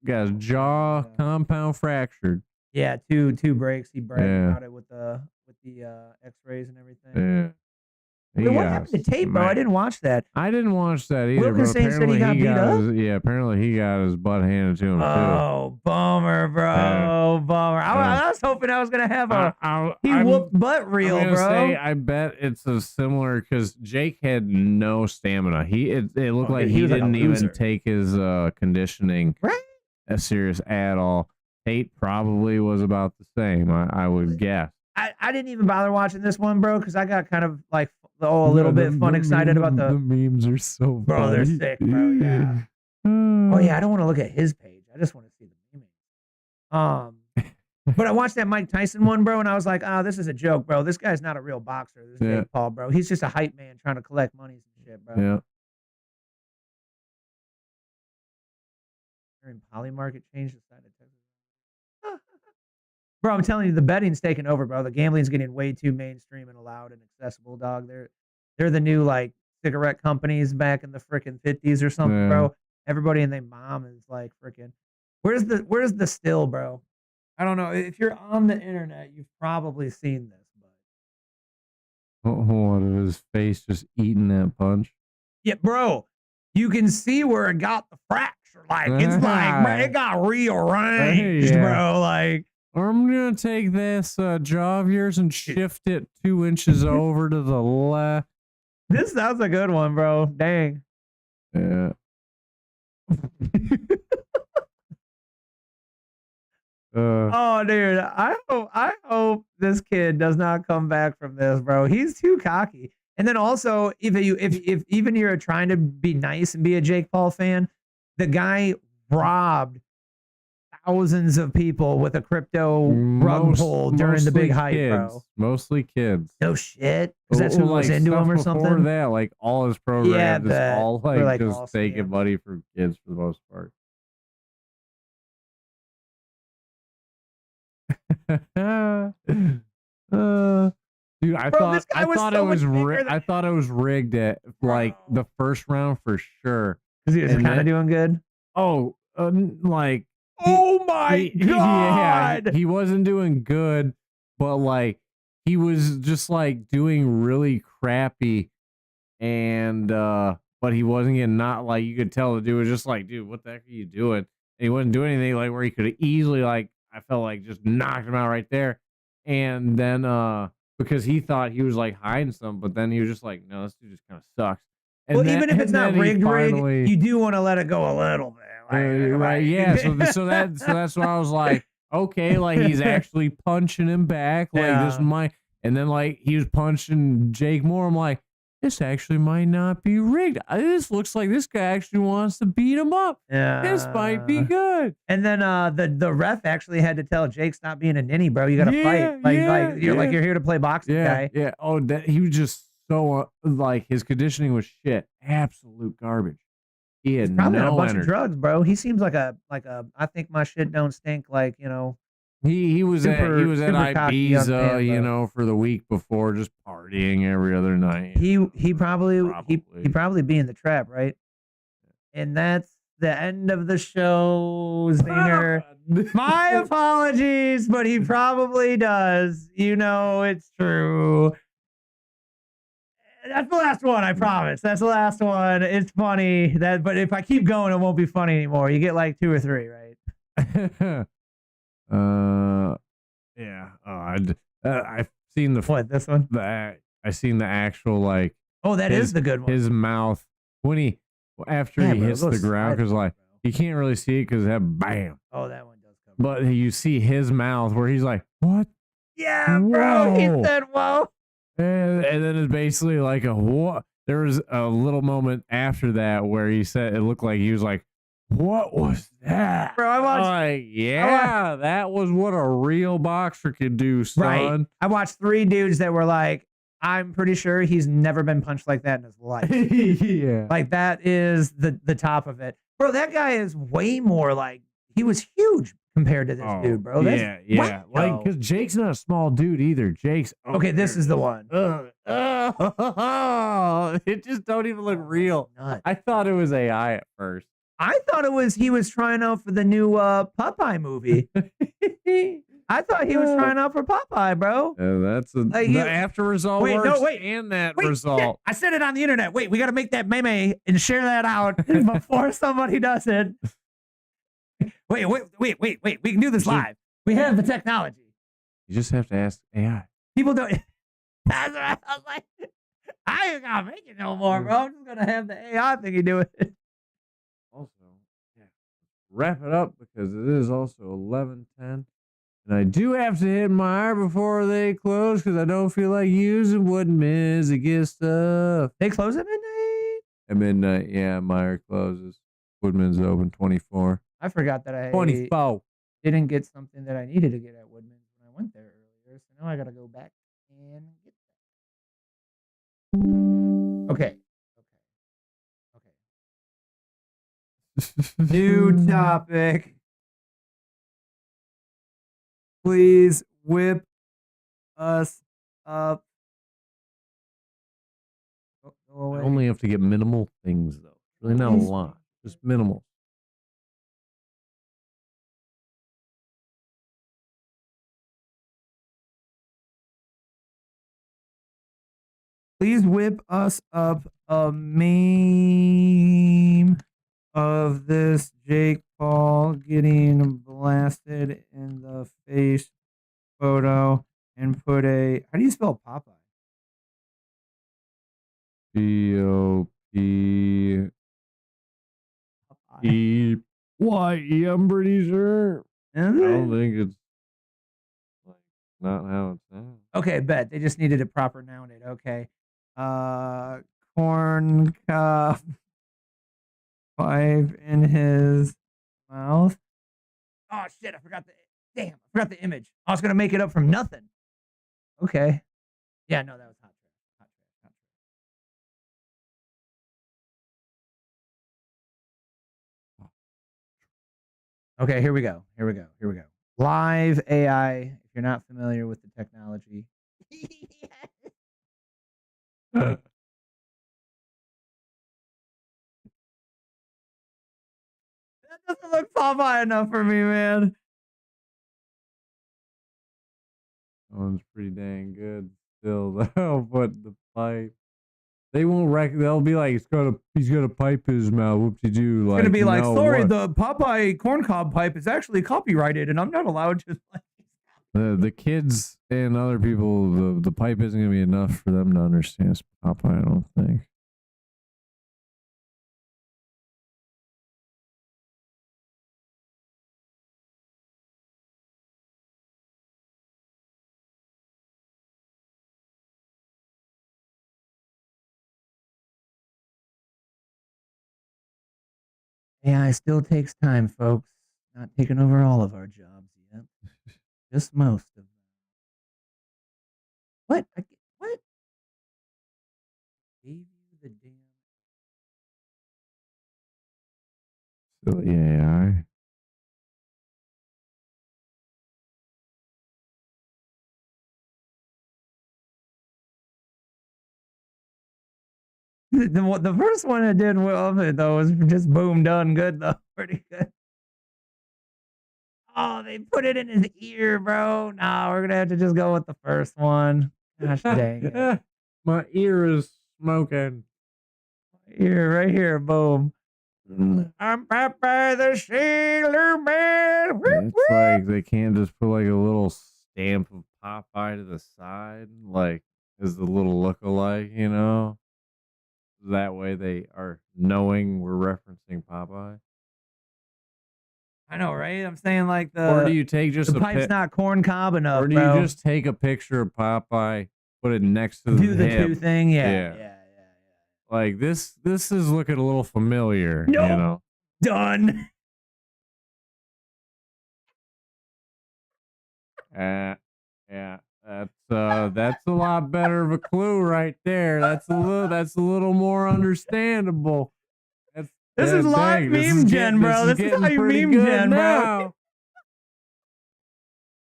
Got his jaw compound fractured. Yeah, two breaks. He bragged Yeah. about it with the X-rays and everything. Yeah. He Wait, what got happened to tape, bro? I smacked. didn't watch that. I didn't watch that either. Wilkinson but said he apparently got beat up? apparently he got his butt handed to him Oh, bummer, bro. Yeah. Bummer. Yeah. I was hoping I was gonna have too. he whooped butt real, I'm gonna bro. say, I bet it's a similar because Jake had no stamina. It looked like dude, he was like a didn't even loser. take his conditioning Right. as serious at all. Tate probably was about the same. I would guess. I didn't even bother watching this one, bro, because I got kind of like a little bit fun excited about the memes are so bro. They're sick, bro. Yeah. Oh yeah, I don't want to look at his page. I just want to see the memes. But I watched that Mike Tyson one, bro, and I was like, this is a joke, bro. This guy's not a real boxer. This Yeah. Jake Paul, bro. He's just a hype man trying to collect monies and shit, bro. Yeah. They're in Poly Market changed the side of Texas. Bro, I'm telling you, the betting's taking over, bro. The gambling's getting way too mainstream and allowed and accessible, dog. They're the new like cigarette companies back in the frickin' 50s or something, Yeah. bro. Everybody and their mom is like frickin'. Where's the still, bro? I don't know. If you're on the internet, you've probably seen this, but What of his face just eating that punch? yeah, bro, you can see where it got the fracture. Like it's like, bro, it got rearranged, Yeah. bro. Like. I'm gonna take this jaw of yours and shift it 2 inches over to the left. This sounds a good one, bro. Dang. Yeah. Oh, dude. I hope this kid does not come back from this, bro. He's too cocky. And then also, if even you're trying to be nice and be a Jake Paul fan, the guy robbed thousands of people with a crypto rug pull during the big hype, bro. Mostly kids. No shit. Because that's who was into him or something. Before that, like all his programs, Yeah, is all like just all taking scams. money from kids for the most part. Dude, I Bro, this thought guy was thought so it was much bigger than- I thought it was rigged at like the first round for sure. Because he was And kind of then- doing good. Oh, like Oh my yeah, god! he wasn't doing good, but like he was just like doing really crappy, and but he wasn't getting not like you could tell the dude was just like, dude, what the heck are you doing? And he wasn't doing anything like where he could have easily like I felt like just knocked him out right there, and then because he thought he was like hiding something, but then he was just like, no, this dude just kind of sucks. And Well, then- even if it's and not then he rigged, finally- you do want to let it go a little bit. right, yeah. So that's why I was like, okay, like he's actually punching him back. Like this Yeah. might, and then like he was punching Jake Moore. I'm like, this actually might not be rigged. This looks like this guy actually wants to beat him up. Yeah. This might be good. And then the ref actually had to tell Jake, stop being a ninny, bro. You got to Yeah, fight. Like yeah, like yeah. you're here to play boxing, Yeah, guy. yeah. Oh, that he was just so like his conditioning was shit, absolute garbage. He had He's probably on a no bunch energy. of drugs, bro. He seems like a I think my shit don't stink. Like He was at super cocky young Ibiza, man, you bro. know, for the week before, just partying every other night. he probably Probably. he probably be in the trap, right? And that's the end of the show, Zinger. My apologies, but he probably does. You know it's true. That's the last one, I promise. That's the last one. It's funny but if I keep going, it won't be funny anymore. You get like 2 or 3, right? Yeah. I've seen the What, this one? I seen the actual like Oh, that is the good one. his mouth when after Yeah, he bro, hits go the ground slide, because like bro. you can't really see it because that bam, Oh, that one does come. but you see his mouth where he's like what, Yeah, bro. He Whoa. said, "Whoa." and then it's basically like a what. There was a little moment after that where he said it looked like he was like, what was that? Bro, I watched Like, yeah, that was what a real boxer could do, son. Right. I watched 3 dudes that were like, I'm pretty sure he's never been punched like that in his life. Yeah. Like that is the top of it. Bro, that guy is way more like he was huge compared to this dude, bro. That's yeah. wacko. Like, because Jake's not a small dude either. Jake's okay, this is the one. It just don't even look real. Nuts. I thought it was AI at first. I thought he was trying out for the new Popeye movie. I thought he was trying out for Popeye, bro. That's Like, the you- after result Wait, no, works wait. and that Wait, result. shit, I said it on the internet. Wait, we got to make that meme and share that out before somebody does it. Wait. We can do this live. We have the technology. You just have to ask AI. People don't. That's what I was like. I ain't gonna make it no more, bro. I'm just gonna have the AI thingy do it. Also, yeah, wrap it up because it is also 11:10, and I do have to hit Meyer before they close because I don't feel like using Woodman's to get stuff. They close at midnight. At midnight, yeah, Meyer closes. Woodman's open 24. I forgot that I 24. didn't get something that I needed to get at Woodman's when I went there earlier. So now I gotta go back and get that. Okay. New topic. Please whip us up. Oh, go away. I only have to get minimal things though. Really not a lot. Just minimal. Please whip us up a meme of this Jake Paul getting blasted in the face photo and put a. How do you spell Popeye? Popeye. Why? I'm pretty sure. I don't think it's like not how it sounds. Okay, bet. They just needed a proper noun it. Okay. Corn cob pipe in his mouth. Oh shit! I forgot the image. I was gonna make it up from nothing. Okay. Yeah, no, that was hot trash. Hot trash. Hot trash. Okay, here we go. Live AI. If you're not familiar with the technology. That doesn't look Popeye enough for me, man. That one's pretty dang good still though, but the pipe. They won't they'll be like, he's got a pipe in his mouth. Whoop-de-doo. It's gonna be like, sorry, the Popeye corncob pipe is actually copyrighted, and I'm not allowed to. The kids and other people, the pipe isn't gonna be enough for them to understand Popeye, I don't think. AI still takes time, folks. Not taking over all of our jobs yet. Just most of them. What? What? Gave you the damn. Silly AI. The first one I did well though was just boom done good though, pretty good. Oh, they put it in his ear, bro. Nah, we're gonna have to just go with the first one. Gosh dang it. My ear is smoking. Here, right here, boom. I'm Popeye the Sailor Man. It's like they can't just put like a little stamp of Popeye to the side, like as the little look-alike, you know? That way they are knowing we're referencing Popeye. I know, right? I'm saying like Or do you take just the pipe's not corn cob enough, or do bro. you just take a picture of Popeye, put it next to do the him? two thing? Yeah. Like this is looking a little familiar, Nope. you know. Done. Yeah, that's a lot better of a clue right there. That's a little more understandable. This is live meme gen, bro. This is how you meme gen, bro.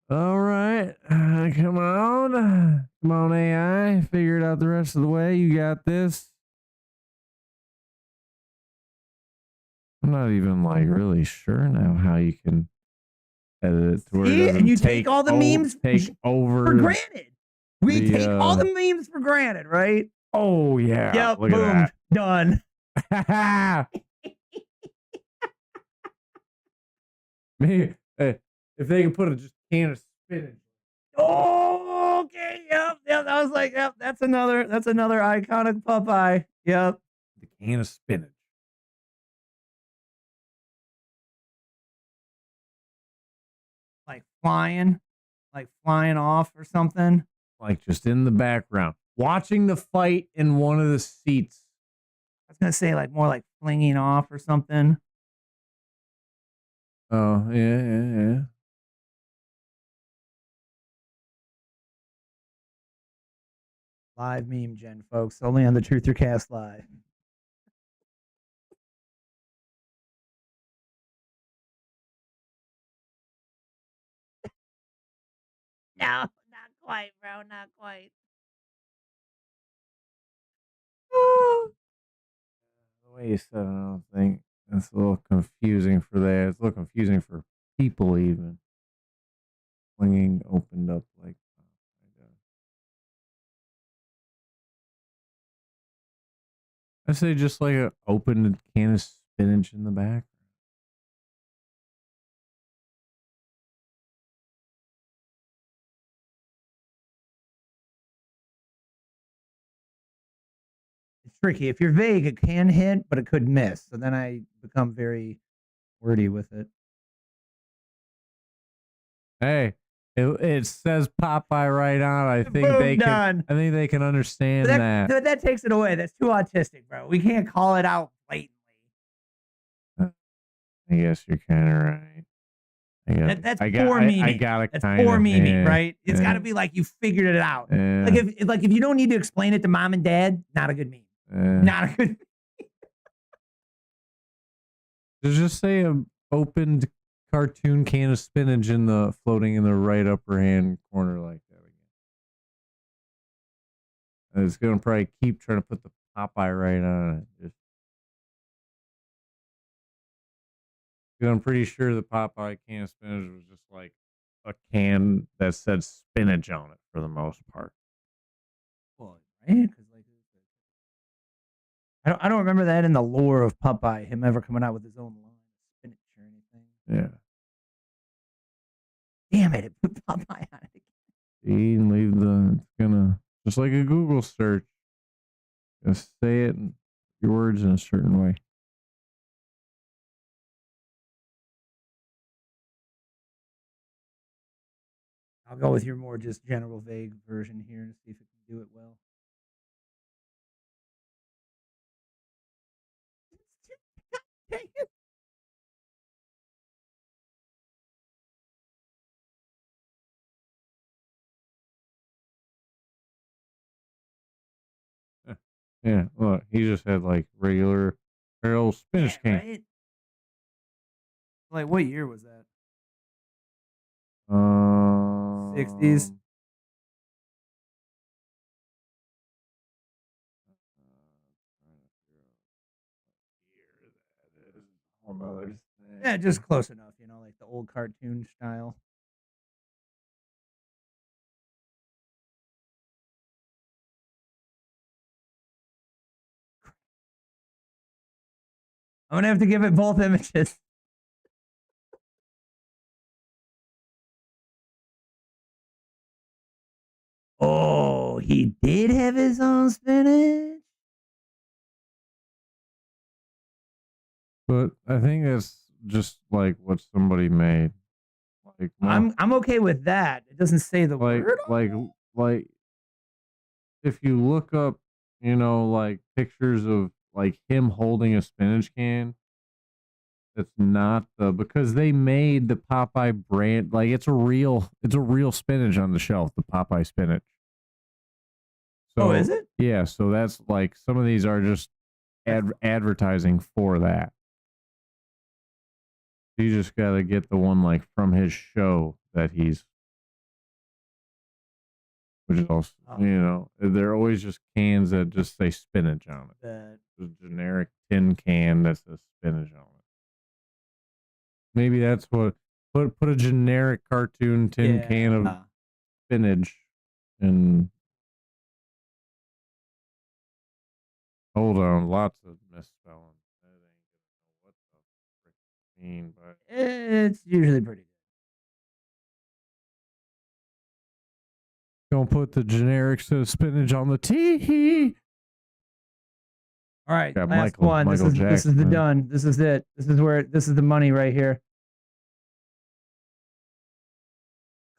All right, come on, AI. Figure it out the rest of the way. You got this. I'm not even like really sure now how you can edit it to where it and you doesn't take all the memes over for granted. We take all the the memes for granted, right? oh yeah, Yep, look boom, at done. that. Maybe if they can put a just can of spinach. Oh, okay, yep. I was like, yep, that's another iconic Popeye. Yep. The can of spinach. Like flying off or something. Like just in the background, watching the fight in one of the seats. I was gonna say like more like flinging off or something. Oh yeah. Live meme gen, folks. Only on the Truth or Cast Live. No, not quite, bro. Not quite. The way you said it, I don't think that's a little confusing for that. It's a little confusing for people even. Flinging opened up like I say just like an opened can of spinach in the back. It's tricky. If you're vague, it can hit, but it could miss. So then I become very wordy with it. Hey, It says Popeye right on. I think Boom, they can. done. I think they can understand that. That takes it away. That's too autistic, bro. We can't call it out blatantly. I guess you're kind of right. That's poor memeing. I gotta That's kinda, poor memeing, yeah, right? It's yeah. got to be like you figured it out. Yeah. Like if you don't need to explain it to mom and dad, not a good meme. Not a good. Just say an opened cartoon can of spinach in the floating in the right upper hand corner like that again. And it's gonna probably keep trying to put the Popeye right on it. Just, 'cause I'm pretty sure the Popeye can of spinach was just like a can that said spinach on it for the most part. Well, right? 'Cause like, I don't remember that in the lore of Popeye, him ever coming out with his own line of spinach or anything. Yeah. Damn it! It put Popeye on it. See, and leave the. It's gonna just like a Google search. Just say it in your words in a certain way. I'll go with your more just general vague version here and see if it can do it well. Dang it. Yeah, look, he just had like regular old spinach Yeah, can. right? Like, what year was that? 60s? Yeah, just close enough, you know, like the old cartoon style. I'm gonna have to give it both images. Oh, he did have his own spinach. But I think that's just like what somebody made. Like I'm okay with that. It doesn't say the like word. like if you look up, you know, like pictures of like him holding a spinach can, it's not because they made the Popeye brand, like it's a real spinach on the shelf, the Popeye spinach. So, Oh, is it? Yeah, so that's like some of these are just advertising for that. You just got to get the one like from his show that he's, which is also, you know, they're always just cans that just say spinach on it. Just a generic tin can that says spinach on it. Maybe that's what put a generic cartoon tin can of spinach and hold on, lots of misspelling. I ain't gonna know what the frick I mean, but It's usually pretty good. don't put the generic spinach on the tea. All right, Got last one. This is the done. This is it. This is the money right here.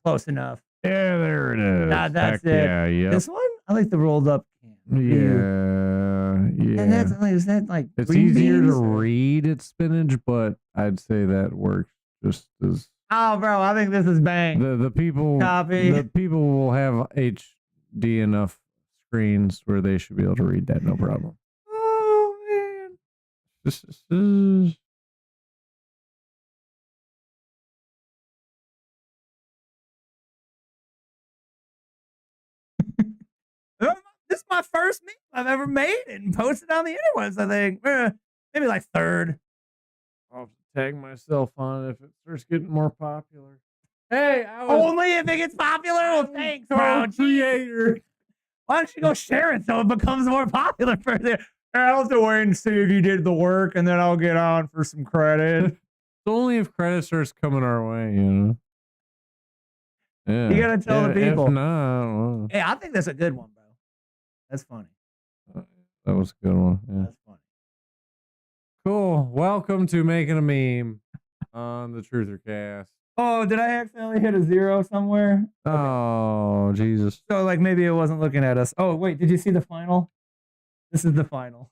Close enough. Yeah, there it is. That's Heck it. Yeah, yeah. This one? I like the rolled up can. Yeah. And that's is that like it's green easier beans to or- read it's spinach, but I'd say that works just as Oh, bro, I think this is bang. the people Copy. the people will have HD enough screens where they should be able to read that no problem. Oh man. This is This is my first meme I've ever made and posted on the interwebs, I think. Maybe like third. I'll have to tag myself on it if it starts getting more popular. Hey, Only if it gets popular? Well, thanks, bro. creator. Why don't you go share it so it becomes more popular for there? I'll have to wait and see if you did the work, and then I'll get on for some credit. It's only if credit starts coming our way, you know. Yeah. You gotta tell the people. If not, well, Hey, I think that's a good one, bro. That's funny. that was a good one. Yeah. That's funny. Cool. Welcome to Making a Meme on the Truther Cast. Oh, did I accidentally hit a 0 somewhere? Oh, Jesus. So, like, maybe it wasn't looking at us. Oh, wait, did you see the final? This is the final.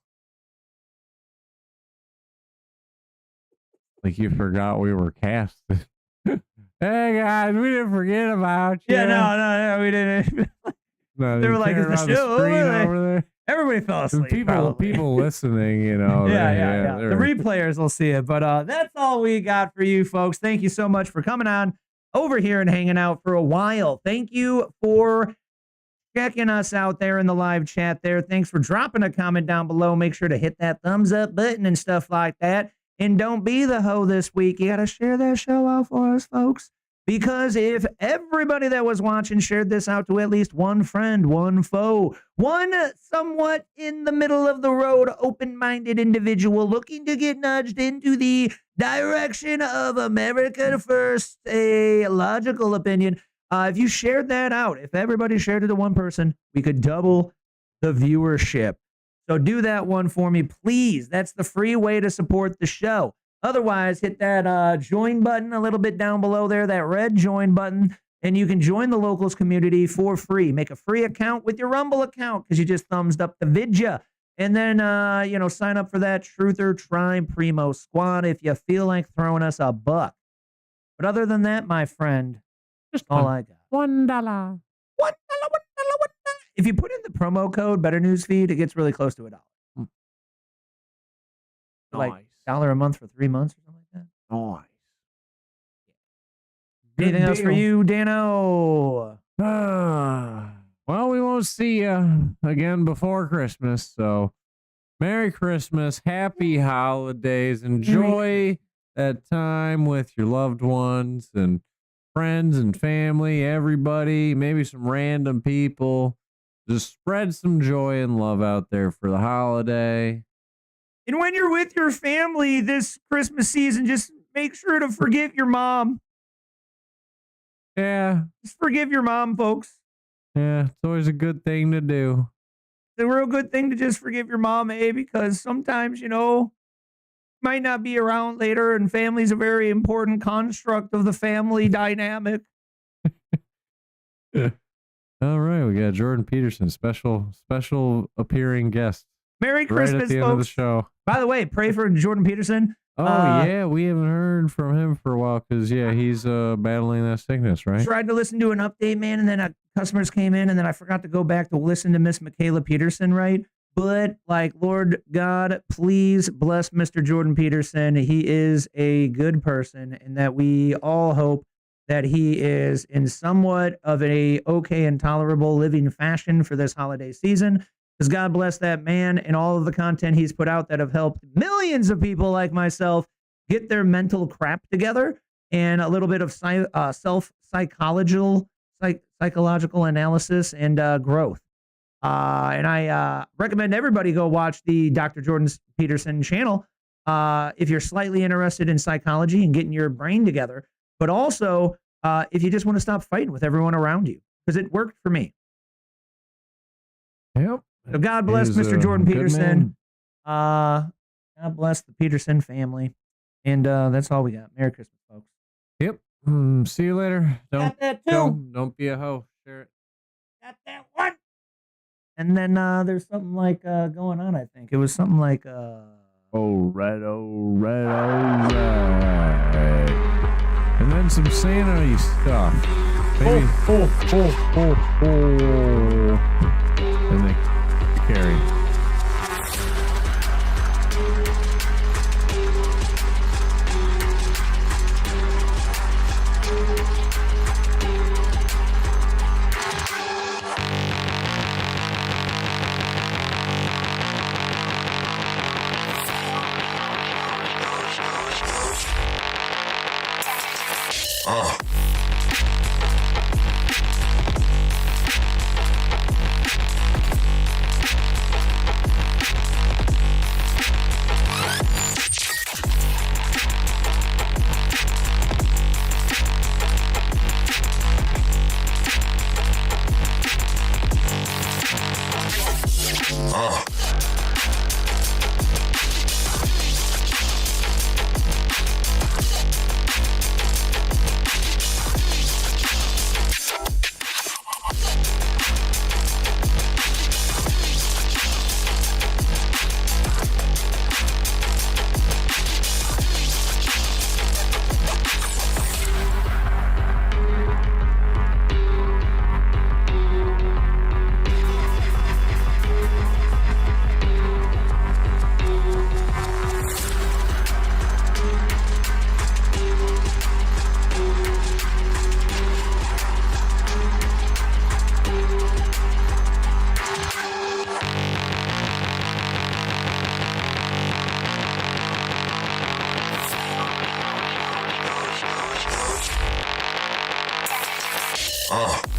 Like you forgot we were casted. Hey, guys, we didn't forget about you. Yeah, no, we didn't. They were like, is the show over there? Everybody fell asleep. People listening, you know. Yeah. The replayers will see it. But that's all we got for you folks. Thank you so much for coming on over here and hanging out for a while. Thank you for checking us out there in the live chat there. Thanks for dropping a comment down below. Make sure to hit that thumbs up button and stuff like that. And don't be the hoe this week. You got to share that show out for us, folks. Because if everybody that was watching shared this out to at least one friend, one foe, one somewhat in the middle of the road, open-minded individual looking to get nudged into the direction of America first, a logical opinion, if you shared that out, if everybody shared it to one person, we could double the viewership. So do that one for me, please. That's the free way to support the show. Otherwise, hit that join button a little bit down below there, that red join button, and you can join the Locals community for free. Make a free account with your Rumble account because you just thumbs up the vidya. And then, sign up for that Truther Trime Primo squad if you feel like throwing us a buck. But other than that, my friend, just all I got. $1. If you put in the promo code Better News Feed, it gets really close to $1. Like $1 a month for 3 months or something like that. Nice. Anything else for you, Dano? Well, we won't see you again before Christmas, so Merry Christmas, Happy Holidays, enjoy that time with your loved ones and friends and family, everybody, maybe some random people. Just spread some joy and love out there for the holiday. And when you're with your family this Christmas season, just make sure to forgive your mom. Yeah. Just forgive your mom, folks. Yeah, it's always a good thing to do. It's a real good thing to just forgive your mom, because sometimes, might not be around later, and family's a very important construct of the family dynamic. All right, we got Jordan Peterson, special appearing guest. Merry Christmas, right at the folks. end of the show. By the way, pray for Jordan Peterson. Oh, yeah, we haven't heard from him for a while because, he's battling that sickness, right? Tried to listen to an update, man, and then customers came in, and then I forgot to go back to listen to Miss Michaela Peterson, right? But, Lord God, please bless Mr. Jordan Peterson. He is a good person, and that we all hope that he is in somewhat of a okay and tolerable living fashion for this holiday season. Because God bless that man and all of the content he's put out that have helped millions of people like myself get their mental crap together and a little bit of psychological analysis and growth. And I recommend everybody go watch the Dr. Jordan Peterson channel if you're slightly interested in psychology and getting your brain together, but also if you just want to stop fighting with everyone around you, because it worked for me. Yep. So God bless Mr. Jordan Peterson. God bless the Peterson family. And that's all we got. Merry Christmas, folks. Yep. See you later. Got that too. Don't be a hoe. Share it. Got that one. And then there's something like going on, I think. It was something like all right. And then some Santa-y stuff. Maybe. And they carry. Oh.